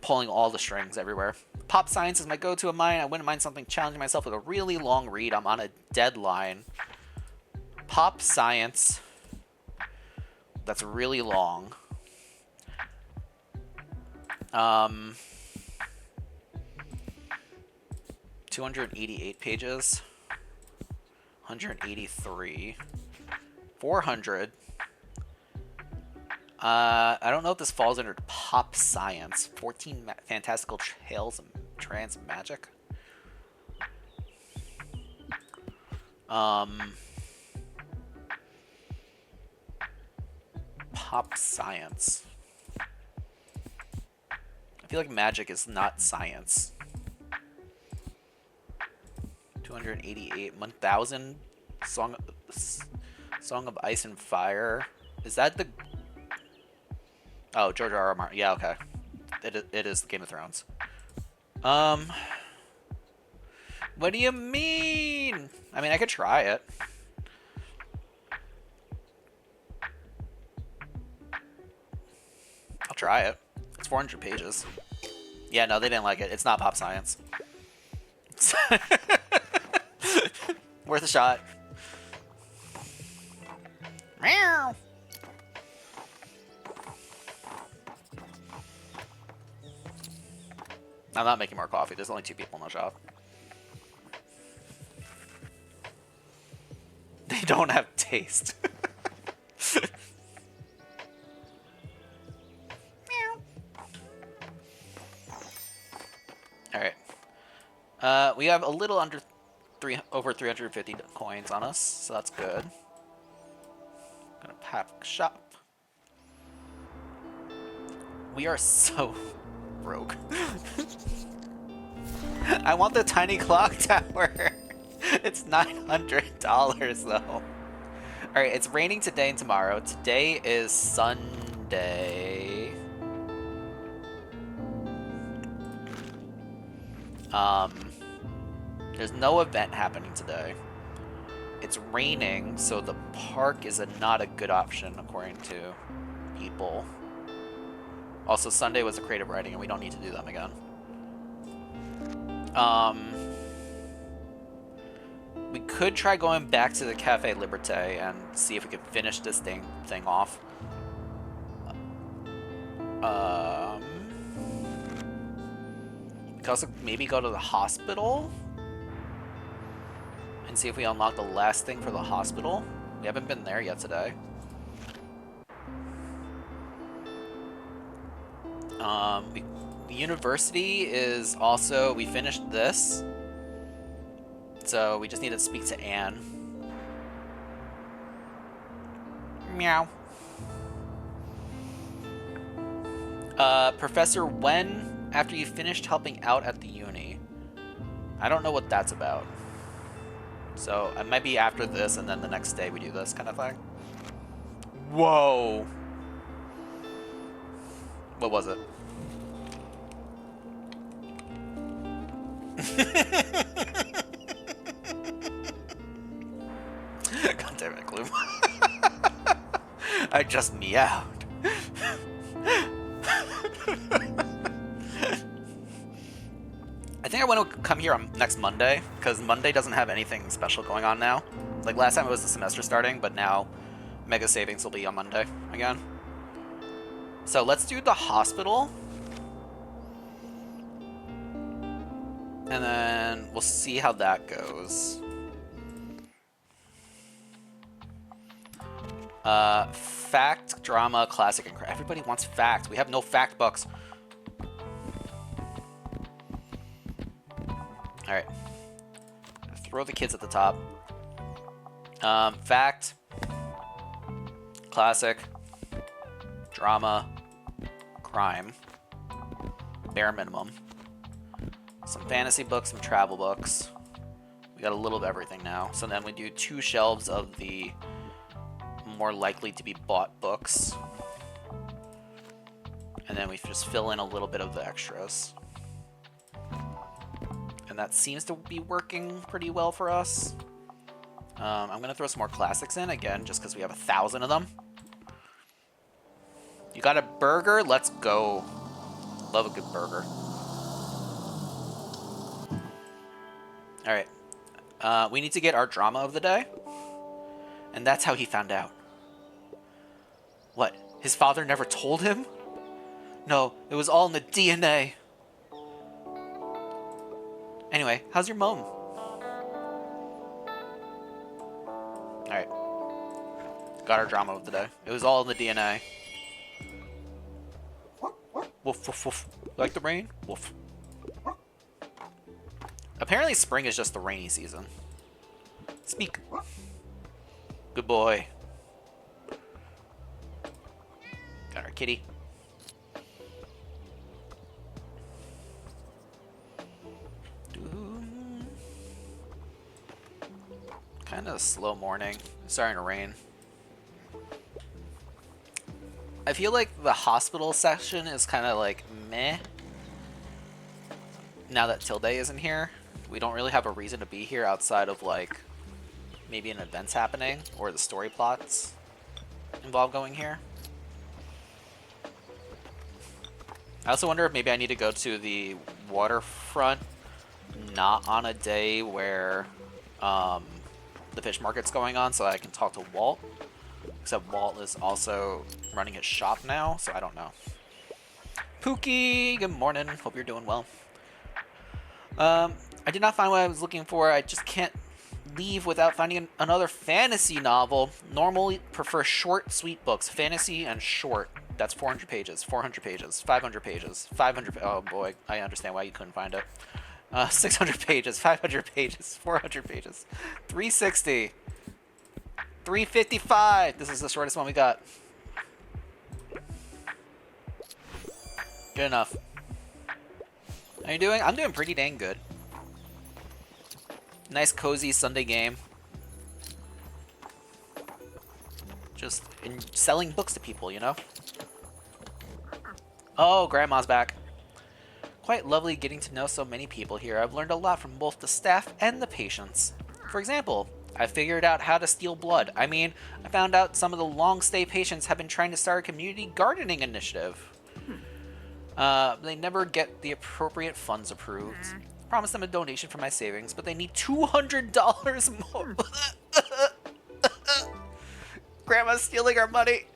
Pulling all the strings everywhere. Pop science is my go-to of mine. I wouldn't mind something challenging myself with a really long read. I'm on a deadline. Pop science. That's really long. 288 pages. 183. 400. I don't know if this falls under pop science. 14 fantastical tales and Trans magic. Pop science. I feel like magic is not science. 288, 1000 Song of Ice and Fire. Is that the... Oh, George R.R. Martin. Yeah, okay. It is Game of Thrones. What do you mean? I mean, I could try it. I'll try it. It's 400 pages. Yeah, no, they didn't like it. It's not pop science. Worth a shot. Meow. I'm not making more coffee. There's only 2 people in the shop. They don't have taste. Alright. We have a little under over 350 coins on us, so that's good. Gonna pack shop. We are so broke. I want the tiny clock tower. It's $900 though. Alright, it's raining today and tomorrow. Today is Sunday. There's no event happening today. It's raining, so the park is not a good option according to people. Also, Sunday was a creative writing, and we don't need to do them again. We could try going back to the Cafe Liberté and see if we could finish this thing off. We could also maybe go to the hospital and see if we unlock the last thing for the hospital. We haven't been there yet today. The university is also... We finished this. So we just need to speak to Anne. Meow. Professor, when after you finished helping out at the uni? I don't know what that's about. So it might be after this and then the next day we do this kind of thing. Whoa. What was it? God damn it, Gloom. I just meowed. I think I want to come here on next Monday, because Monday doesn't have anything special going on now. Like last time it was the semester starting, but now Mega Savings will be on Monday again. So let's do the hospital. And then we'll see how that goes. Fact, drama, classic, and everybody wants fact. We have no fact books. Alright. Throw the kids at the top. Fact, classic, drama, crime, bare minimum. Some fantasy books, some travel books. We got a little of everything now. So then we do 2 shelves of the more likely to be bought books. And then we just fill in a little bit of the extras. And that seems to be working pretty well for us. I'm going to throw some more classics in, again, just because we have 1,000 of them. You got a burger? Let's go. Love a good burger. Alright. We need to get our drama of the day. And that's how he found out. What? His father never told him? No, it was all in the DNA. Anyway, how's your mom? Alright. Got our drama of the day. It was all in the DNA. Woof, woof, woof. Like the rain? Woof. Apparently spring is just the rainy season. Speak. Good boy. Got our kitty. Kind of slow morning. It's starting to rain. I feel like the hospital section is kind of like meh. Now that Tilde isn't here, we don't really have a reason to be here outside of like maybe an event's happening or the story plots involved going here. I also wonder if maybe I need to go to the waterfront not on a day where the fish market's going on so I can talk to Walt. Except Walt is also running his shop now, so I don't know. Pookie, good morning. Hope you're doing well. I did not find what I was looking for. I just can't leave without finding another fantasy novel. Normally prefer short, sweet books. Fantasy and short. That's 400 pages, 400 pages, 500 pages, 500... Oh boy, I understand why you couldn't find it. 600 pages, 500 pages, 400 pages, 360, 355. This is the shortest one we got. Good enough. How you doing? I'm doing pretty dang good. Nice cozy Sunday game. Just selling books to people, you know? Oh, Grandma's back. Quite lovely getting to know so many people here. I've learned a lot from both the staff and the patients. For example, I figured out how to steal blood. I mean, I found out some of the long-stay patients have been trying to start a community gardening initiative. They never get the appropriate funds approved. Promised them a donation from my savings, but they need $200 more. Grandma's stealing our money.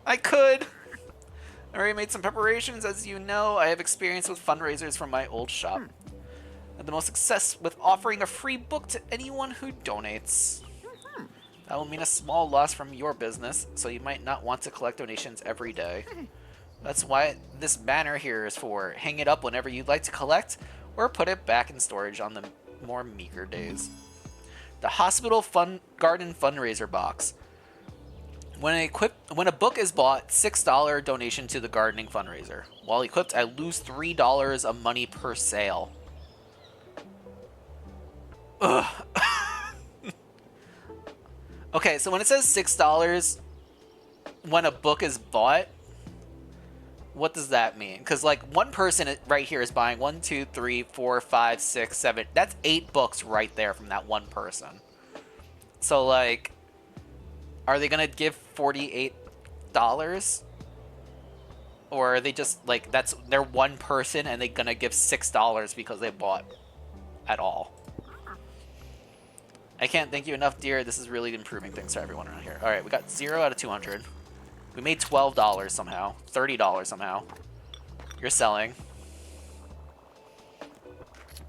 I could. I already made some preparations. As you know, I have experience with fundraisers from my old shop. Had the most success with offering a free book to anyone who donates. That will mean a small loss from your business, so you might not want to collect donations every day. That's why this banner here is for. Hang it up whenever you'd like to collect, or put it back in storage on the more meager days. The Hospital Garden Fundraiser Box. When a book is bought, $6 donation to the gardening fundraiser. While equipped, I lose $3 of money per sale. Ugh. Okay, so when it says $6 when a book is bought, what does that mean? Because like one person right here is buying 1, 2, 3, 4, 5, 6, 7. That's 8 books right there from that one person. So like, are they gonna give $48? Or are they just like, they're one person and they're gonna give $6 because they bought at all? I can't thank you enough, dear. This is really improving things for everyone around here. Alright, we got 0 out of 200. We made $12 somehow. $30 somehow. You're selling.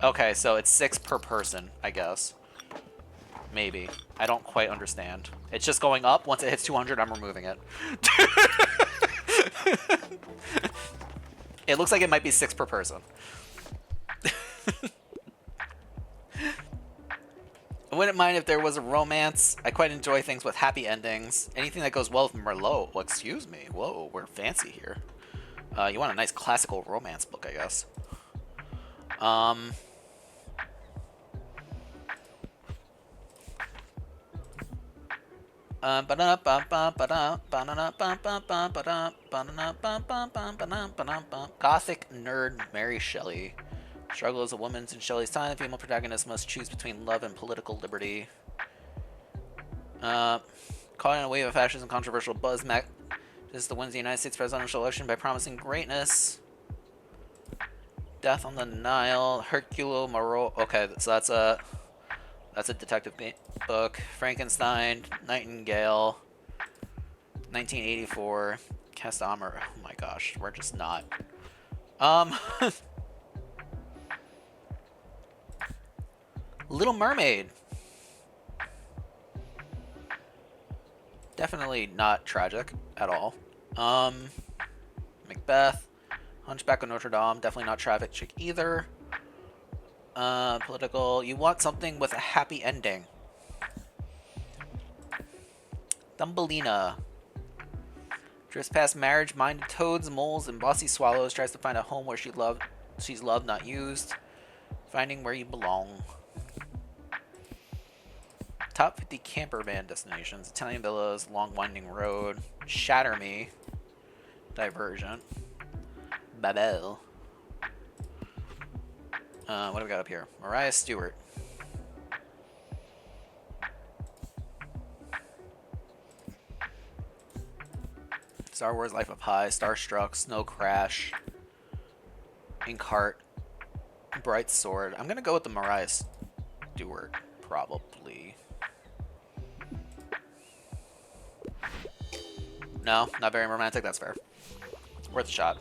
Okay, so it's 6 per person, I guess. Maybe. I don't quite understand. It's just going up. Once it hits 200, I'm removing it. It looks like it might be 6 per person. I wouldn't mind if there was a romance. I quite enjoy things with happy endings. Anything that goes well with Merlot. Well, excuse me. Whoa, we're fancy here. You want a nice classical romance book, I guess. Gothic nerd Mary Shelley. Struggle as a woman in Shelley's time. The female protagonist must choose between love and political liberty. Caught in a wave of fascism, controversial buzz. This is the Wednesday United States presidential election by promising greatness. Death on the Nile. Hercule Moreau. Okay, so that's a detective book. Frankenstein. Nightingale. 1984. Castamer. Oh my gosh, we're just not. Little Mermaid. Definitely not tragic at all. Macbeth. Hunchback of Notre Dame, definitely not Traffic Chick either. Political, you want something with a happy ending. Thumbelina. Drifts past marriage-minded toads, moles, and bossy swallows. Tries to find a home where she's loved, not used. Finding where you belong. Top 50 camper van destinations. Italian villas, long winding road. Shatter Me. Divergent. Babel. What do we got up here? Mariah Stewart. Star Wars Life of Pi, Starstruck, Snow Crash, Inkheart, Bright Sword. I'm gonna go with the Mariah Stewart, probably. No, not very romantic, that's fair. Worth a shot.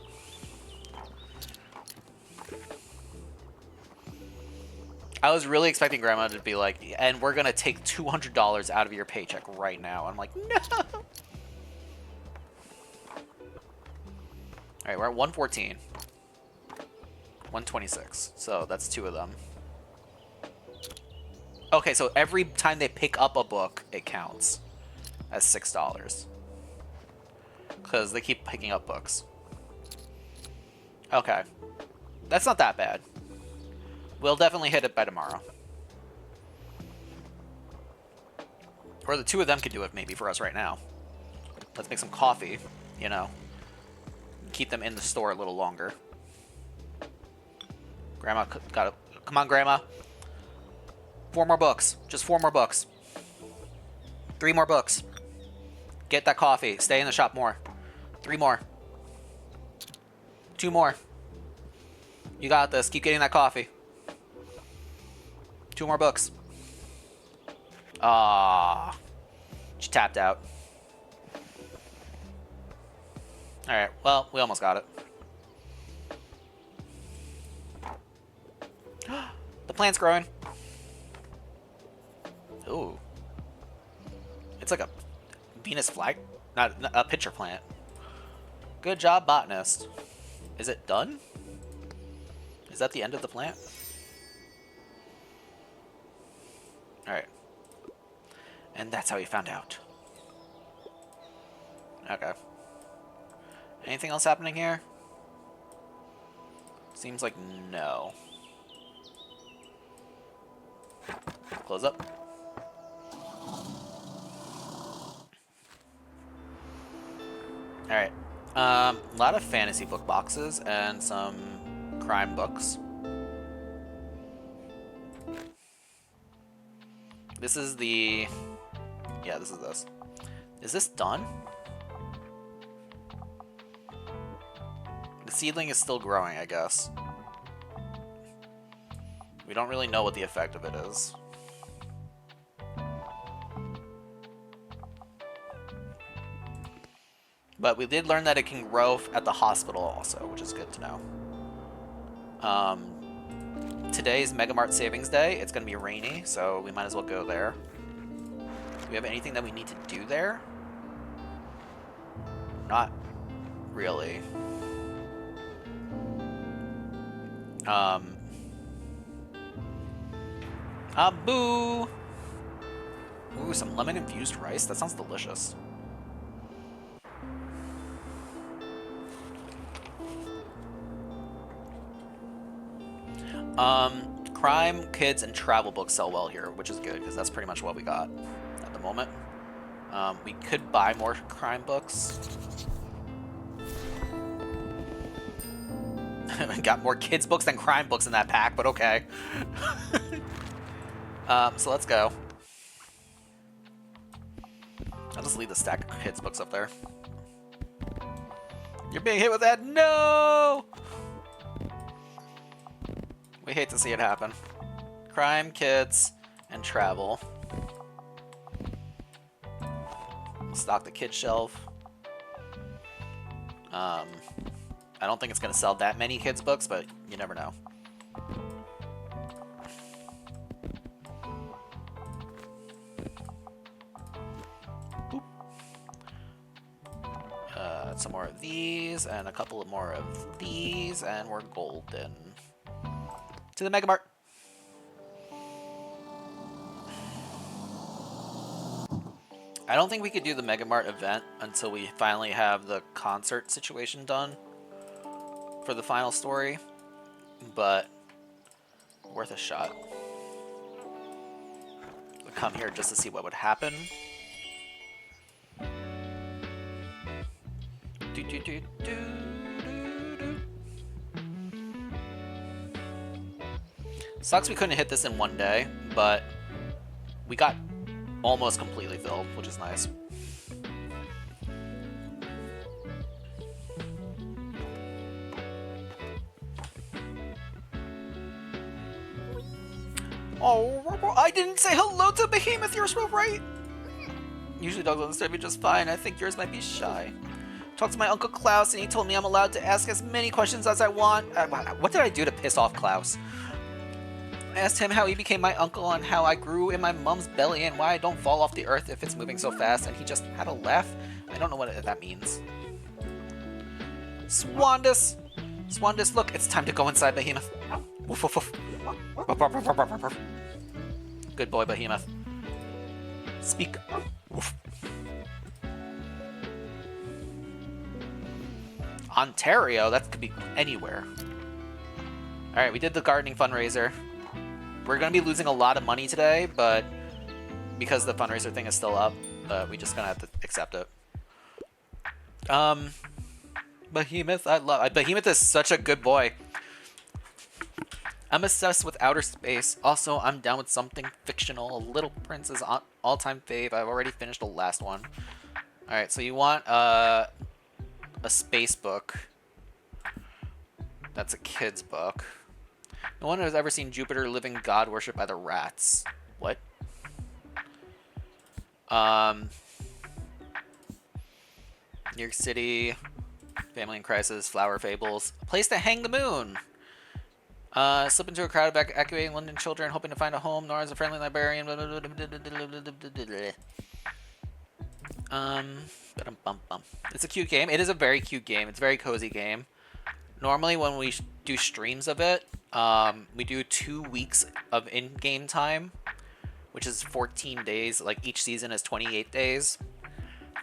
I was really expecting Grandma to be like, and we're gonna take $200 out of your paycheck right now. I'm like, no! Alright, we're at 114. 126. So that's 2 of them. Okay, so every time they pick up a book, it counts as $6. Because they keep picking up books. Okay. That's not that bad. We'll definitely hit it by tomorrow. Or the 2 of them could do it maybe for us right now. Let's make some coffee, you know. Keep them in the store a little longer. Grandma got it. Come on, Grandma. 4 more books. Just 4 more books. 3 more books. Get that coffee. Stay in the shop more. 3 more. 2 more. You got this. Keep getting that coffee. 2 more books. Ah, she tapped out. Alright, well, we almost got it. The plant's growing. Ooh. It's like a Venus flag, not a pitcher plant. Good job, botanist. Is it done? Is that the end of the plant? Alright. And that's how he found out. Okay. Anything else happening here? Seems like no. Close up. Alright. A lot of fantasy book boxes and some crime books. This is the... Yeah, this is this. Is this done? The seedling is still growing, I guess. We don't really know what the effect of it is. But we did learn that it can grow at the hospital also, which is good to know. Today's Mega Mart Savings Day. It's going to be rainy, so we might as well go there. Do we have anything that we need to do there? Not really. Boo! Ooh, some lemon-infused rice? That sounds delicious. Crime, kids, and travel books sell well here, which is good, because that's pretty much what we got at the moment. We could buy more crime books. Got more kids books than crime books in that pack, but okay. So let's go. I'll just leave the stack of kids books up there. You're being hit with that? No! We hate to see it happen. Crime, kids, and travel. Stock the kid shelf. I don't think it's going to sell that many kids books, but you never know. some more of these, and a couple more of these, and we're golden. To the Mega Mart. I don't think we could do the Mega Mart event until we finally have the concert situation done for the final story, but worth a shot. We'll come here just to see what would happen. Sucks we couldn't hit this in one day, but we got almost completely filled, which is nice. Oh, I didn't say hello to Behemoth, you're so right. Usually dogs understand me just fine. I think yours might be shy. Talked to my Uncle Klaus and he told me I'm allowed to ask as many questions as I want. What did I do to piss off Klaus? I asked him how he became my uncle and how I grew in my mom's belly and why I don't fall off the earth if it's moving so fast, and he just had a laugh. I don't know what that means. Swandus! Swandus, look, it's time to go inside Behemoth. Woof, woof, woof. Good boy, Behemoth. Speak. Woof. Ontario? That could be anywhere. Alright, we did the gardening fundraiser. We're going to be losing a lot of money today, but because the fundraiser thing is still up, we just going to have to accept it. Behemoth, Behemoth is such a good boy. I'm obsessed with outer space. Also, I'm down with something fictional. Little Prince is all-time fave. I've already finished the last one. Alright, so you want a space book. That's a kid's book. No one has ever seen Jupiter living god worshipped by the rats. What? New York City, Family in Crisis, Flower Fables, a place to hang the moon. Slip into a crowd of evacuating London children, hoping to find a home. Nora's a friendly librarian. It's a cute game. It is a very cute game. It's a very cozy game. Normally, when we do streams of it, we do 2 weeks of in-game time, which is 14 days. Like, each season is 28 days.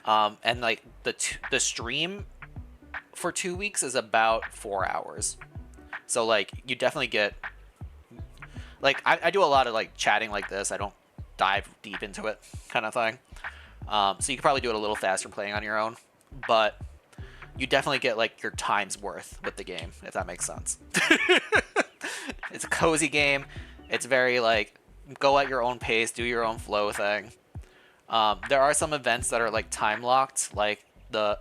And, like, the stream for 2 weeks is about 4 hours. So, like, you definitely get... Like, I do a lot of, like, chatting like this. I don't dive deep into it kind of thing. So you could probably do it a little faster playing on your own. But you definitely get, like, your time's worth with the game, if that makes sense. It's a cozy game. It's very, like, go at your own pace, do your own flow thing. There are some events that are, like, time-locked, like by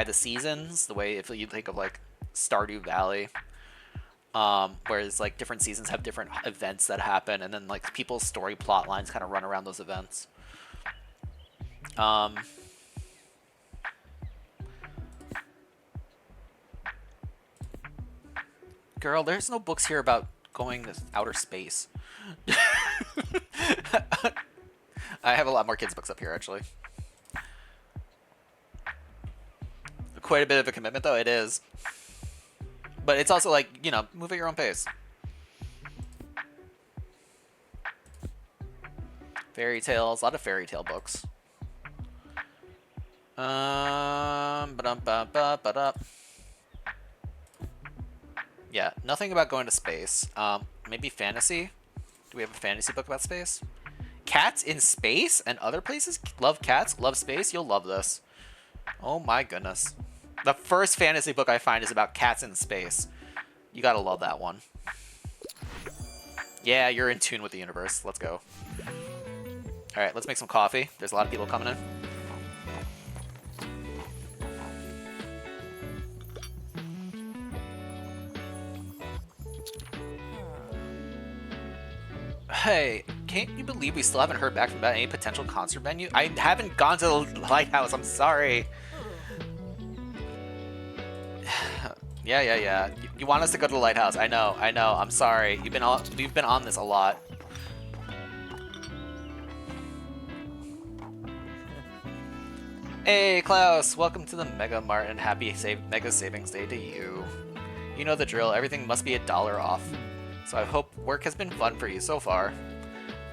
the seasons, the way if you think of, like, Stardew Valley. Whereas, like, different seasons have different events that happen, and then, like, people's story plot lines kind of run around those events. Girl, there's no books here about going to outer space. I have a lot more kids' books up here, actually. Quite a bit of a commitment, though. It is. But it's also like, you know, move at your own pace. Fairy tales. A lot of fairy tale books. Yeah, nothing about going to space. Maybe fantasy? Do we have a fantasy book about space? Cats in space and other places? Love cats? Love space? You'll love this. Oh my goodness. The first fantasy book I find is about cats in space. You gotta love that one. Yeah, you're in tune with the universe. Let's go. Alright, let's make some coffee. There's a lot of people coming in. Hey, can't you believe we still haven't heard back from about any potential concert venue? I haven't gone to the Lighthouse, I'm sorry. Yeah. You want us to go to the Lighthouse. I know, I'm sorry. We've been on this a lot. Hey Klaus, welcome to the Mega Mart and happy Mega Savings Day to you. You know the drill, everything must be $1 off. So I hope work has been fun for you so far.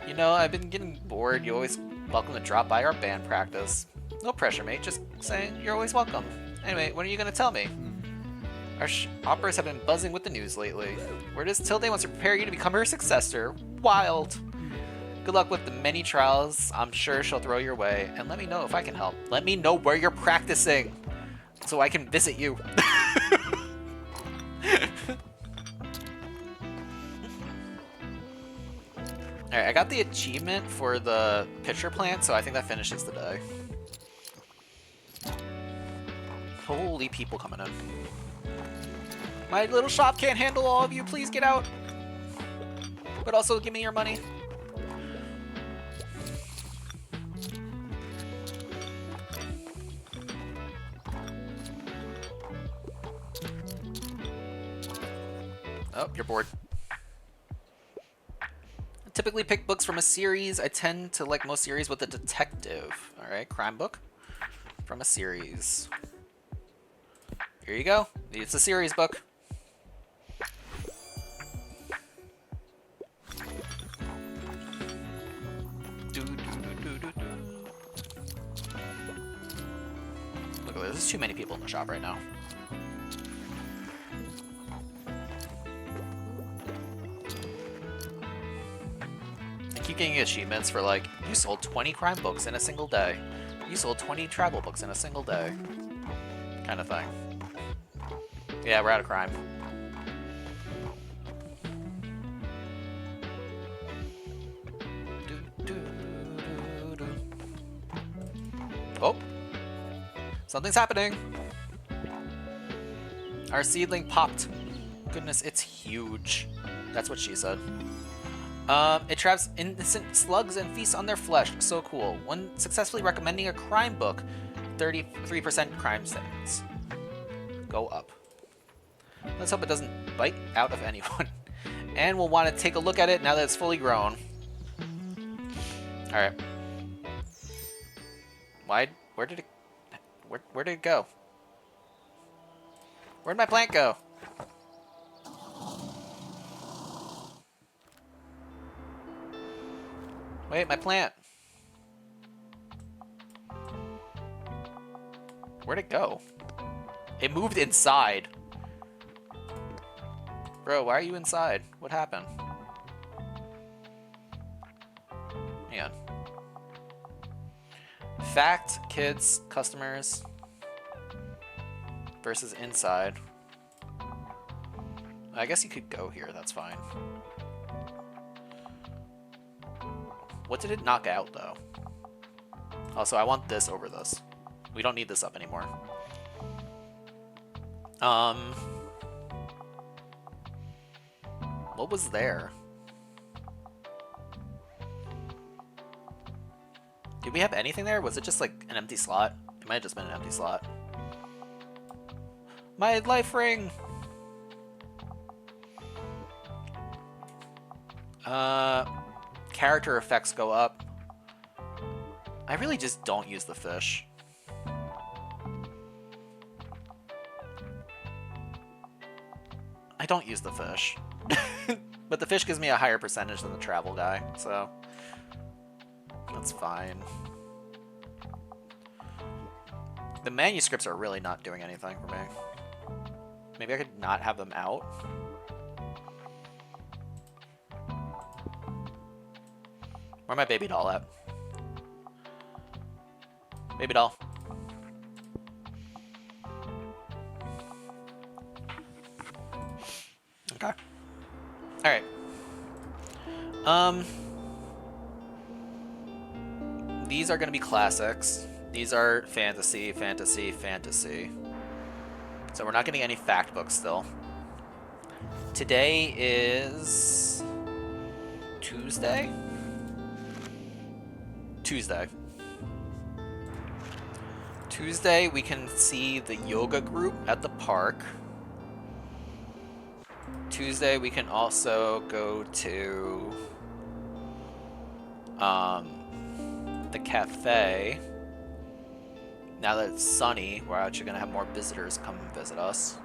You know, I've been getting bored, you're always welcome to drop by our band practice. No pressure, mate, just saying you're always welcome. Anyway, when are you gonna tell me? Our operas have been buzzing with the news lately. Word is Tilde wants to prepare you to become her successor. Wild! Good luck with the many trials I'm sure she'll throw your way, and let me know if I can help. Let me know where you're practicing, so I can visit you. Alright, I got the achievement for the pitcher plant, so I think that finishes the day. Holy people coming in. My little shop can't handle all of you, please get out! But also give me your money. Oh, you're bored. I typically pick books from a series. I tend to like most series with a detective. Alright, crime book from a series. Here you go. It's a series book. Look at this. There's too many people in the shop right now. I keep getting achievements for like, you sold 20 crime books in a single day. You sold 20 travel books in a single day. Kind of thing. Yeah, we're out of crime. Oh! Something's happening! Our seedling popped. Goodness, it's huge. That's what she said. It traps innocent slugs and feasts on their flesh. So cool. When successfully recommending a crime book, 33% crime stats. Go up. Let's hope it doesn't bite out of anyone. And we'll want to take a look at it now that it's fully grown. Alright. Where did it go? Where'd my plant go? Wait, my plant. Where'd it go? It moved inside. Bro, why are you inside? What happened? Hang on. Fact, kids, customers versus inside. I guess you could go here, that's fine. What did it knock out, though? Also, I want this over this. We don't need this up anymore. What was there? Did we have anything there? Was it just like an empty slot? It might have just been an empty slot. My life ring! Character effects go up. I really just don't use the fish. I don't use the fish. But the fish gives me a higher percentage than the travel guy, so that's fine. The manuscripts are really not doing anything for me. Maybe I could not have them out. Where my baby doll at? Baby doll. Okay. Alright. These are gonna be classics. These are fantasy, fantasy, fantasy. So we're not getting any fact books still. Today is Tuesday? Tuesday, we can see the yoga group at the park. Tuesday, we can also go to the cafe. Now that it's sunny, we're actually gonna have more visitors come and visit us.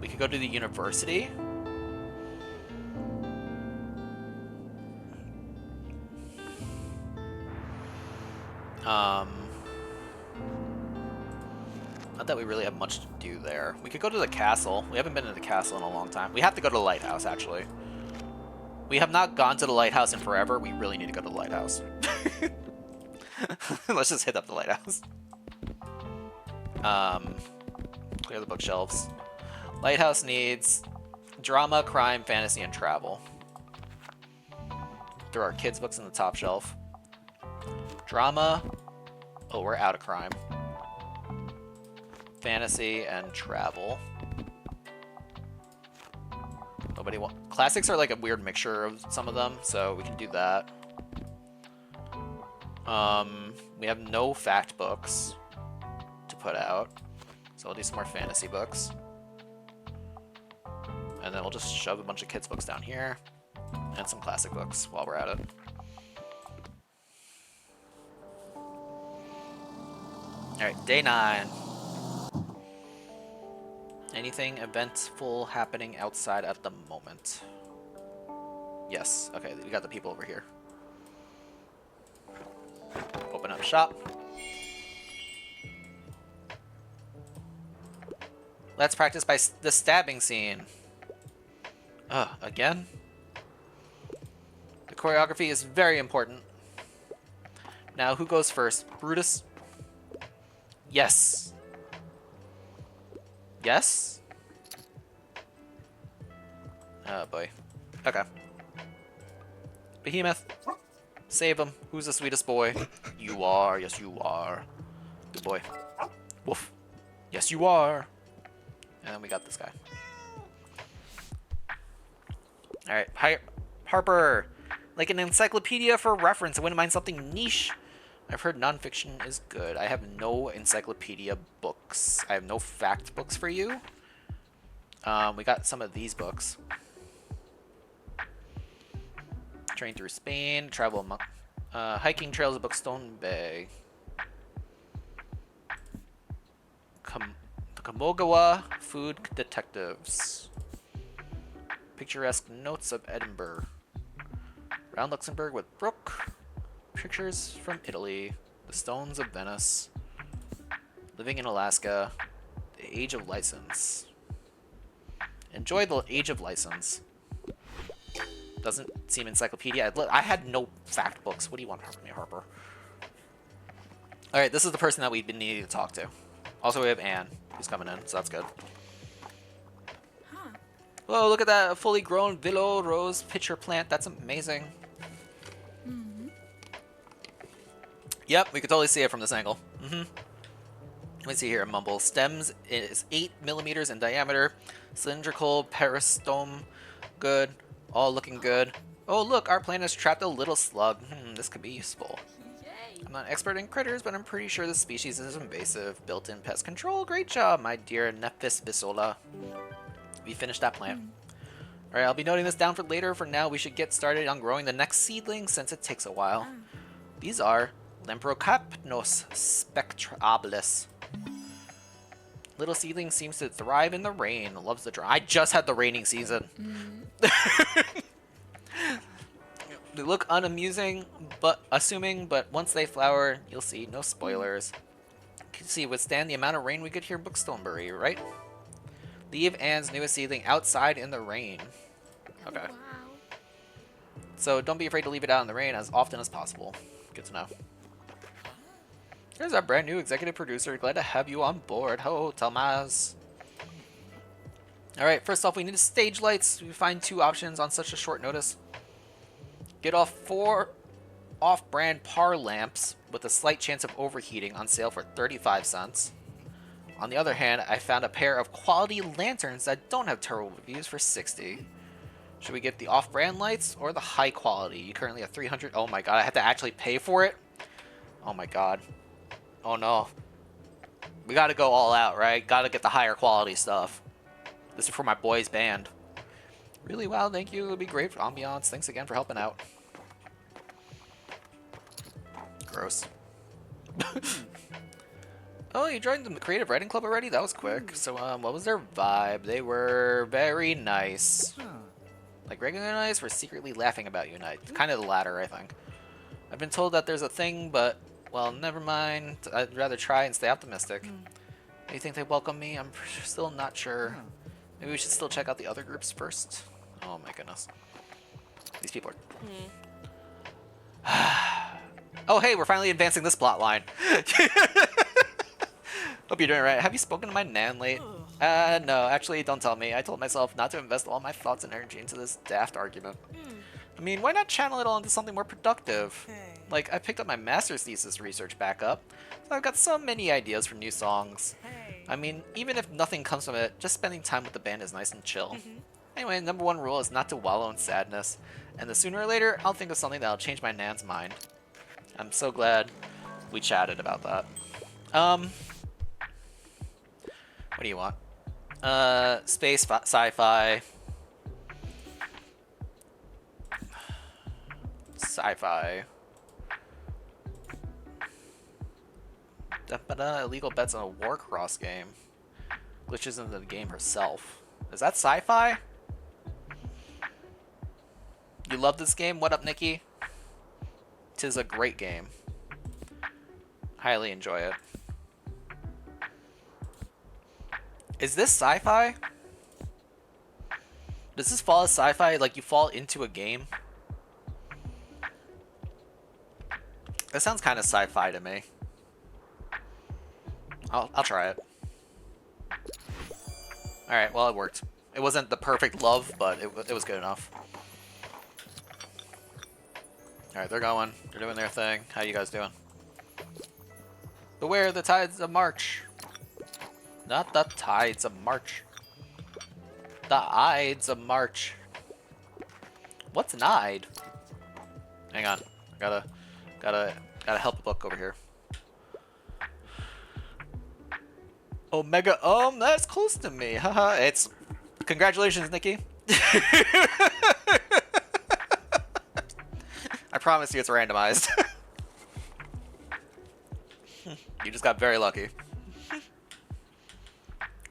We could go to the university. Not that we really have much to do there. We could go to the castle. We haven't been to the castle in a long time. We have to go to the lighthouse, actually. We have not gone to the lighthouse in forever. We really need to go to the lighthouse. Let's just hit up the lighthouse. Clear the bookshelves. Lighthouse needs drama, crime, fantasy, and travel. Throw our kids' books in the top shelf. Drama. Oh, we're out of crime. Fantasy and travel. Nobody want classics are like a weird mixture of some of them, so we can do that. We have no fact books to put out, so we'll do some more fantasy books. And then we'll just shove a bunch of kids' books down here and some classic books while we're at it. Alright, day 9. Anything eventful happening outside at the moment? Yes. Okay, we got the people over here. Open up shop. Let's practice by the stabbing scene. Again? The choreography is very important. Now, who goes first? Brutus? Yes. Yes? Oh boy. Okay. Behemoth. Save him. Who's the sweetest boy? You are. Yes, you are. Good boy. Woof. Yes, you are. And then we got this guy. Alright. Harper. Like an encyclopedia for reference. I wouldn't mind something niche. I've heard nonfiction is good. I have no encyclopedia books. I have no fact books for you. We got some of these books. Train through Spain. Travel among hiking trails of Bookstone Bay. The Kamogawa Food Detectives. Picturesque Notes of Edinburgh. Round Luxembourg with Brooke. Pictures from Italy. The Stones of Venice. Living in Alaska. The Age of License. Enjoy the Age of License. Doesn't seem encyclopedia. I had no fact books. What do you want from me, Harper? Alright, this is the person that we've been needing to talk to. Also, we have Anne, who's coming in, so that's good. Huh. Whoa, look at that fully grown willow rose pitcher plant. That's amazing. Mm-hmm. Yep, we could totally see it from this angle. Let me see here. Mumble. Stems is 8 millimeters in diameter. Cylindrical peristome. Good. All looking good. Oh, look, our plant has trapped a little slug. This could be useful. Yay. I'm not an expert in critters, but I'm pretty sure this species is invasive. Built-in pest control. Great job, my dear Nephis bisola. We finished that plant. Alright, I'll be noting this down for later. For now, we should get started on growing the next seedling since it takes a while. These are Lemprocapnos spectrabilis. Little seedling seems to thrive in the rain. Loves the dry. I just had the raining season. They look unamusing, but once they flower, you'll see. No spoilers. You can see withstand the amount of rain we get here in Bookstonebury, right? Leave Anne's newest seedling outside in the rain. Okay. Wow. So don't be afraid to leave it out in the rain as often as possible. Good to know. Here's our brand new executive producer. Glad to have you on board. Hello, Tomas. Alright, first off, we need stage lights. We find 2 options on such a short notice. Get off 4 off-brand par lamps with a slight chance of overheating on sale for 35 cents. On the other hand, I found a pair of quality lanterns that don't have terrible reviews for 60. Should we get the off-brand lights or the high quality? You currently have 300. Oh my god, I have to actually pay for it? Oh my god. Oh no. We gotta go all out, right? Gotta get the higher quality stuff. This is for my boys band. Really well, thank you. It'll be great for ambiance. Thanks again for helping out. Gross. Oh, you joined the creative writing club already? That was quick. So, what was their vibe? They were very nice. Like regular nice, we're secretly laughing about you night. Kind of the latter, I think. I've been told that there's a thing, but, well, never mind. I'd rather try and stay optimistic. Do you think they welcome me? I'm still not sure. Maybe we should still check out the other groups first. Oh my goodness. These people are... Oh, hey, we're finally advancing this plot line. Hope you're doing right. Have you spoken to my nan late? No, actually, don't tell me. I told myself not to invest all my thoughts and energy into this daft argument. I mean, why not channel it all into something more productive? Like, I picked up my master's thesis research back up, so I've got so many ideas for new songs. I mean, even if nothing comes from it, just spending time with the band is nice and chill. Anyway, number one rule is not to wallow in sadness, and the sooner or later, I'll think of something that'll change my nan's mind. I'm so glad we chatted about that. What do you want? Space, sci-fi. Sci-fi. Illegal bets on a Warcross game. Glitches into the game herself. Is that sci-fi? You love this game? What up, Nikki? 'Tis a great game. Highly enjoy it. Is this sci-fi? Does this fall as sci-fi? Like you fall into a game? That sounds kind of sci-fi to me. I'll try it. Alright, well it worked. It wasn't the perfect love, but it was good enough. Alright, they're going. They're doing their thing. How you guys doing? Beware the tides of March. Not the tides of March. The Ides of March. What's an Ide? Hang on. I gotta help a book over here. Omega that's close to me. Haha, it's congratulations, Nikki. I promise you it's randomized. You just got very lucky.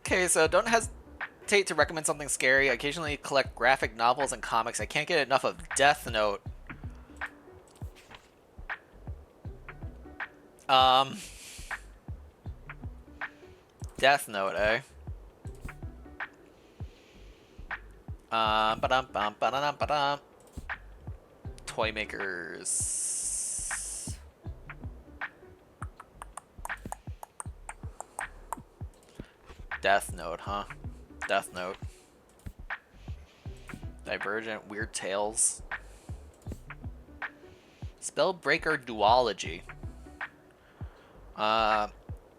Okay, so don't hesitate to recommend something scary. I occasionally collect graphic novels and comics. I can't get enough of Death Note. Death Note, eh? Ba-dum. Toy makers. Death Note, huh? Death Note. Divergent, Weird Tales. Spellbreaker Duology.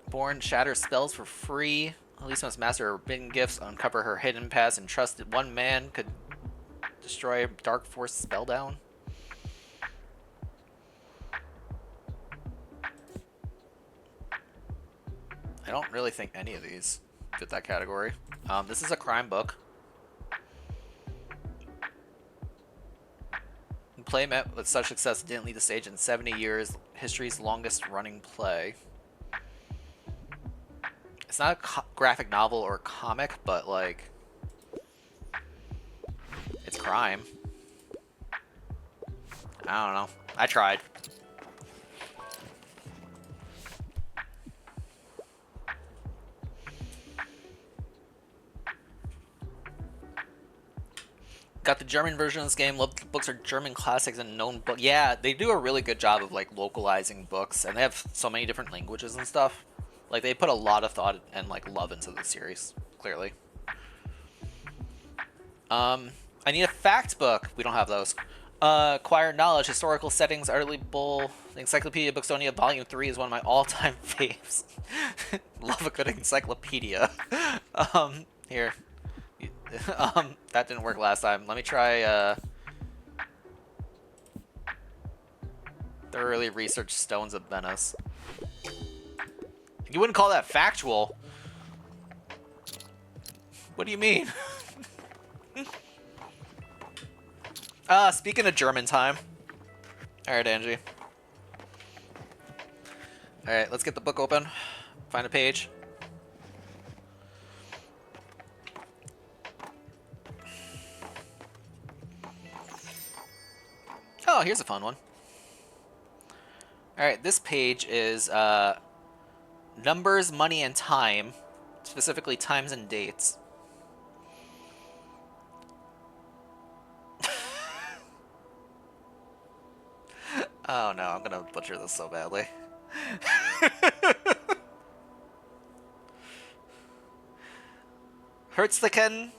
Born shatters spells for free. Elise must master her forbidden gifts, uncover her hidden past, and trust that one man could destroy Dark Force Spelldown. I don't really think any of these fit that category. This is a crime book. Play met with such success it didn't leave the stage in 70 years. History's longest running play. It's not a graphic novel or comic, but like, it's crime. I don't know. I tried. Got the German version of this game. Love the books are German classics and known book. Yeah, they do a really good job of like localizing books, and they have so many different languages and stuff. Like they put a lot of thought and like love into the series. Clearly. I need a fact book. We don't have those. Acquire knowledge, historical settings, utterly bull. The Encyclopedia Booksonia Volume 3 is one of my all-time faves. Love a good encyclopedia. Here. That didn't work last time. Let me try, thoroughly research Stones of Venice. You wouldn't call that factual. What do you mean? Speaking of German time. Alright, Angie. Alright, let's get the book open. Find a page. Oh, here's a fun one. Alright, this page is numbers, money, and time. Specifically, times and dates. Oh no, I'm gonna butcher this so badly. Herzlichen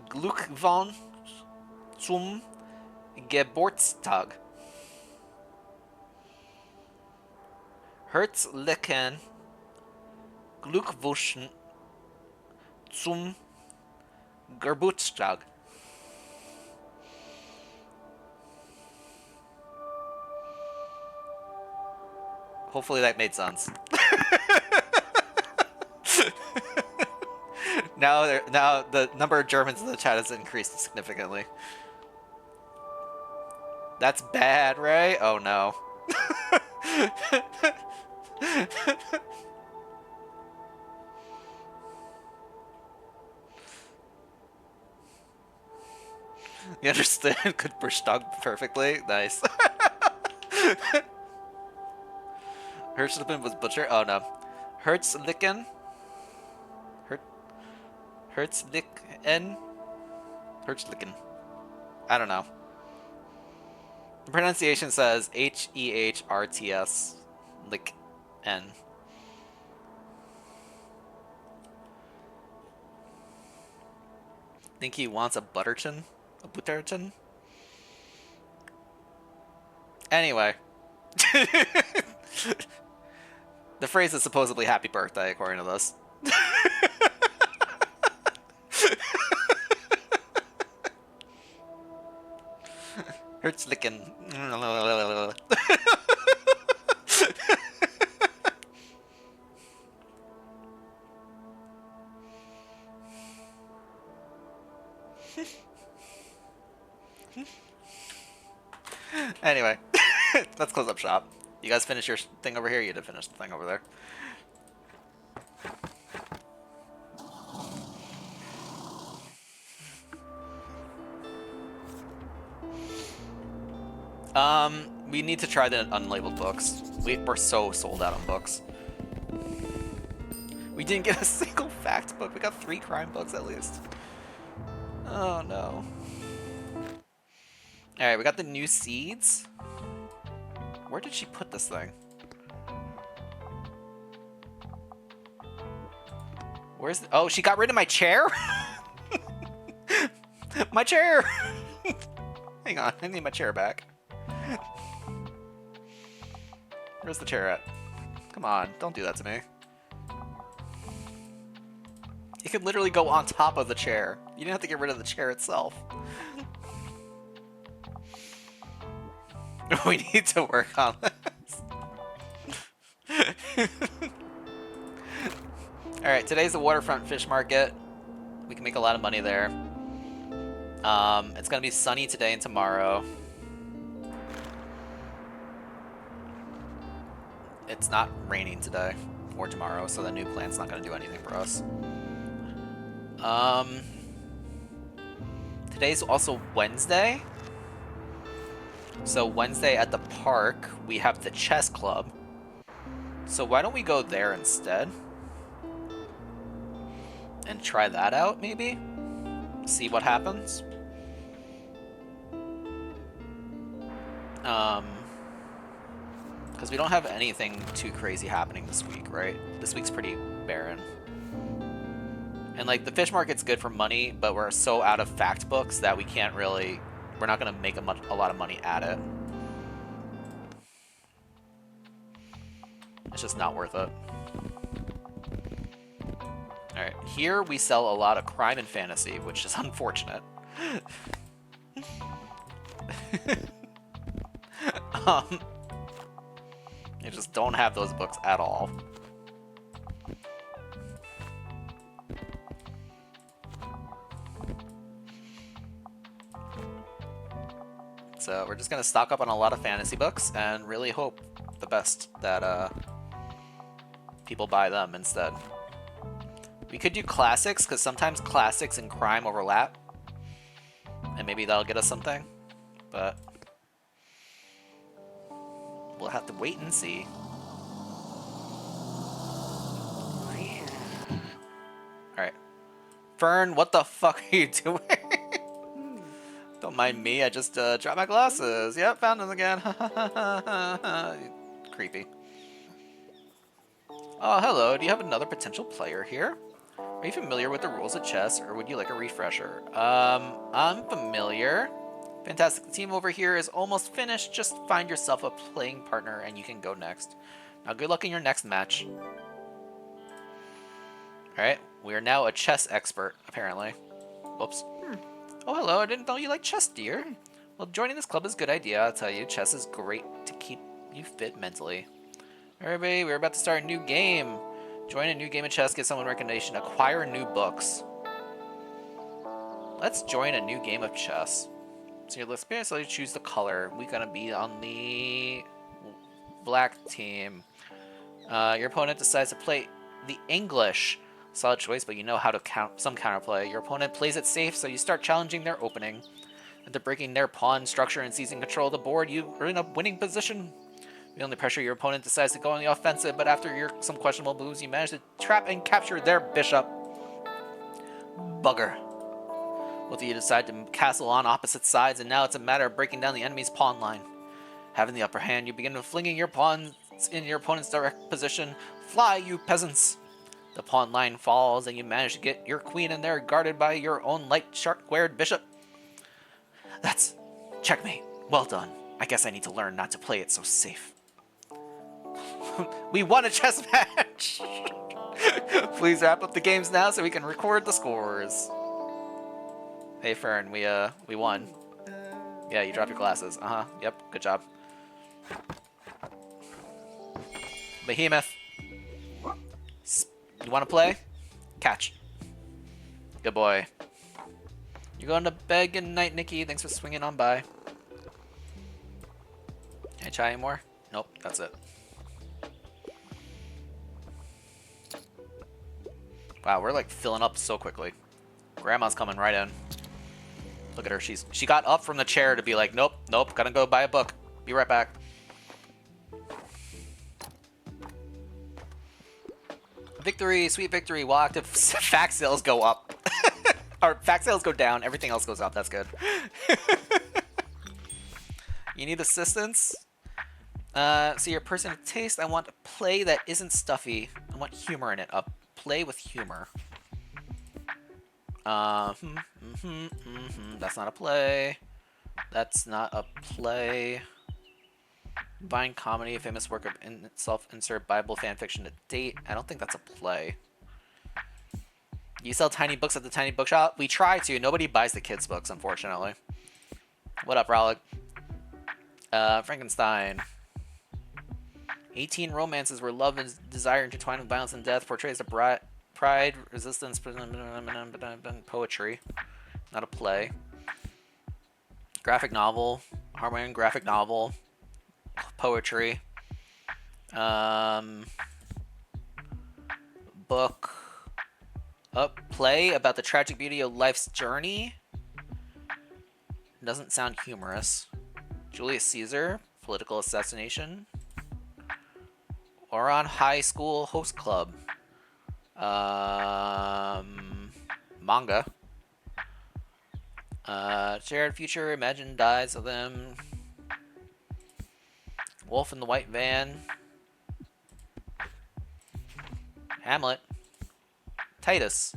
Glückwunsch zum Geburtstag. Herzlichen Glückwunsch zum Geburtstag. Hopefully that made sense. now the number of Germans in the chat has increased significantly. That's bad, right? Oh no. You understand? Could Geburtstag perfectly. Nice. Herzlichen was butcher. Oh no. Herzlichen. Herzlichen. Herzlichen. I don't know. The pronunciation says Hehrts. Lick N. Think he wants a Butterton? A Butterton? Anyway. The phrase is supposedly happy birthday, according to this. Herzlichen. Anyway, let's close up shop. You guys finish your thing over here? You did finish the thing over there. We need to try the unlabeled books. We're so sold out on books. We didn't get a single fact book. We got 3 crime books at least. Oh no. Alright, we got the new seeds. Where did she put this thing? Where's the... Oh, she got rid of my chair? My chair! Hang on, I need my chair back. Where's the chair at? Come on, don't do that to me. You could literally go on top of the chair. You didn't have to get rid of the chair itself. We need to work on this. Alright, today's the waterfront fish market. We can make a lot of money there. It's gonna be sunny today and tomorrow. It's not raining today or tomorrow, so the new plant's not gonna do anything for us. Today's also Wednesday. So Wednesday at the park, we have the chess club. So why don't we go there instead? And try that out, maybe? See what happens? Because we don't have anything too crazy happening this week, right? This week's pretty barren. And like, the fish market's good for money, but we're so out of fact books that we can't really... We're not going to make a lot of money at it. It's just not worth it. Alright, here we sell a lot of crime and fantasy, which is unfortunate. You just don't have those books at all. So we're just gonna stock up on a lot of fantasy books and really hope the best that people buy them instead. We could do classics, because sometimes classics and crime overlap. And maybe that'll get us something. But we'll have to wait and see. Alright. Fern, what the fuck are you doing? Don't mind me, I just dropped my glasses. Yep, found them again. Creepy. Oh, hello. Do you have another potential player here? Are you familiar with the rules of chess, or would you like a refresher? I'm familiar. Fantastic. The team over here is almost finished. Just find yourself a playing partner and you can go next. Now, good luck in your next match. Alright, we are now a chess expert, apparently. Whoops. Oh, hello. I didn't know you like chess, dear. Well, joining this club is a good idea, I'll tell you. Chess is great to keep you fit mentally. Everybody, we're about to start a new game. Join a new game of chess, get someone recognition, acquire new books. Let's join a new game of chess. So your experience, so you choose the color. We're gonna be on the black team. Your opponent decides to play the English. Solid choice, but you know how to count some counterplay. Your opponent plays it safe, so you start challenging their opening. After breaking their pawn structure and seizing control of the board, you are in a winning position. The only pressure your opponent decides to go on the offensive, but after some questionable moves, you manage to trap and capture their bishop. Bugger. Both of you decide to castle on opposite sides, and now it's a matter of breaking down the enemy's pawn line. Having the upper hand, you begin flinging your pawns in your opponent's direct position. Fly, you peasants! The pawn line falls, and you manage to get your queen in there, guarded by your own light shark-squared bishop. That's checkmate. Well done. I guess I need to learn not to play it so safe. We won a chess match! Please wrap up the games now so we can record the scores. Hey Fern, we won. Yeah, you dropped your glasses. Yep, good job. Behemoth. You want to play? Catch. Good boy. You're going to bed. Good night, Nikki. Thanks for swinging on by. Can I try any more? Nope, that's it. Wow, we're like filling up so quickly. Grandma's coming right in. Look at her. She got up from the chair to be like, nope, gotta go buy a book. Be right back. Victory, sweet victory. While active fact sales go up. Or fact sales go down. Everything else goes up. That's good. You need assistance? So you're a person of taste. I want a play that isn't stuffy. I want humor in it. A play with humor. That's not a play. That's not a play. Vine comedy, a famous work of self-insert Bible fanfiction to date. I don't think that's a play. You sell tiny books at the tiny bookshop? We try to. Nobody buys the kids' books, unfortunately. What up, Rollick? Frankenstein. 18 romances where love and desire intertwined with violence and death portrays a pride, resistance, poetry. Not a play. Graphic novel. Harmonian graphic novel. Poetry. Book. Play about the tragic beauty of life's journey. Doesn't sound humorous. Julius Caesar. Political assassination. Or on high school host club. Manga. Shared future, imagine dies of them. Wolf in the White Van. Hamlet. Titus.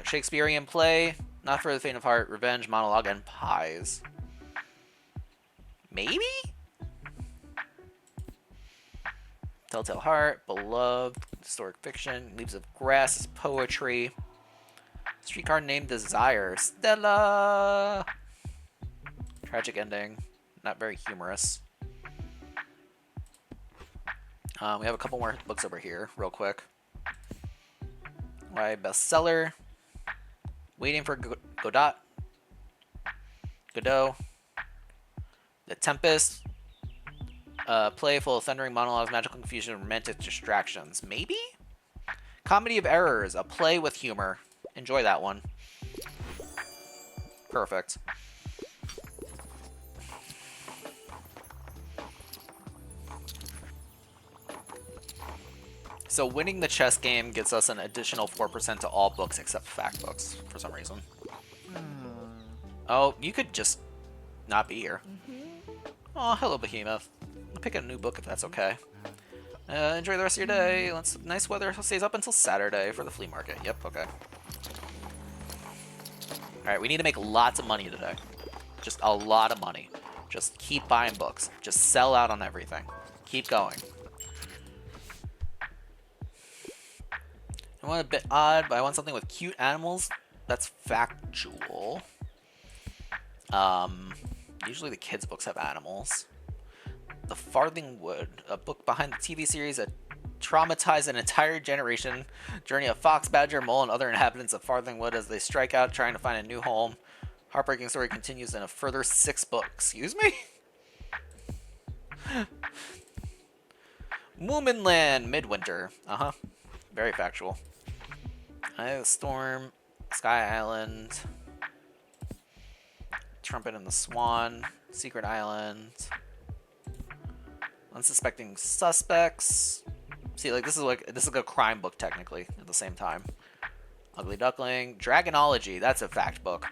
Shakespearean play. Not for the faint of heart. Revenge, monologue, and pies. Maybe? Telltale Heart. Beloved. Historic fiction. Leaves of Grass is poetry. Streetcar Named Desire. Stella! Tragic ending. Not very humorous. We have a couple more books over here, real quick. YA bestseller. Waiting for Godot. The Tempest. Playful, thundering monologues, magical confusion, romantic distractions. Maybe? Comedy of Errors, a play with humor. Enjoy that one. Perfect. So winning the chess game gets us an additional 4% to all books except fact books, for some reason. Oh, you could just not be here. Oh, hello, Behemoth. I'll pick a new book if that's okay. Enjoy the rest of your day. Nice weather stays up until Saturday for the flea market. Yep, okay. Alright, we need to make lots of money today. Just a lot of money. Just keep buying books. Just sell out on everything. Keep going. I want a bit odd, but I want something with cute animals that's factual. Usually the kids' books have animals. The Farthing Wood, a book behind the TV series that traumatized an entire generation. Journey of fox, badger, mole, and other inhabitants of Farthing Wood as they strike out trying to find a new home. Heartbreaking story continues in a further 6 books. Excuse me? Moominland, Midwinter. Very factual. Storm, Sky Island, Trumpet and the Swan, Secret Island, Unsuspecting Suspects. See, like this is like a crime book technically at the same time. Ugly Duckling, Dragonology. That's a fact book.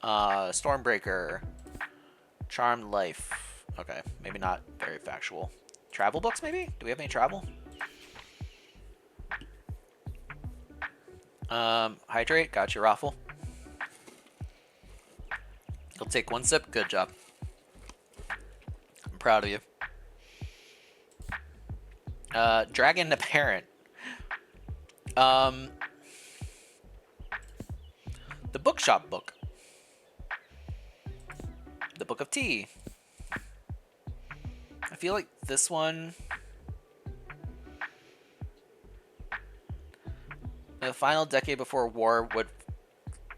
Stormbreaker, Charmed Life. Okay, maybe not very factual. Travel books, maybe? Do we have any travel? Hydrate. Got you, Raffle. You'll take 1 sip. Good job. I'm proud of you. Dragon the Parent. The Bookshop book. The Book of Tea. I feel like this one... The final decade before war would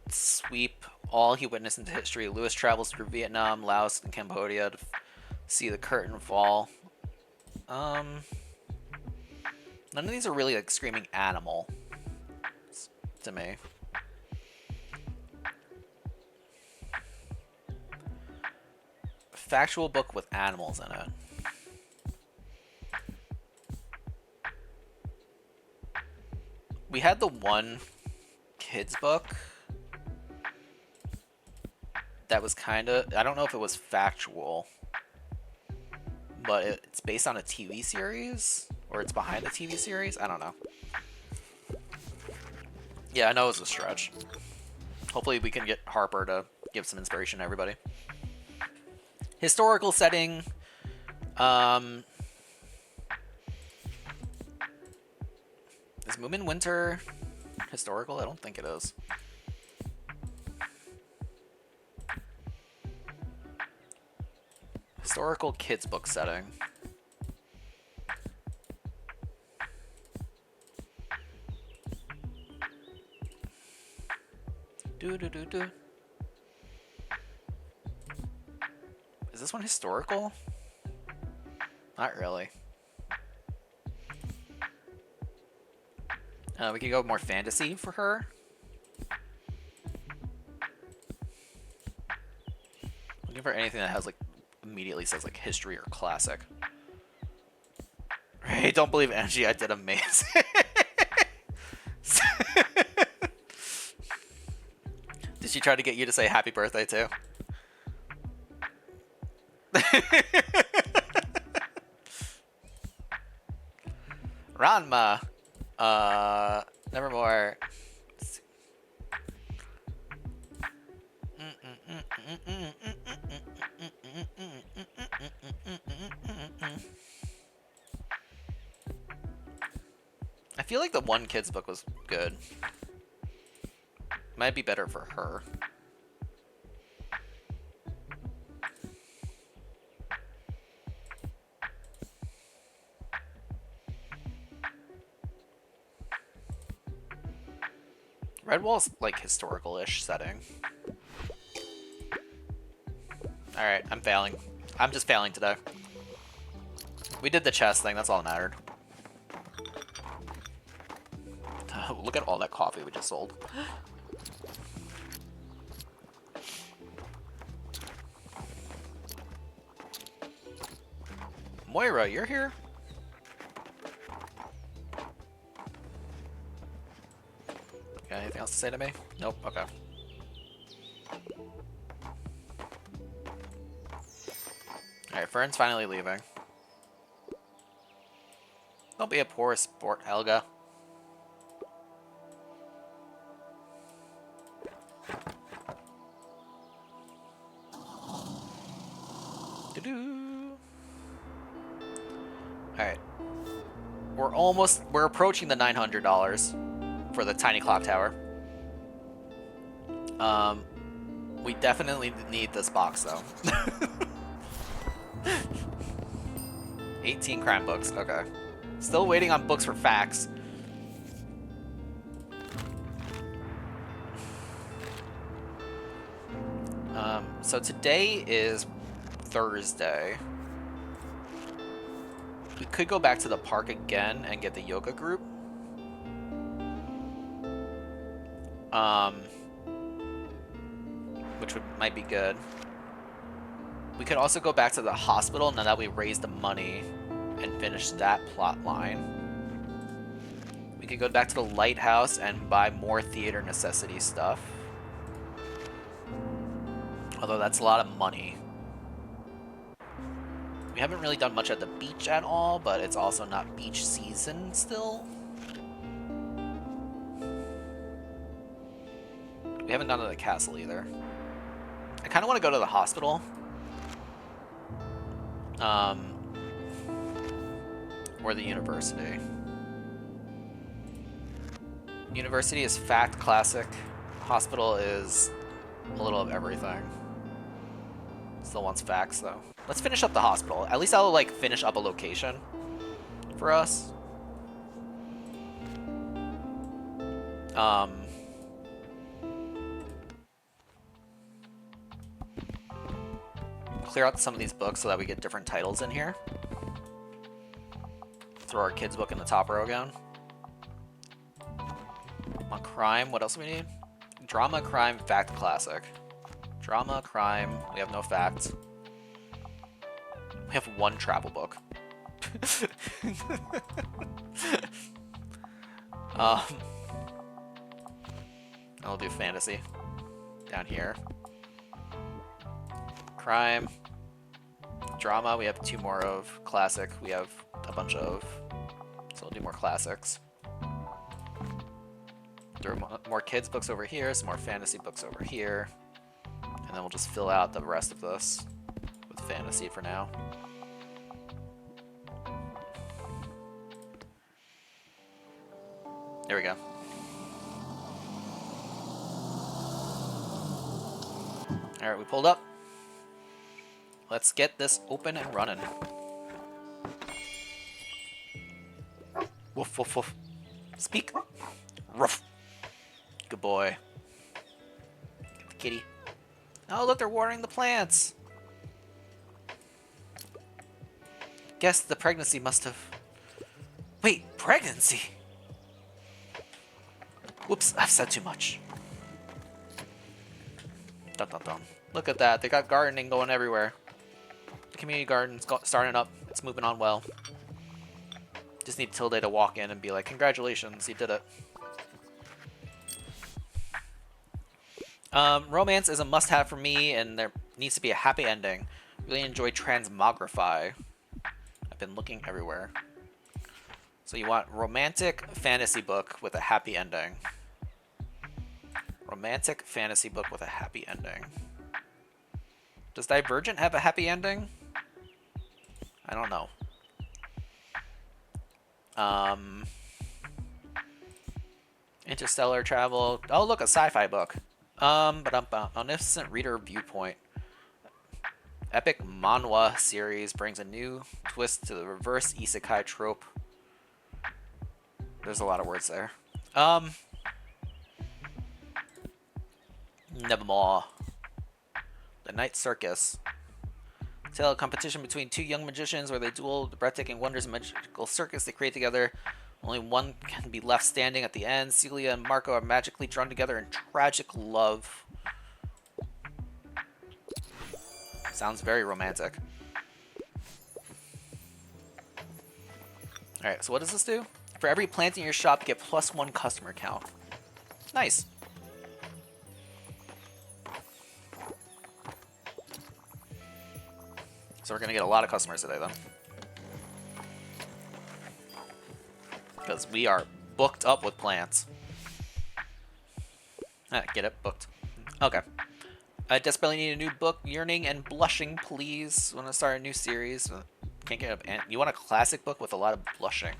sweep all he witnessed into history. Lewis travels through Vietnam, Laos, and Cambodia to see the curtain fall. None of these are really like screaming animal to me. Factual book with animals in it. We had the one kids book that was kind of, I don't know if it was factual, but it's based on a TV series, or it's behind a TV series. I don't know. Yeah, I know it was a stretch. Hopefully we can get Harper to give some inspiration to everybody. Historical setting. Is Moomin Winter historical? I don't think it is. Historical kids book setting. Do. Is this one historical? Not really. We could go more fantasy for her. Looking for anything that has like immediately says like history or classic. Hey, don't believe Angie, I did amazing. Did she try to get you to say happy birthday too? Ranma. Nevermore. I feel like the one kid's book was good. Might be better for her. Redwall's like historical-ish setting. Alright, I'm failing. I'm just failing today. We did the chest thing, that's all that mattered. Look at all that coffee we just sold. Moira, you're here? Okay, anything else to say to me? Nope, okay. Alright, Fern's finally leaving. Don't be a poor sport, Helga. Alright. We're approaching the $900 for the tiny clock tower. We definitely need this box though. 18 crime books, okay. Still waiting on books for facts. So today is Thursday. We could go back to the park again and get the yoga group. Which might be good. We could also go back to the hospital now that we raised the money and finish that plot line. We could go back to the lighthouse and buy more theater necessity stuff. Although that's a lot of money. We haven't really done much at the beach at all, but it's also not beach season still. We haven't done it at the castle either. I kind of want to go to the hospital. Or the university. University is fact classic. Hospital is a little of everything. Still wants facts though. Let's finish up the hospital. At least I'll like finish up a location for us. Clear out some of these books so that we get different titles in here. Throw our kids book in the top row again. On crime, what else do we need? Drama, crime, fact, classic. Drama, crime, we have no facts. We have one travel book. I'll do fantasy down here. Crime. Drama, we have 2 more of. Classic, we have a bunch of. So we'll do more classics. There are more kids books over here, some more fantasy books over here. And then we'll just fill out the rest of this with fantasy for now. There we go. Alright, we pulled up. Let's get this open and running. Woof, woof, woof. Speak. Ruff. Good boy. Get the kitty. Oh, look, they're watering the plants. Guess the pregnancy must have... Wait, pregnancy? Whoops, I've said too much. Dun, dun, dun. Look at that. They got gardening going everywhere. The community garden's starting up. It's moving on well. Just need Tilde to walk in and be like, congratulations, you did it. Romance is a must-have for me, and there needs to be a happy ending. Really enjoy Transmogrify. I've been looking everywhere. So you want romantic fantasy book with a happy ending. Romantic fantasy book with a happy ending. Does Divergent have a happy ending? I don't know. Interstellar travel. Oh, look, a sci-fi book. Omniscient Reader Viewpoint. Epic manhwa series brings a new twist to the reverse isekai trope. There's a lot of words there. Nevermore. The Night Circus. Tale of competition between two young magicians where they duel the breathtaking wonders of magical circus they create together. Only one can be left standing at the end. Celia and Marco are magically drawn together in tragic love. Sounds very romantic. Alright, so what does this do? For every plant in your shop, you get +1 customer count. Nice. So we're going to get a lot of customers today, then. Because we are booked up with plants. Get it? Booked. Okay. I desperately need a new book. Yearning and Blushing, please. Want to start a new series. Can't get up. You want a classic book with a lot of blushing.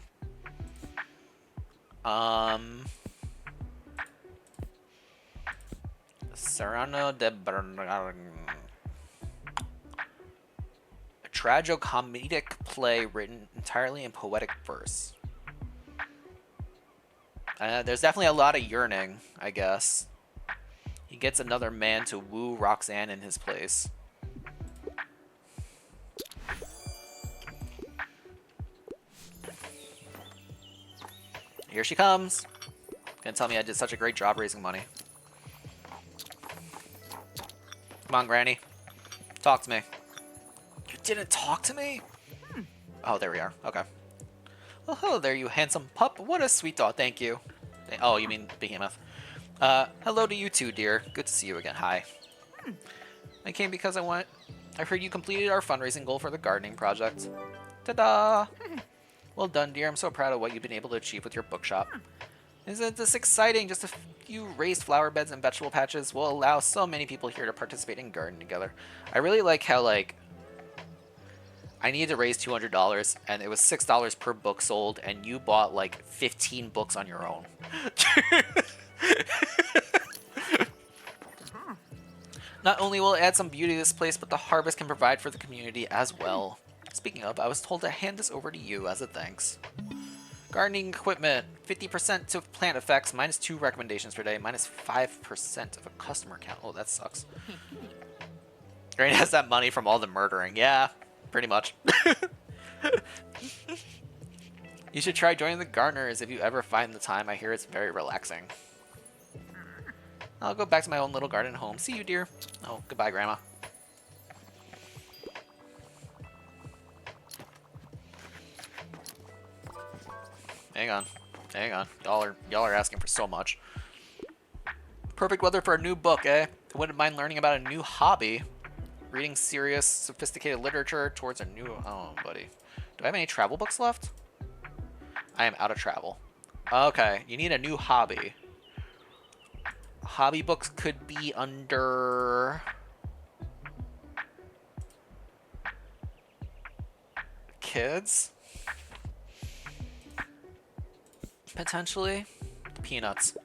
Serrano de Bernard. A tragicomedic play written entirely in poetic verse. There's definitely a lot of yearning, I guess. He gets another man to woo Roxanne in his place. Here she comes. Gonna tell me I did such a great job raising money. Come on, Granny. Talk to me. You didn't talk to me? Oh, there we are. Okay. Well, hello there, you handsome pup. What a sweet dog. Thank you. Oh, you mean Behemoth. Hello to you too, dear. Good to see you again. Hi. I came because I heard you completed our fundraising goal for the gardening project. Ta-da! Well done, dear. I'm so proud of what you've been able to achieve with your bookshop. Isn't this exciting? Just a few raised flower beds and vegetable patches will allow so many people here to participate in gardening together. I really like how, like, I needed to raise $200, and it was $6 per book sold, and you bought, like, 15 books on your own. Not only will it add some beauty to this place, but the harvest can provide for the community as well. Speaking of, I was told to hand this over to you as a thanks. Gardening equipment, 50% to plant effects, -2 recommendations per day, -5% of a customer count. Oh, that sucks. Granny has that money from all the murdering. Yeah, pretty much. You should try joining the gardeners if you ever find the time. I hear it's very relaxing. I'll go back to my own little garden home. See you, dear. Oh, goodbye, Grandma. Hang on. Hang on. Y'all are asking for so much. Perfect weather for a new book, eh? I wouldn't mind learning about a new hobby. Reading serious, sophisticated literature towards a new... Oh, buddy. Do I have any travel books left? I am out of travel. Okay, you need a new hobby. Hobby books could be under... Kids? Potentially. Peanuts.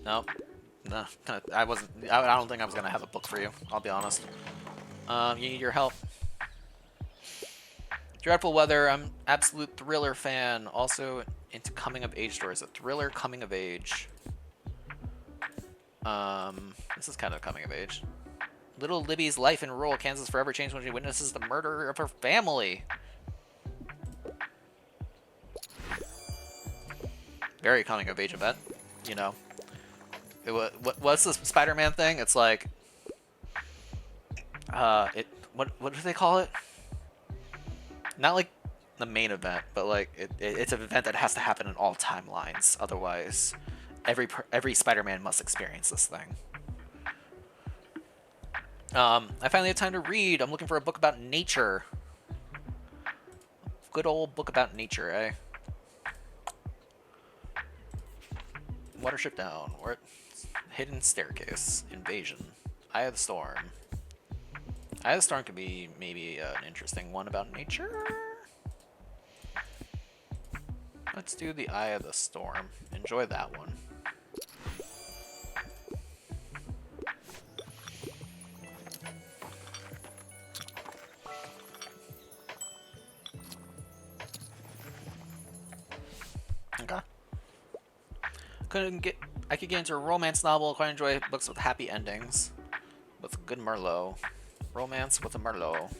Nope. No, I don't think I was gonna have a book for you. I'll be honest. You need your help. Dreadful Weather. I'm absolute thriller fan. Also into coming of age stories. A thriller coming of age. This is kind of coming of age. Little Libby's life in rural Kansas forever changed when she witnesses the murder of her family. Very coming of age event, you know. What's this Spider-Man thing? It's like, what do they call it? Not like the main event, but like it's an event that has to happen in all timelines. Otherwise, every Spider-Man must experience this thing. I finally have time to read. I'm looking for a book about nature. Good old book about nature, eh? Watership down. Or hidden staircase. Invasion. Eye of the Storm. Eye of the Storm could be maybe an interesting one about nature. Let's do the Eye of the Storm. Enjoy that one. Okay. I could get into a romance novel. Quite enjoy books with happy endings. With good Merlot. Romance with a Merlot.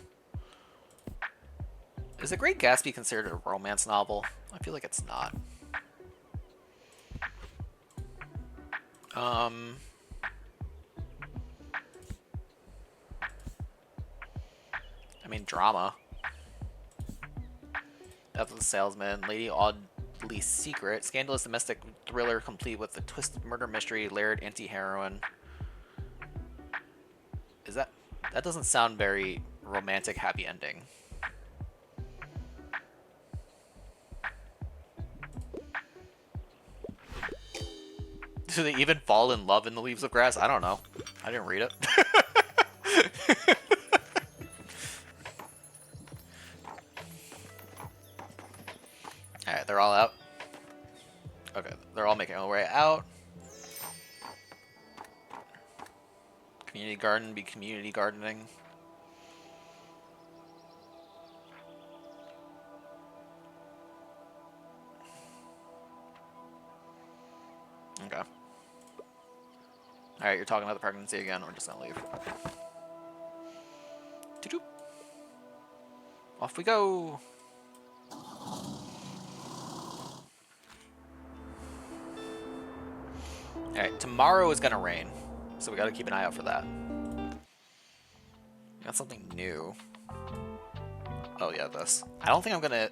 Is The Great Gatsby considered a romance novel? I feel like it's not. I mean, drama. Death of the Salesman, Lady Audley's Secret, scandalous domestic thriller complete with a twisted murder mystery, layered anti-heroine. Is that doesn't sound very romantic, happy ending. Do they even fall in love in The Leaves of Grass? I don't know. I didn't read it. Alright, they're all out. Okay, they're all making their way out. Community garden, be community gardening. Okay. Alright, you're talking about the pregnancy again. We're just gonna leave. Doo-doo. Off we go. Alright, tomorrow is gonna rain, so we gotta keep an eye out for that. Got something new. Oh yeah, this. I don't think I'm gonna...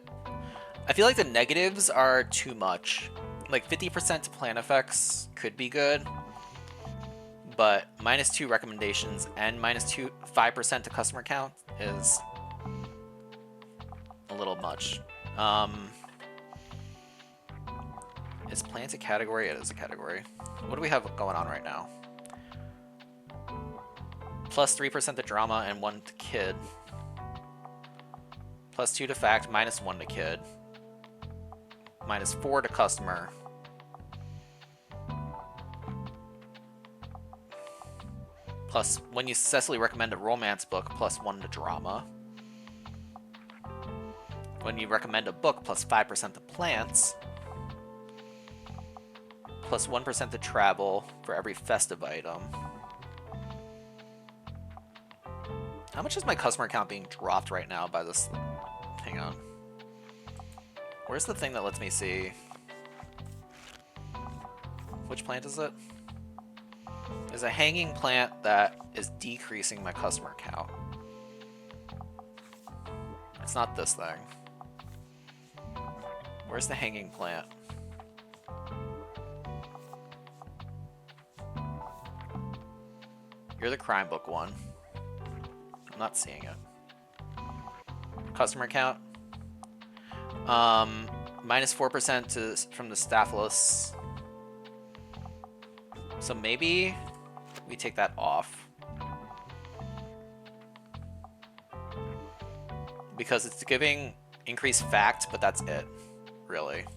I feel like the negatives are too much. Like 50% to plan effects could be good, but -2 recommendations and -5% to customer count is a little much. Is plants a category? It is a category. What do we have going on right now? +3% to drama and 1 to kid. +2 to fact, -1 to kid. -4 to customer. Plus, when you successfully recommend a romance book, +1 to drama. When you recommend a book, +5% to plants. +1% to travel for every festive item. How much is my customer count being dropped right now by this? Hang on. Where's the thing that lets me see? Which plant is it? There's a hanging plant that is decreasing my customer count. It's not this thing. Where's the hanging plant? You're the crime book one. I'm not seeing it. Customer count. -4% from the Staphylos. So maybe we take that off. Because it's giving increased fact, but that's it, really.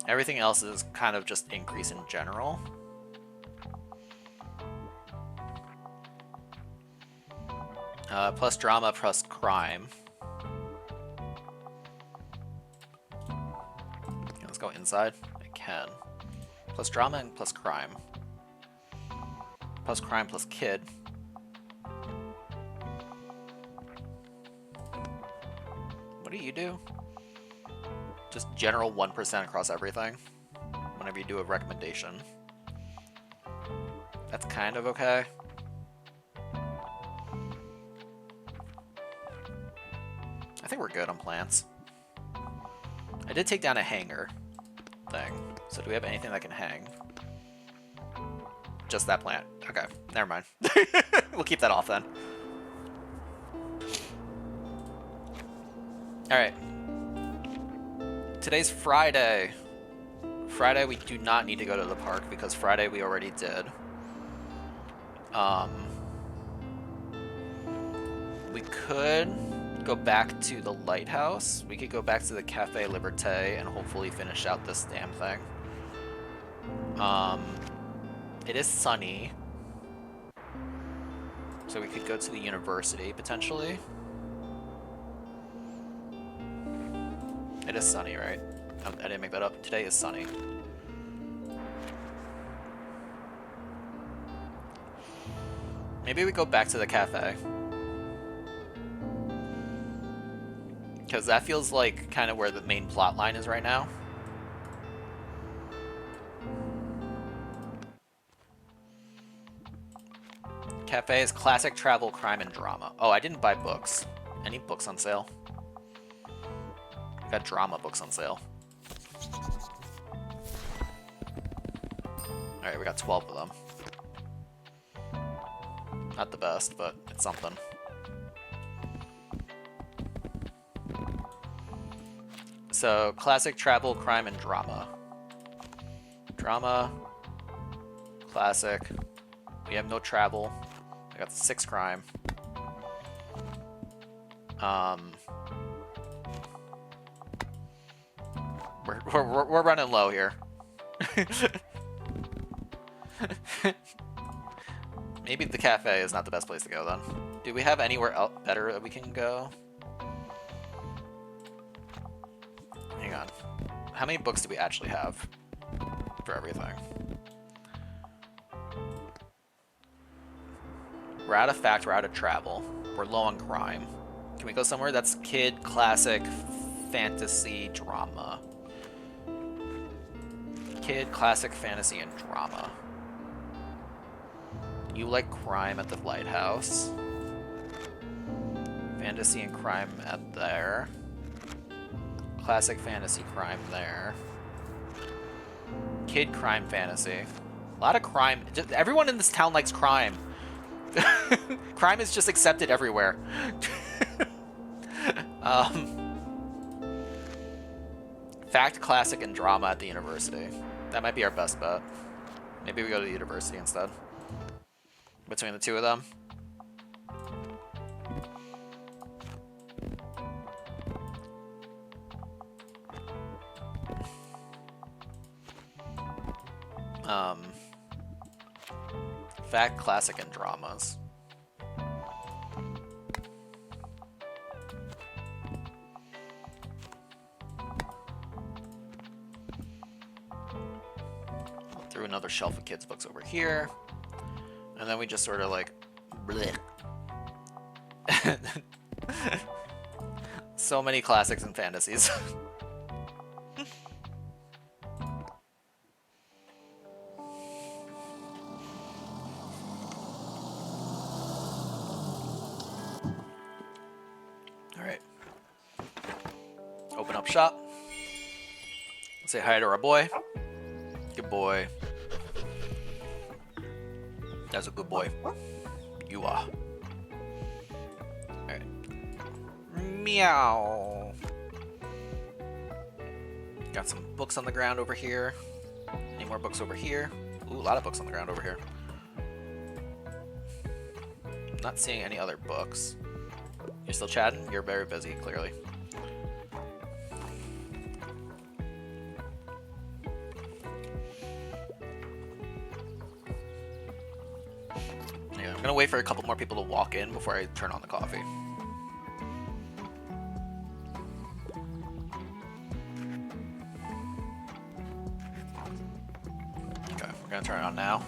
Everything else is kind of just increase in general. Plus drama, plus crime. Okay, let's go inside. I can. Plus drama and plus crime. Plus crime plus kid. What do you do? Just general 1% across everything whenever you do a recommendation. That's kind of okay. I think we're good on plants. I did take down a hanger thing. So do we have anything that can hang? Just that plant. Okay, never mind. We'll keep that off then. Alright. Today's Friday. Friday we do not need to go to the park because Friday we already did. We could go back to the lighthouse. We could go back to the Cafe Liberté and hopefully finish out this damn thing. It is sunny. So we could go to the university potentially. It is sunny, right? I didn't make that up. Today is sunny. Maybe we go back to the cafe. Because that feels like kind of where the main plot line is right now. Cafe is classic travel, crime, and drama. Oh, I didn't buy books. Any books on sale? Got drama books on sale. Alright, we got 12 of them. Not the best, but it's something. So, classic, travel, crime, and drama. Drama. Classic. We have no travel. I got 6 crime. We're running low here. Maybe the cafe is not the best place to go then. Do we have anywhere else better that we can go? Hang on. How many books do we actually have for everything? We're out of fact, we're out of travel. We're low on crime. Can we go somewhere that's kid, classic, fantasy, drama? Kid, classic, fantasy, and drama. You like crime at the lighthouse. Fantasy and crime at there. Classic, fantasy, crime there. Kid, crime, fantasy. A lot of crime. Just, everyone in this town likes crime. Crime is just accepted everywhere. Fact, classic, and drama at the university. That might be our best bet. Maybe we go to the university instead. Between the two of them. Fact, classic, and dramas. Threw another shelf of kids' books over here. And then we just sort of like... bleh. So many classics and fantasies. Alright. Open up shop. Say hi to our boy. Good boy. That's a good boy. You are. Alright. Meow. Got some books on the ground over here. Any more books over here? Ooh, a lot of books on the ground over here. Not seeing any other books. You're still chatting? You're very busy, clearly. Yeah, I'm gonna wait for a couple more people to walk in before I turn on the coffee. Okay, we're gonna turn it on now.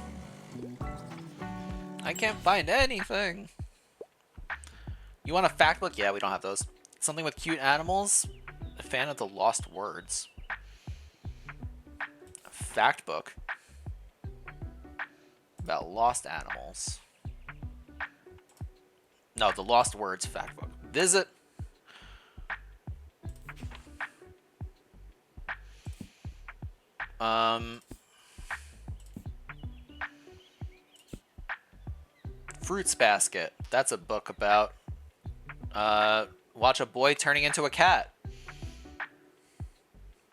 I can't find anything. You want a fact book? Yeah, we don't have those. Something with cute animals? A fan of the lost words. A fact book about lost animals. No, the lost words fact book. Visit. Fruits Basket. That's a book about watch a boy turning into a cat.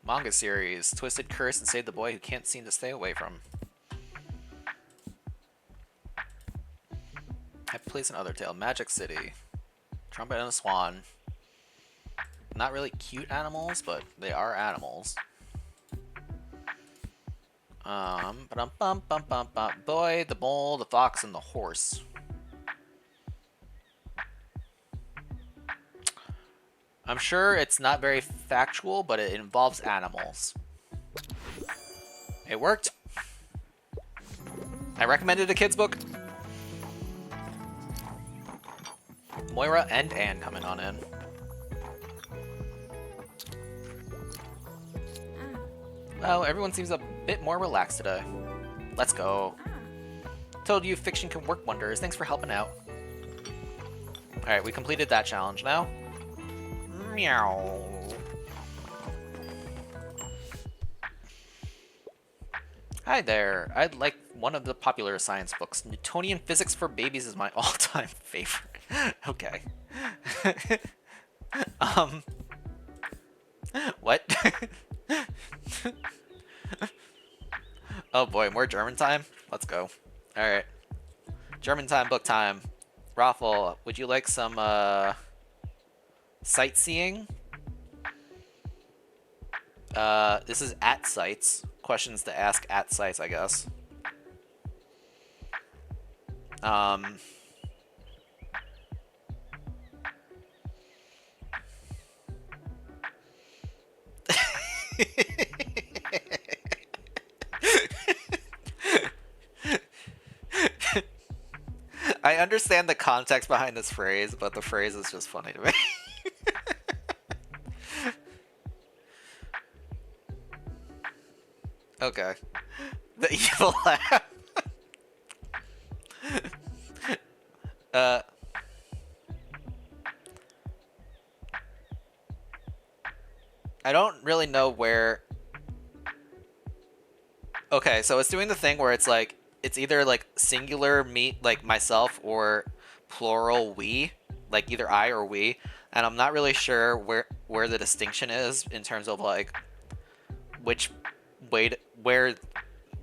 Manga series. Twisted Curse and Save the Boy Who Can't Seem to Stay Away From. Happy Place and Other Tale. Magic City. Trumpet and the Swan. Not really cute animals, but they are animals. Boy, the Bull, the Fox, and the Horse. I'm sure it's not very factual, but it involves animals. It worked. I recommended a kid's book. Moira and Anne coming on in. Well, everyone seems a bit more relaxed today. Let's go. Told you fiction can work wonders. Thanks for helping out. Alright, we completed that challenge now. Meow. Hi there. I'd like one of the popular science books. Newtonian Physics for Babies is my all-time favorite. Okay. What? Oh boy, more German time? Let's go. Alright. German time, book time. Raffle, would you like some, sightseeing? This is at sites. Questions to ask at sites, I guess. I understand the context behind this phrase, but the phrase is just funny to me. Okay. The evil laugh. I don't really know where... Okay, so it's doing the thing where it's like, it's either like singular me, like myself, or plural we, like either I or we, and I'm not really sure where the distinction is in terms of like which way to, where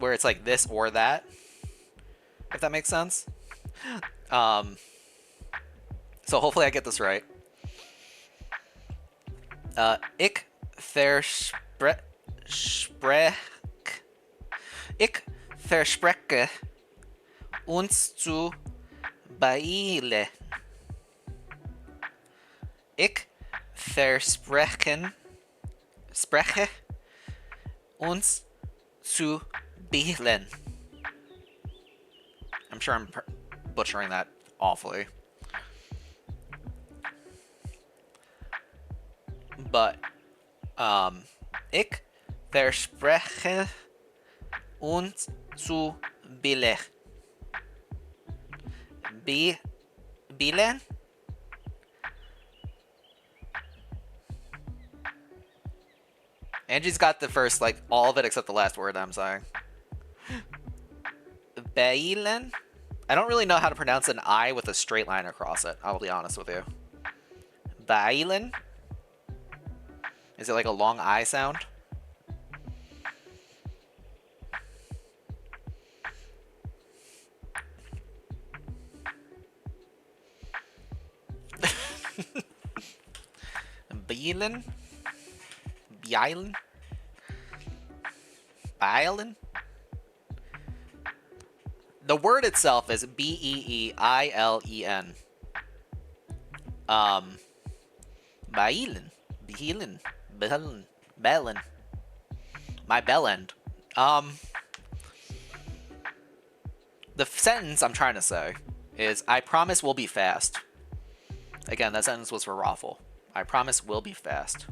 it's like this or that, if that makes sense. So hopefully I get this right. Ich verspreche uns zu beeilen. Ich spreche uns zu beeilen. I'm sure I'm butchering that awfully. But, ich verspreche uns zu beeilen. Beeilen? Angie's got the first, like, all of it except the last word I'm saying. Beeilen? I don't really know how to pronounce an I with a straight line across it, I'll be honest with you. Beeilen? Is it like a long I sound? Beeilen? Beeilen? Beeilen? The word itself is B-E-E-I-L-E-N. Beeilen. Beeilen. Bellen. Bellen. My bell end. The sentence I'm trying to say is, I promise we'll be fast. Again, that sentence was for Raffle. I promise we'll be fast.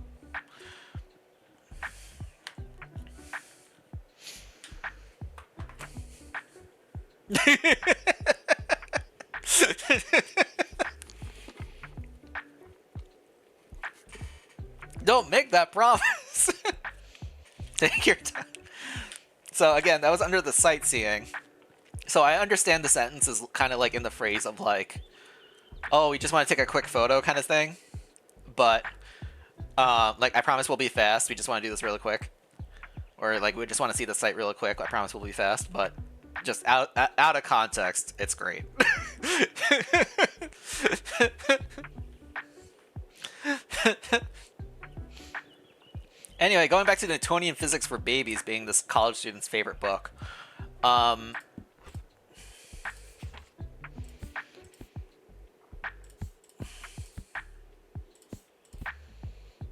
Don't make that promise. Take your time. So again, that was under the sightseeing. So I understand the sentence is kind of like in the phrase of like, oh, we just want to take a quick photo kind of thing. But like, I promise we'll be fast. We just want to do this really quick. Or like, we just want to see the site really quick. I promise we'll be fast. But just out of context, it's great. Anyway, going back to Newtonian Physics for Babies being this college student's favorite book. I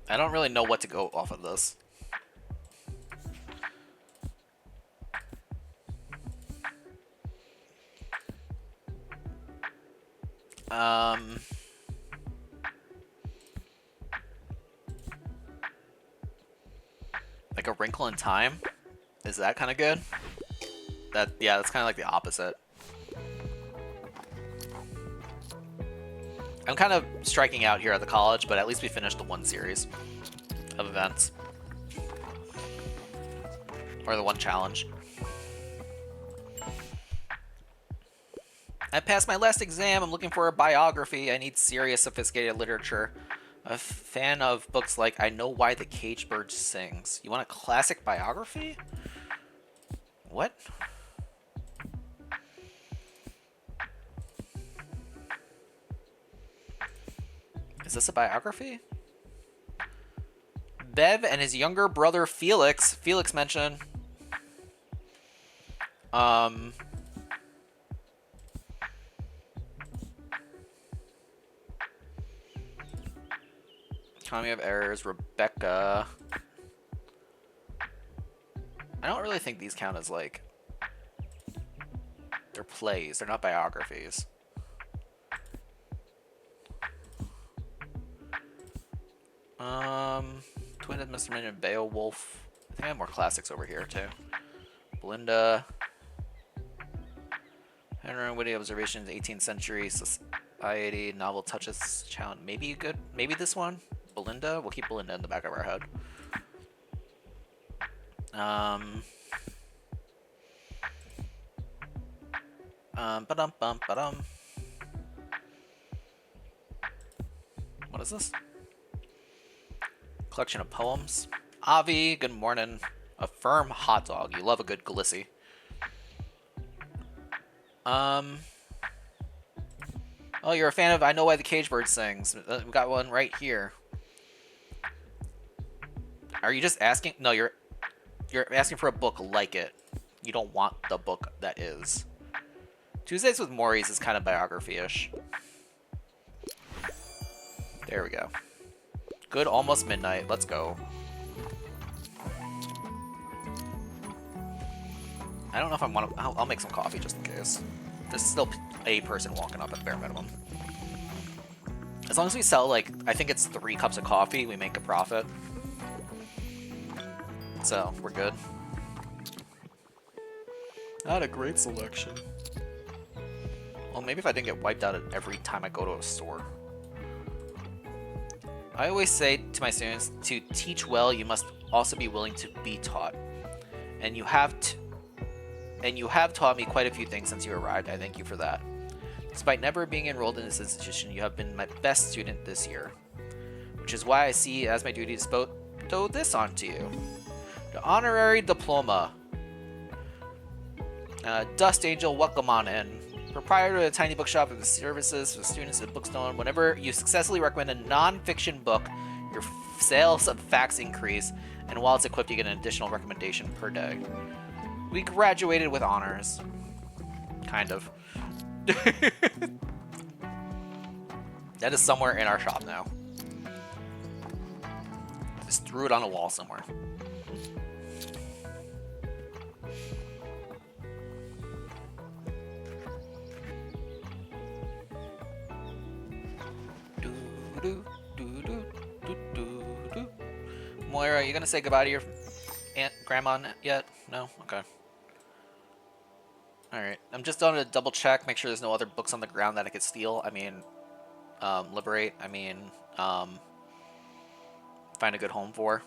don't really know what to go off of this. Like A Wrinkle in Time? Is that kind of good? Yeah, that's kind of like the opposite. I'm kind of striking out here at the college, but at least we finished the one series of events. Or the one challenge. I passed my last exam. I'm looking for a biography. I need serious, sophisticated literature. A fan of books like I Know Why the Caged Bird Sings. You want a classic biography? What? Is this a biography? Bev and his younger brother Felix. Felix mentioned. Economy of Errors, Rebecca. I don't really think these count as like... They're plays, they're not biographies. Twin of Mr. Minion, Beowulf. I think I have more classics over here too. Belinda. Henry and Witty Observations, 18th Century Society, Novel Touches Challenge. Maybe good. Maybe this one. Belinda. We'll keep Belinda in the back of our head. Ba-dum. What is this? Collection of poems. Avi, good morning. A firm hot dog. You love a good glissy. Oh, you're a fan of I Know Why the Caged Bird Sings. We got one right here. Are you just asking? No, you're asking for a book like it. You don't want the book that is. Tuesdays with Maurice is kind of biography-ish. There we go. Good, almost midnight. Let's go. I don't know if I want to... I'll make some coffee just in case. There's still a person walking up at bare minimum. As long as we sell, like, I think it's 3 cups of coffee, we make a profit. So, we're good. Not a great selection. Well, maybe if I didn't get wiped out every time I go to a store. I always say to my students, to teach well, you must also be willing to be taught. And you have taught me quite a few things since you arrived. I thank you for that. Despite never being enrolled in this institution, you have been my best student this year. Which is why I see as my duty to bestow this onto you. The honorary diploma. Dust Angel, welcome on in. Proprietor of a tiny bookshop with services for students at Bookstone. Whenever you successfully recommend a non-fiction book, your sales of facts increase, and while it's equipped, you get an additional recommendation per day. We graduated with honors. Kind of. That is somewhere in our shop now. Just threw it on a wall somewhere. Moira, are you gonna say goodbye to your grandma yet? No? Okay. Alright. I'm just going to double check, make sure there's no other books on the ground that I could steal. I mean, liberate. I mean, find a good home for.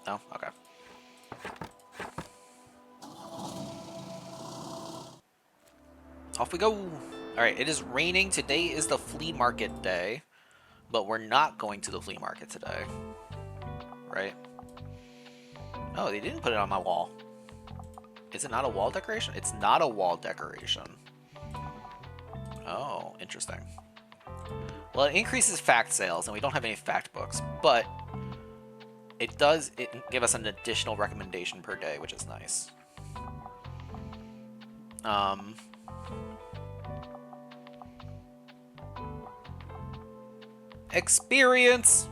No? Okay. Off we go! Alright, it is raining. Today is the flea market day. But we're not going to the flea market today. Right? Oh, they didn't put it on my wall. Is it not a wall decoration? It's not a wall decoration. Oh, interesting. Well, it increases fact sales, and we don't have any fact books, but it does give us an additional recommendation per day, which is nice. Experience!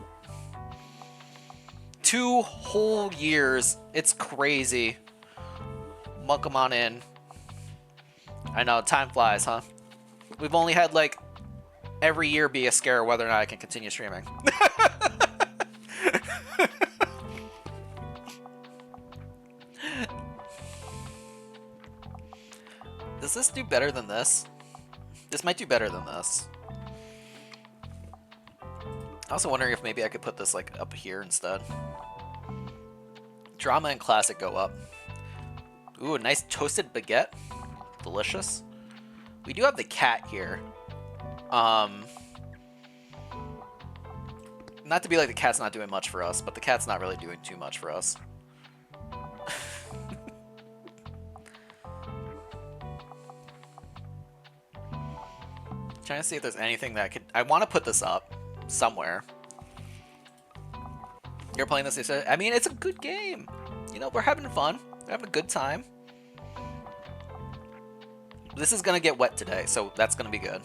2 whole years. It's crazy. Welcome on in. I know, time flies, huh? We've only had, like, every year be a scare whether or not I can continue streaming. Does this do better than this? This might do better than this. I'm also wondering if maybe I could put this like up here instead. Drama and classic go up. Ooh, a nice toasted baguette. Delicious. We do have the cat here. Not to be like the cat's not doing much for us, but the cat's not really doing too much for us. Trying to see if there's anything that I want to put this up somewhere. You're playing this, I mean, it's a good game. You know, we're having fun. We're having a good time. This is gonna get wet today, so that's gonna be good.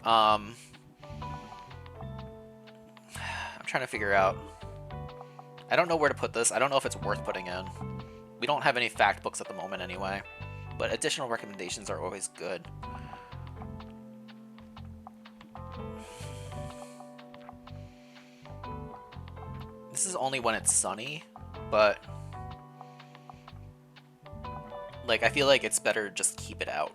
I'm trying to figure out. I don't know where to put this. I don't know if it's worth putting in. We don't have any fact books at the moment anyway, but additional recommendations are always good. This is only when it's sunny, but like I feel like it's better just keep it out.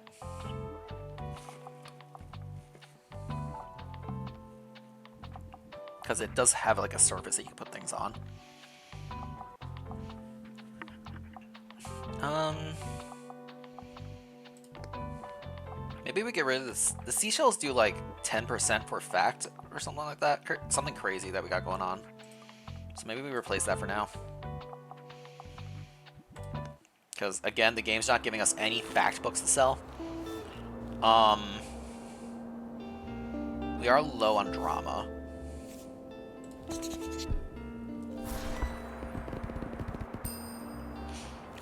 Because it does have like a surface that you can put things on. Maybe we get rid of this. The seashells do like 10% for fact or something like that. Something crazy that we got going on. So maybe we replace that for now. Because again, the game's not giving us any fact books to sell. We are low on drama.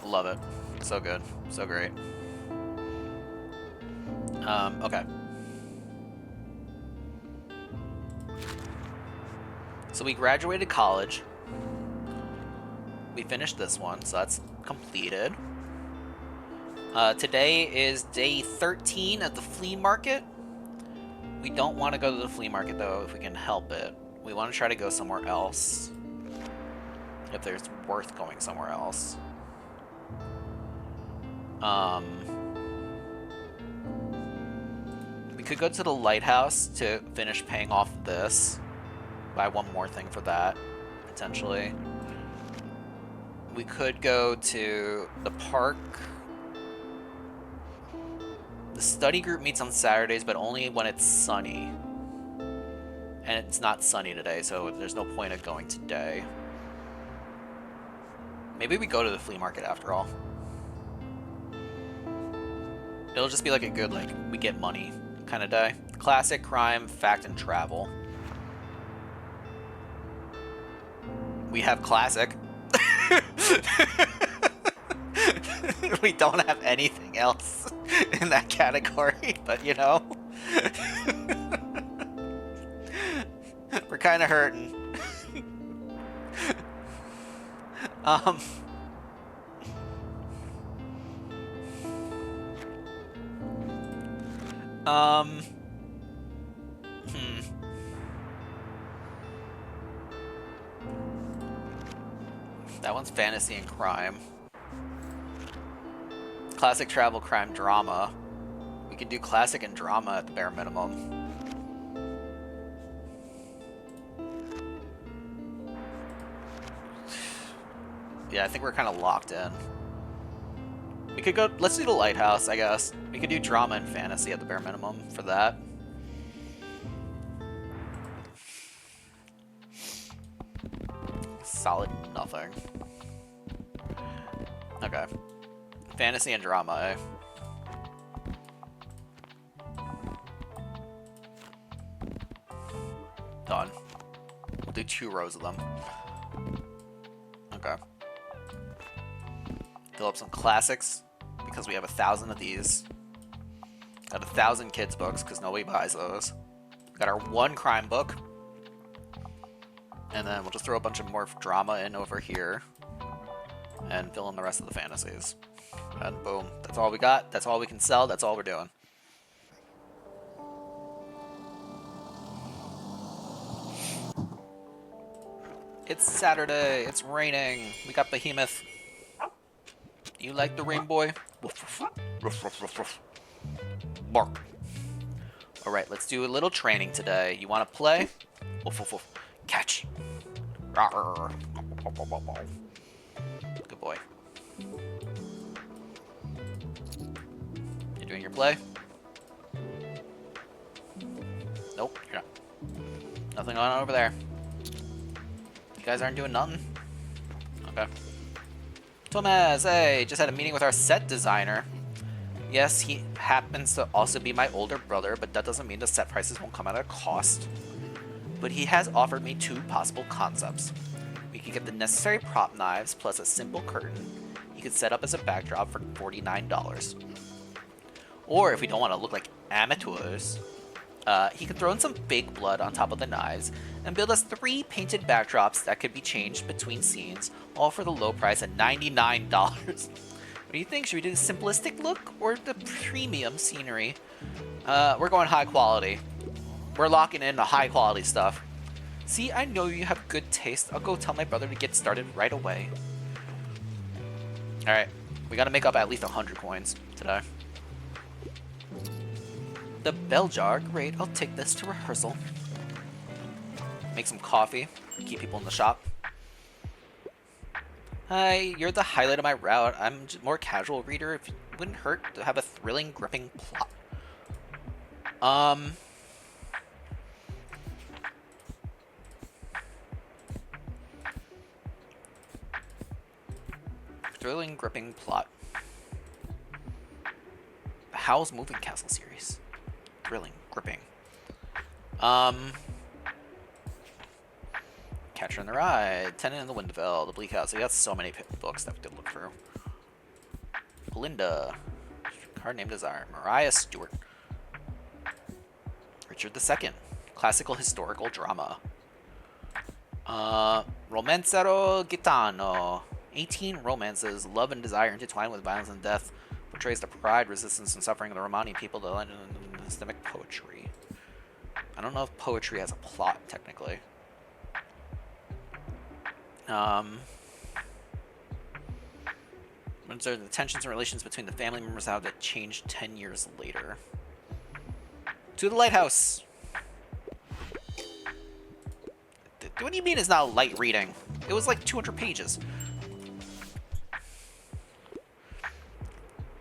Love it. So good. So great. Okay. So we graduated college. We finished this one, so that's completed. Today is day 13 at the flea market. We don't want to go to the flea market, though, if we can help it. We want to try to go somewhere else. If there's worth going somewhere else. We could go to the lighthouse to finish paying off this. Buy one more thing for that, potentially. We could go to the park. The study group meets on Saturdays, but only when it's sunny. And it's not sunny today, so there's no point of going today. Maybe we go to the flea market after all. It'll just be like a good, like, we get money kind of day. Classic, crime, fact, and travel. We have classic. We don't have anything else in that category, but you know. We're kind of hurting. That one's fantasy and crime. Classic, travel, crime, drama. We could do classic and drama at the bare minimum. Yeah, I think we're kind of locked in. We could go, let's do the lighthouse, I guess. We could do drama and fantasy at the bare minimum for that. Solid nothing. Okay. Fantasy and drama, eh? Done. We'll do 2 rows of them. Okay. Fill up some classics, because we have 1,000 of these. Got 1,000 kids books, because nobody buys those. Got our 1 crime book. And then we'll just throw a bunch of more drama in over here. And fill in the rest of the fantasies. And boom. That's all we got. That's all we can sell. That's all we're doing. It's Saturday. It's raining. We got Behemoth. You like the rain boy? Woof, woof, woof, woof, woof, woof. Bark. Alright, let's do a little training today. You want to play? Woof, woof, woof. Catch. Rawr. Good boy. You doing your play? Nope, you're not. Nothing going on over there. You guys aren't doing nothing? Okay. Thomas, hey, just had a meeting with our set designer. Yes, he happens to also be my older brother, but that doesn't mean the set prices won't come at a cost. But he has offered me 2 possible concepts. We could get the necessary prop knives plus a simple curtain he could set up as a backdrop for $49. Or if we don't want to look like amateurs, he could throw in some fake blood on top of the knives and build us 3 painted backdrops that could be changed between scenes, all for the low price of $99. What do you think? Should we do the simplistic look or the premium scenery? We're going high quality. We're locking in the high quality stuff. See, I know you have good taste. I'll go tell my brother to get started right away. Alright, we gotta make up at least 100 coins today. The bell jar, great. I'll take this to rehearsal. Make some coffee. Keep people in the shop. Hi, you're the highlight of my route. I'm just more casual reader. It wouldn't hurt to have a thrilling, gripping plot. Thrilling, gripping plot. The Howl's Moving Castle series. Thrilling, gripping. Catcher in the Rye, Tenant in the Windville, The Bleak House. We got so many books that we could look through. Belinda, Card Named Desire, Mariah Stewart, Richard II, classical historical drama. Romancero Gitano, 18 romances, love and desire intertwined with violence and death, portrays the pride, resistance, and suffering of the Romani people, the legend and systemic poetry. I don't know if poetry has a plot, technically. What are the tensions and relations between the family members how that changed 10 years later? To the lighthouse! What do you mean it's not light reading? It was like 200 pages.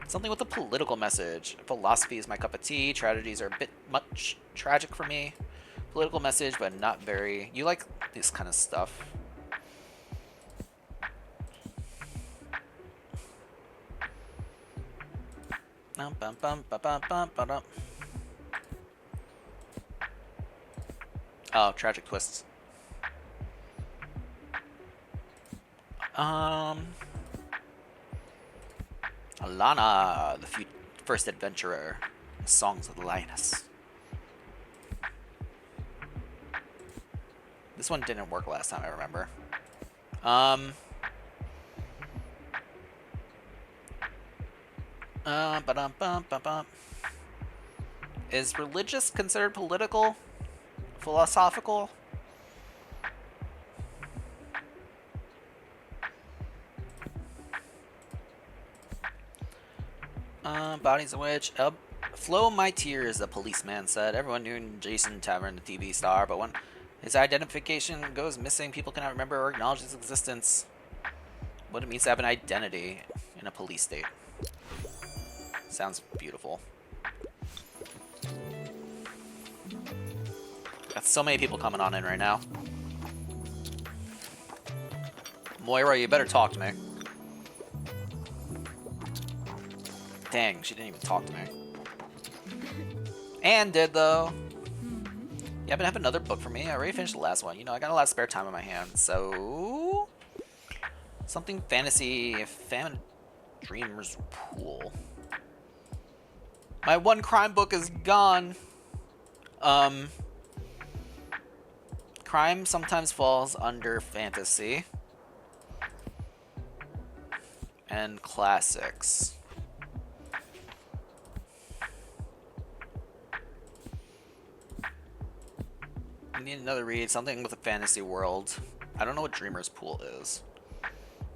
Something with a political message. Philosophy is my cup of tea. Tragedies are a bit much tragic for me. Political message, but not very. You like this kind of stuff. Oh, tragic twists. Alana, the first adventurer. Songs of the Lioness. This one didn't work last time, I remember. Is religious considered political? Philosophical? Bodies of which flow my tears, the policeman said. Everyone knew Jason Tavern, the TV star, but when his identification goes missing, people cannot remember or acknowledge his existence. What it means to have an identity in a police state. Sounds beautiful. Got so many people coming on in right now. Moira, you better talk to me. Dang, she didn't even talk to me. And did, though. Yeah, but I have another book for me. I already finished the last one. You know, I got a lot of spare time on my hands, so... Something fantasy, Famine Dreamer's Pool. My one crime book is gone. Crime sometimes falls under fantasy. And classics. I need another read, something with a fantasy world. I don't know what Dreamer's Pool is.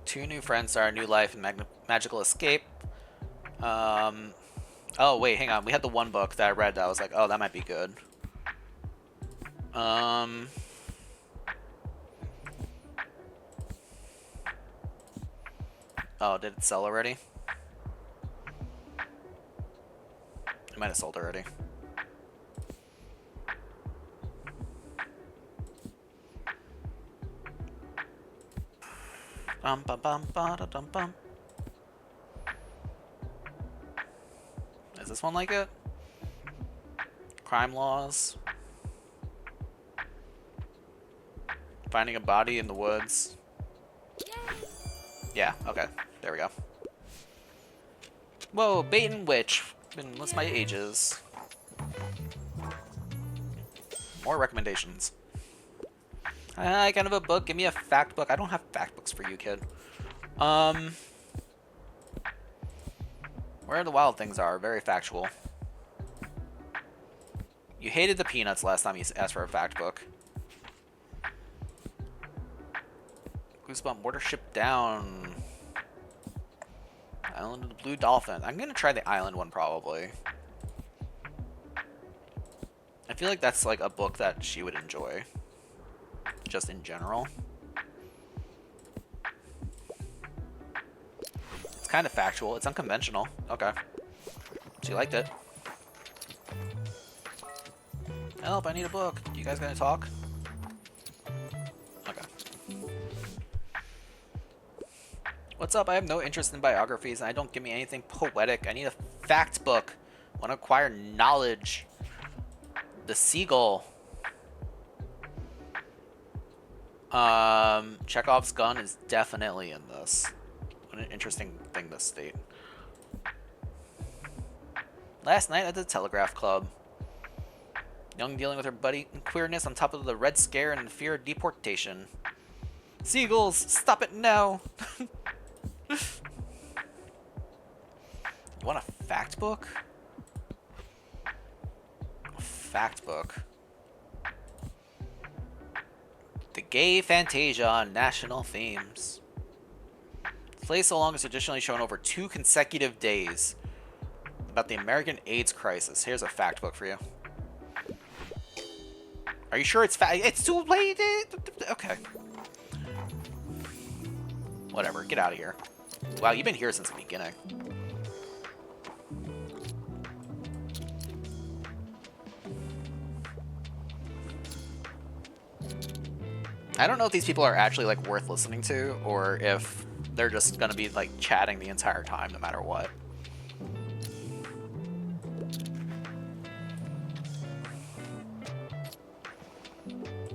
2 new friends start a new life in magical escape. Oh, wait, hang on. We had the one book that I read that I was like, oh, that might be good. Oh, did it sell already? It might have sold already. Bum bum bum ba da dum bum. Is this one like it? Crime laws. Finding a body in the woods. Yeah, okay. There we go. Whoa, bait and witch. Unless my ages. More recommendations. I kind of a book. Give me a fact book. I don't have fact books for you, kid. Where the wild things are. Very factual. You hated the peanuts last time you asked for a fact book. Goosebump Mortar Ship Down. Island of the Blue Dolphin. I'm gonna try the island one probably. I feel like that's like a book that she would enjoy. Just in general. It's kind of factual. It's unconventional. Okay. She liked it. Help, I need a book. You guys gonna talk? Okay. What's up? I have no interest in biographies, and I don't give me anything poetic. I need a fact book. I want to acquire knowledge. The Seagull. Chekhov's gun is definitely in this. What an interesting thing to state. Last night at the Telegraph Club. Young dealing with her buddy queerness on top of the Red Scare and the fear of deportation. Seagulls, stop it now! You want a fact book? A fact book. The Gay Fantasia on National Themes. Play so long is traditionally shown over 2 consecutive days. About the American AIDS crisis. Here's a fact book for you. Are you sure it's it's too late? Okay. Whatever, get out of here. Wow, you've been here since the beginning. I don't know if these people are actually like worth listening to, or if they're just gonna be like chatting the entire time no matter what.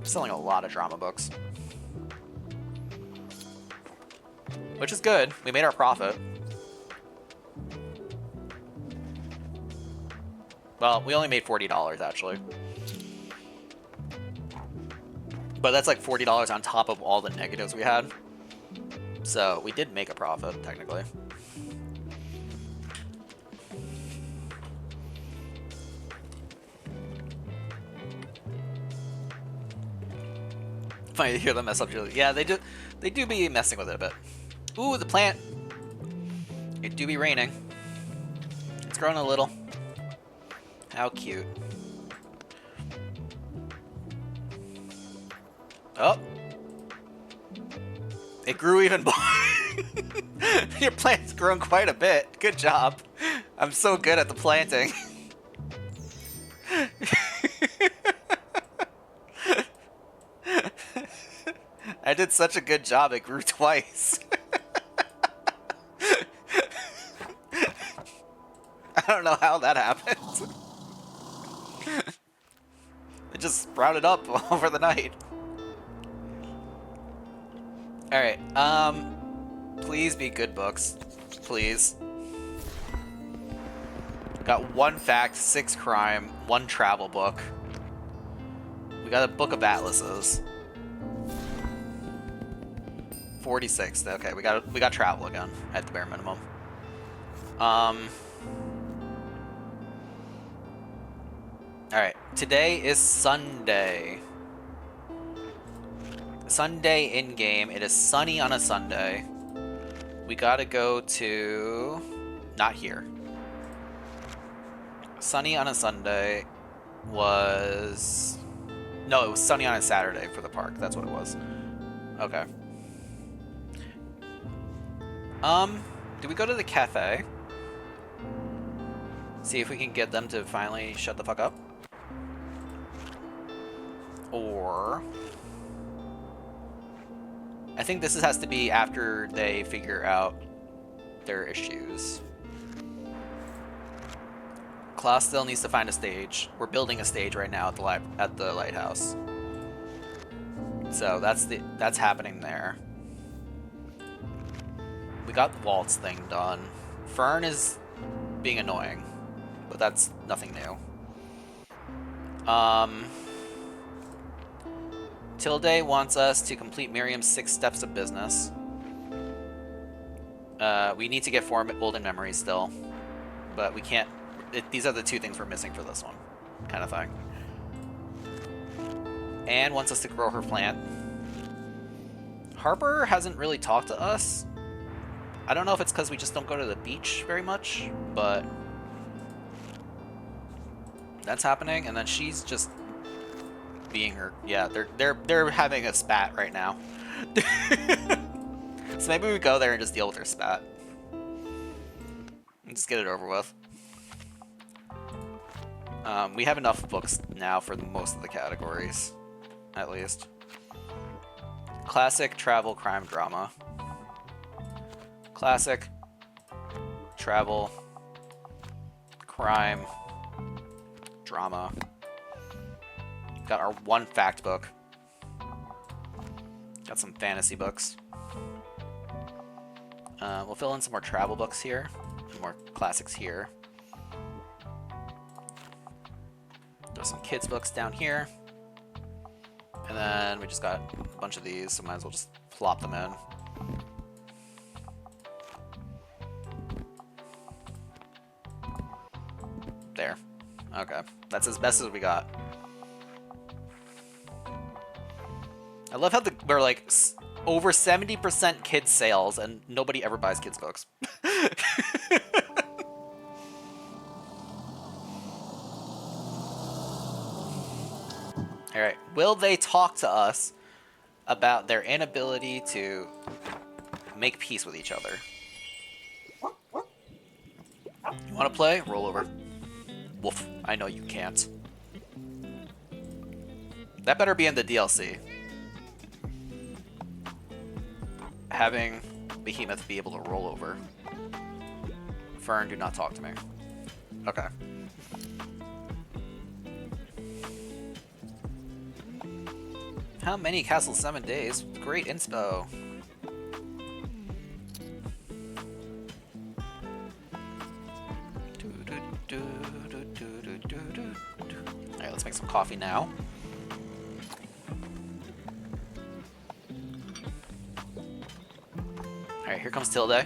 Selling a lot of drama books. Which is good. We made our profit. Well, we only made $40 actually. But that's like $40 on top of all the negatives we had. So we did make a profit, technically. Funny to hear them mess up. Yeah, they do be messing with it a bit. Ooh, the plant. It do be raining. It's growing a little. How cute. Oh. It grew even more. Your plant's grown quite a bit. Good job. I'm so good at the planting. I did such a good job, it grew twice. I don't know how that happened. It just sprouted up over the night. Alright, please be good books. Please. Got 1 fact, 6 crime, 1 travel book. We got a book of atlases. 46. Okay, we got travel again at the bare minimum. Alright, today is Sunday. Sunday in-game. It is sunny on a Sunday. We gotta go to... not here. Sunny on a Sunday was... No, it was sunny on a Saturday for the park. That's what it was. Okay. Do we go to the cafe? See if we can get them to finally shut the fuck up? Or... I think this has to be after they figure out their issues. Klaus still needs to find a stage. We're building a stage right now at the lighthouse. So that's happening there. We got the waltz thing done. Fern is being annoying, but that's nothing new. Tilde wants us to complete Miriam's 6 steps of business. We need to get 4 golden memories still, but we can't. These are the 2 things we're missing for this one, kind of thing. Anne wants us to grow her plant. Harper hasn't really talked to us. I don't know if it's because we just don't go to the beach very much, but that's happening. And then she's just being her. Yeah, they're having a spat right now. So maybe we go there and just deal with her spat and just get it over with. We have enough books now for most of the categories, at least. Classic, travel, crime, drama. Classic, travel, crime, drama. Got our 1 fact book. Got some fantasy books. We'll fill in some more travel books here, and more classics here. There's some kids books down here. And then we just got a bunch of these, so might as well just plop them in. There. Okay. That's as best as we got. I love how we're like over 70% kids sales and nobody ever buys kids books. Alright, will they talk to us about their inability to make peace with each other? You want to play? Roll over. Woof, I know you can't. That better be in the DLC. Having Behemoth be able to roll over. Fern, do not talk to me. Okay. How many castles? 7 days? Great inspo. Alright, let's make some coffee now. Alright, here comes Tilde.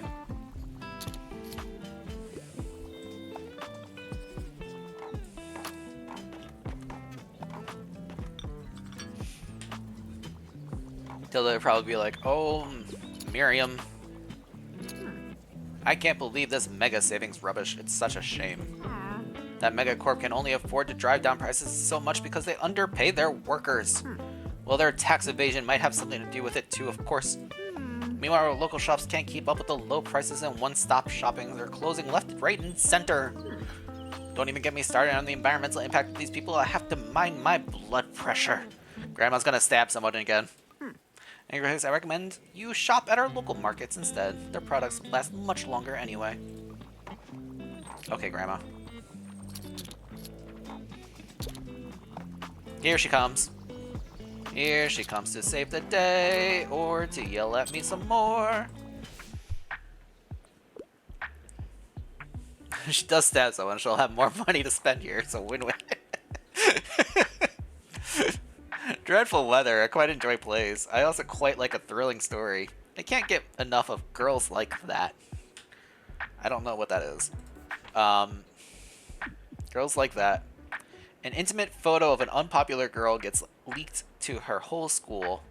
Tilde would probably be like, oh, Miriam. I can't believe this mega savings rubbish. It's such a shame. That megacorp can only afford to drive down prices so much because they underpay their workers. Well, their tax evasion might have something to do with it too, of course. Meanwhile, our local shops can't keep up with the low prices and one-stop shopping. They're closing left, right, and center. Don't even get me started on the environmental impact of these people. I have to mind my blood pressure. Grandma's gonna stab someone again. Anyways, I recommend you shop at our local markets instead. Their products last much longer anyway. Okay, Grandma. Here she comes. Here she comes to save the day, or to yell at me some more. She does stab someone, she'll have more money to spend here, so win-win. Dreadful weather, I quite enjoy plays. I also quite like a thrilling story. I can't get enough of girls like that. I don't know what that is. Girls like that. An intimate photo of an unpopular girl gets leaked to her whole school.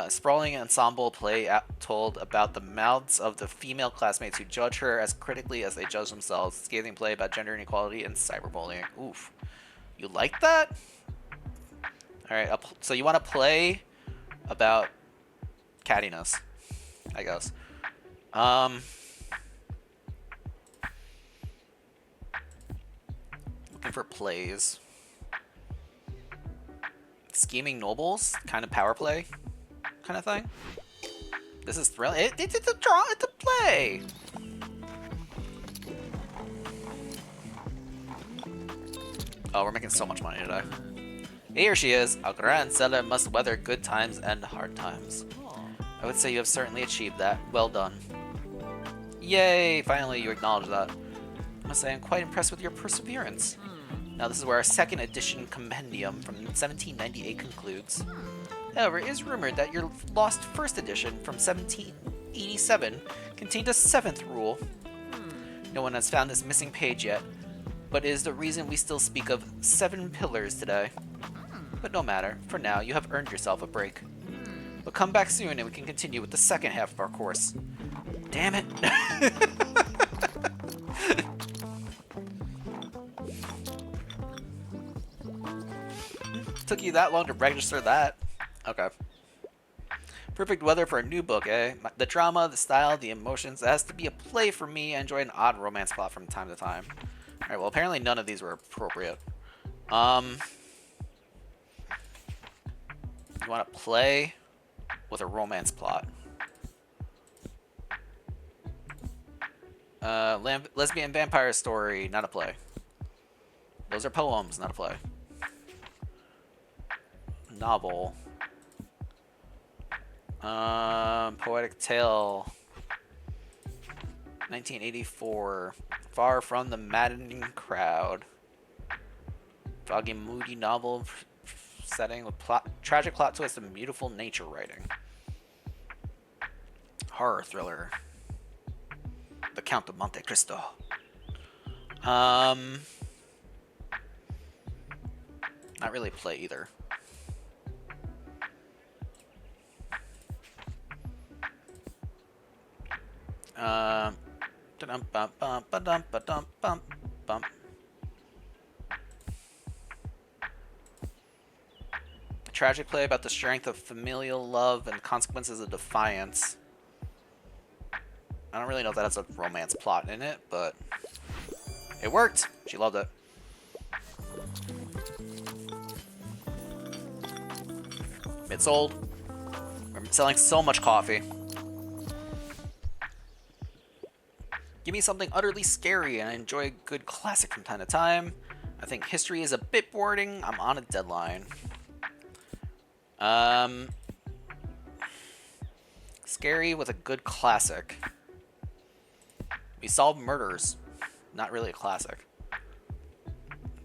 Sprawling ensemble play told about the mouths of the female classmates who judge her as critically as they judge themselves. Scathing play about gender inequality and cyberbullying. Oof. You like that? Alright, so you want to play about cattiness, I guess. Looking for plays. Scheming nobles, kind of power play, kind of thing. This is thrilling. It's a draw. It's a play. Oh, we're making so much money today. Here she is. A grand seller must weather good times and hard times. I would say you have certainly achieved that. Well done. Yay! Finally, you acknowledge that. I must say I'm quite impressed with your perseverance. Now this is where our second edition compendium from 1798 concludes. However, it is rumored that your lost first edition from 1787 contained a seventh rule. No one has found this missing page yet, but it is the reason we still speak of 7 pillars today. But no matter, for now you have earned yourself a break. But come back soon and we can continue with the second half of our course. Damn it! Took you that long to register that? Okay. Perfect weather for a new book, eh? The drama, the style, the emotions. It has to be a play for me. I enjoy an odd romance plot from time to time. Alright, well apparently none of these were appropriate. You want to play with a romance plot. Lesbian vampire story, not a play. Those are poems, not a play. Novel. Poetic tale. 1984. Far from the maddening crowd. Foggy, moody novel setting with tragic plot twist and beautiful nature writing. Horror thriller. The Count of Monte Cristo. Not really play either. A tragic play about the strength of familial love and consequences of defiance. I don't really know if that has a romance plot in it, but it worked. She loved it. It sold. We're selling so much coffee. Give me something utterly scary, and I enjoy a good classic from time to time. I think history is a bit boring. I'm on a deadline. Scary with a good classic. We solve murders. Not really a classic.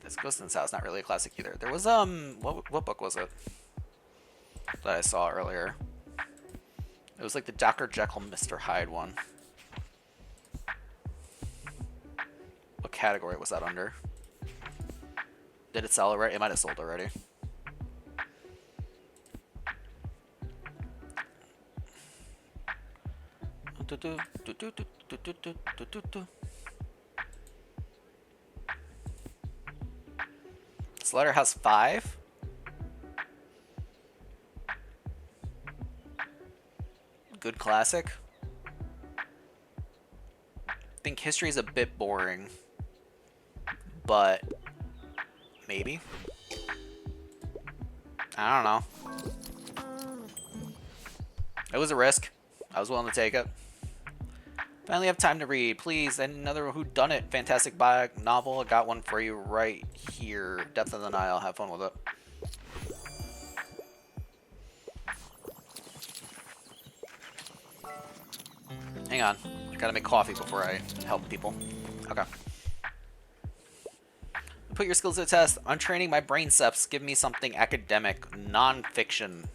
This Ghost in this House, not really a classic either. There was, what book was it that I saw earlier? It was like the Dr. Jekyll, Mr. Hyde one. What category was that under? Did it sell already? It might have sold already. Slaughterhouse 5? Good classic. I think history is a bit boring, but maybe. I don't know. It was a risk. I was willing to take it. Finally have time to read. Please, another whodunit fantastic novel. I got one for you right here. Depth of the Nile. Have fun with it. Hang on. I gotta make coffee before I help people. Okay. Put your skills to the test. I'm training my brainceps. Give me something academic. Non-fiction.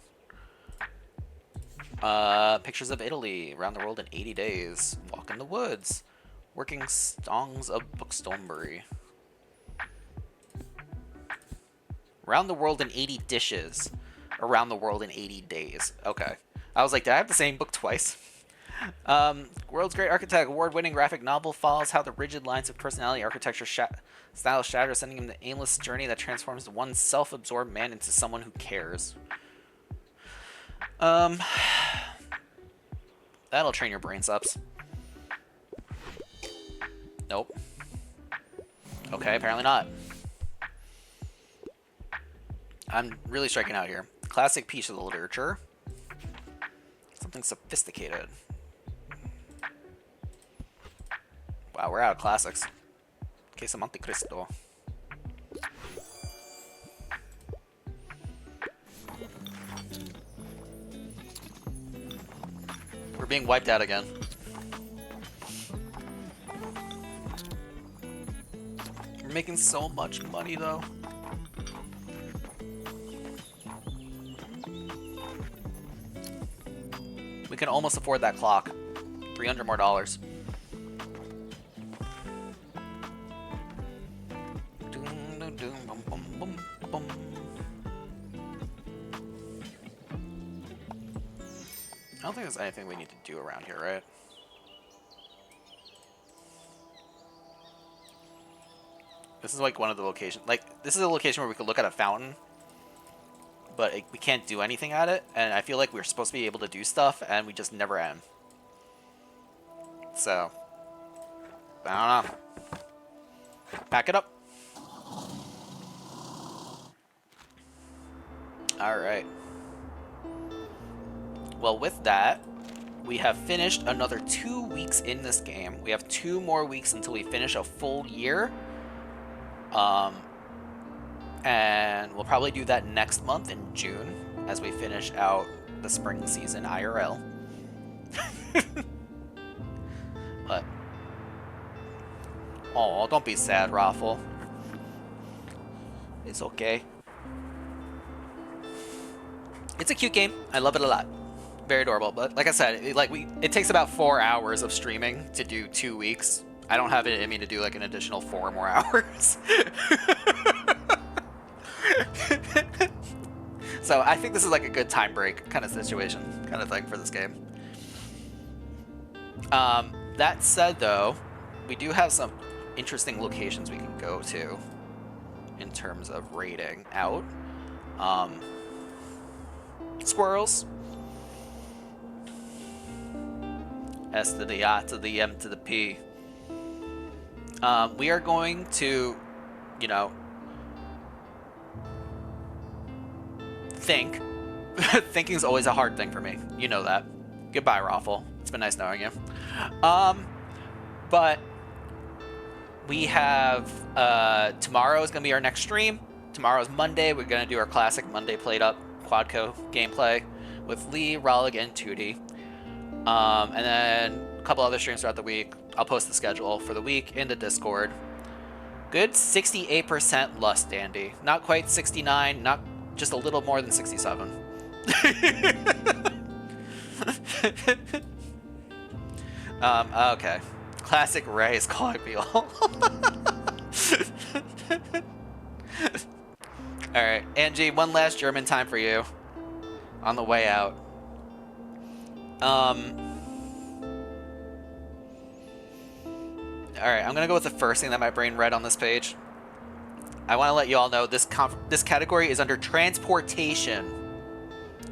Pictures of Italy. Around the world in 80 days. Walk in the woods. Working songs of Bookstonebury. Around the world in 80 dishes. around the world in 80 days. Okay. I was like, did I have the same book twice? World's Great Architect, award-winning graphic novel follows how the rigid lines of personality architecture style shatter, sending him the aimless journey that transforms one self-absorbed man into someone who cares. That'll train your brain subs. Nope. Okay, apparently not. I'm really striking out here. Classic piece of the literature. Something sophisticated. Wow, we're out of classics. Case of Monte Cristo. We're being wiped out again. We're making so much money though. We can almost afford that clock. $300 more. I don't think there's anything we need to do around here, right? This is like one of the locations. Like, this is a location where we could look at a fountain, but we can't do anything at it. And I feel like we're supposed to be able to do stuff, and we just never am. So, I don't know. Pack it up. Alright. Well, with that, we have finished another 2 weeks in this game. We have 2 more weeks until we finish a full year. And we'll probably do that next month in June as we finish out the spring season IRL. But, oh, don't be sad, Raffle. It's okay. It's a cute game. I love it a lot. Very adorable. But like I said, it takes about 4 hours of streaming to do 2 weeks. I don't have it in me to do like an additional 4 more hours. So I think this is like a good time break kind of situation, kind of thing for this game. That said, though, we do have some interesting locations we can go to in terms of raiding out. Squirrels. S to the I to the M to the P. We are going to, you know, think. Thinking is always a hard thing for me. You know that. Goodbye, Raffle. It's been nice knowing you. But we have tomorrow is gonna be our next stream. Tomorrow's Monday. We're gonna do our classic Monday played up Quadco gameplay with Lee, Rollig, and Tootie. And then a couple other streams throughout the week. I'll post the schedule for the week in the Discord. Good 68% lust, Andy. Not quite 69, not just a little more than 67. Okay. Classic Ray is calling me all. Alright, Angie, one last German time for you. On the way out. Alright, I'm gonna go with the first thing that my brain read on this page. I want to let you all know this category is under transportation.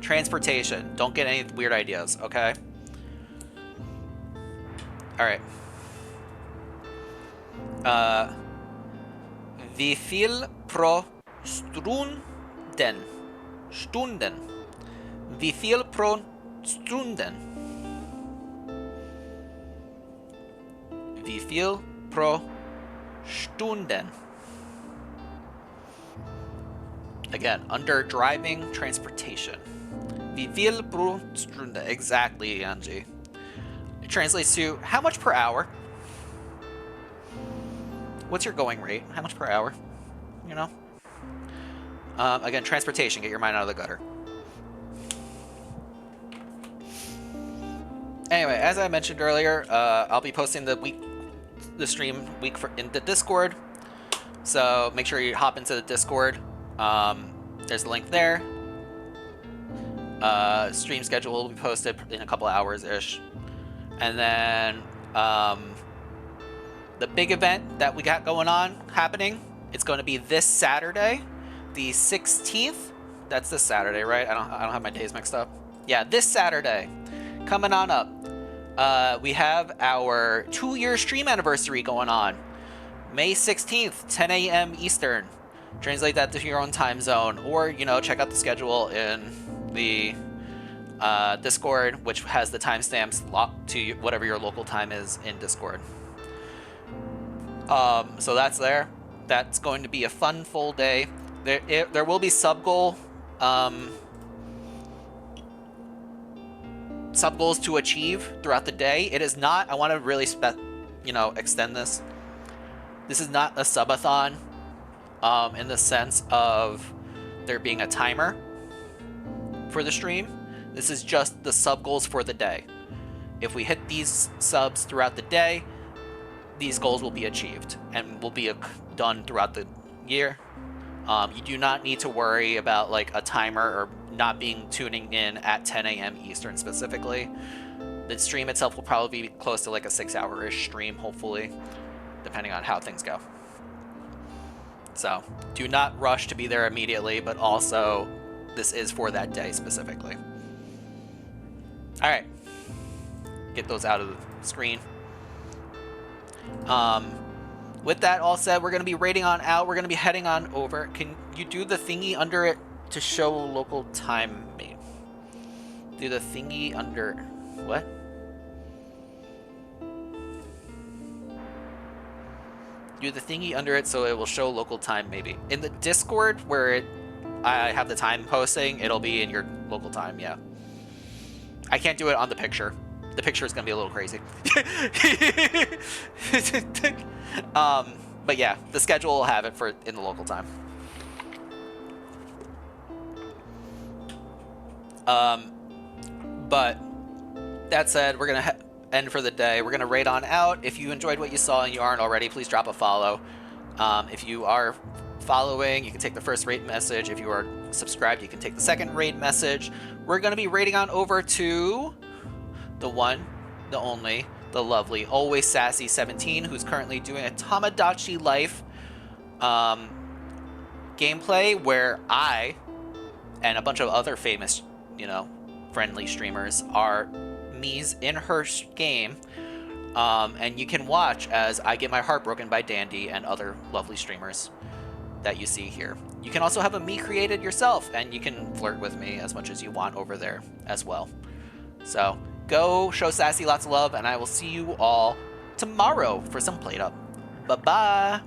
Transportation. Don't get any weird ideas, okay? Alright. Wie viel pro Stunden? Stunden. Wie viel pro Stunden? Wie viel pro Stunden? Again, under driving transportation. Wie viel pro Stunde? Exactly, Angie. It translates to how much per hour? What's your going rate? How much per hour? You know? Again, transportation. Get your mind out of the gutter. Anyway, as I mentioned earlier, I'll be posting the stream in the Discord. So make sure you hop into the Discord. There's a link there. Stream schedule will be posted in a couple hours ish, and then the big event that we got going on happening. It's going to be this Saturday, the 16th. That's this Saturday, right? I don't have my days mixed up. Yeah, this Saturday, coming on up. We have our 2-year stream anniversary going on. May 16th, 10 a.m. Eastern. Translate that to your own time zone, or check out the schedule in the Discord, which has the timestamps locked to whatever your local time is in Discord. So that's there. That's going to be a fun full day. There will be sub goals to achieve throughout the day. It is not. I want to really extend this. This is not a subathon, in the sense of there being a timer for the stream. This is just the sub goals for the day. If we hit these subs throughout the day, these goals will be achieved and will be done throughout the year. You do not need to worry about like a timer or not tuning in at 10 a.m. Eastern specifically. The stream itself will probably be close to like a 6-hour-ish stream, hopefully, depending on how things go. So do not rush to be there immediately, but also this is for that day specifically. All right, get those out of the screen. With that all said, we're going to be raiding on out. We're going to be heading on over. Can you do the thingy under it to show local time? Maybe. Do the thingy under... What? Do the thingy under it so it will show local time, maybe. In the Discord, where I have the time posting, it'll be in your local time, yeah. I can't do it on the picture. The picture is going to be a little crazy. But yeah, the schedule will have it in the local time. But that said, we're going to end for the day. We're going to raid on out. If you enjoyed what you saw and you aren't already, please drop a follow. If you are following, you can take the first raid message. If you are subscribed, you can take the second raid message. We're going to be raiding on over to the one, the only, the lovely, always sassy 17, who's currently doing a Tamagotchi Life gameplay where I and a bunch of other famous, friendly streamers are me's in her game. And you can watch as I get my heart broken by Dandy and other lovely streamers that you see here. You can also have a me created yourself, and you can flirt with me as much as you want over there as well. So go show Sassy lots of love, and I will see you all tomorrow for some Plate Up. Bye-bye.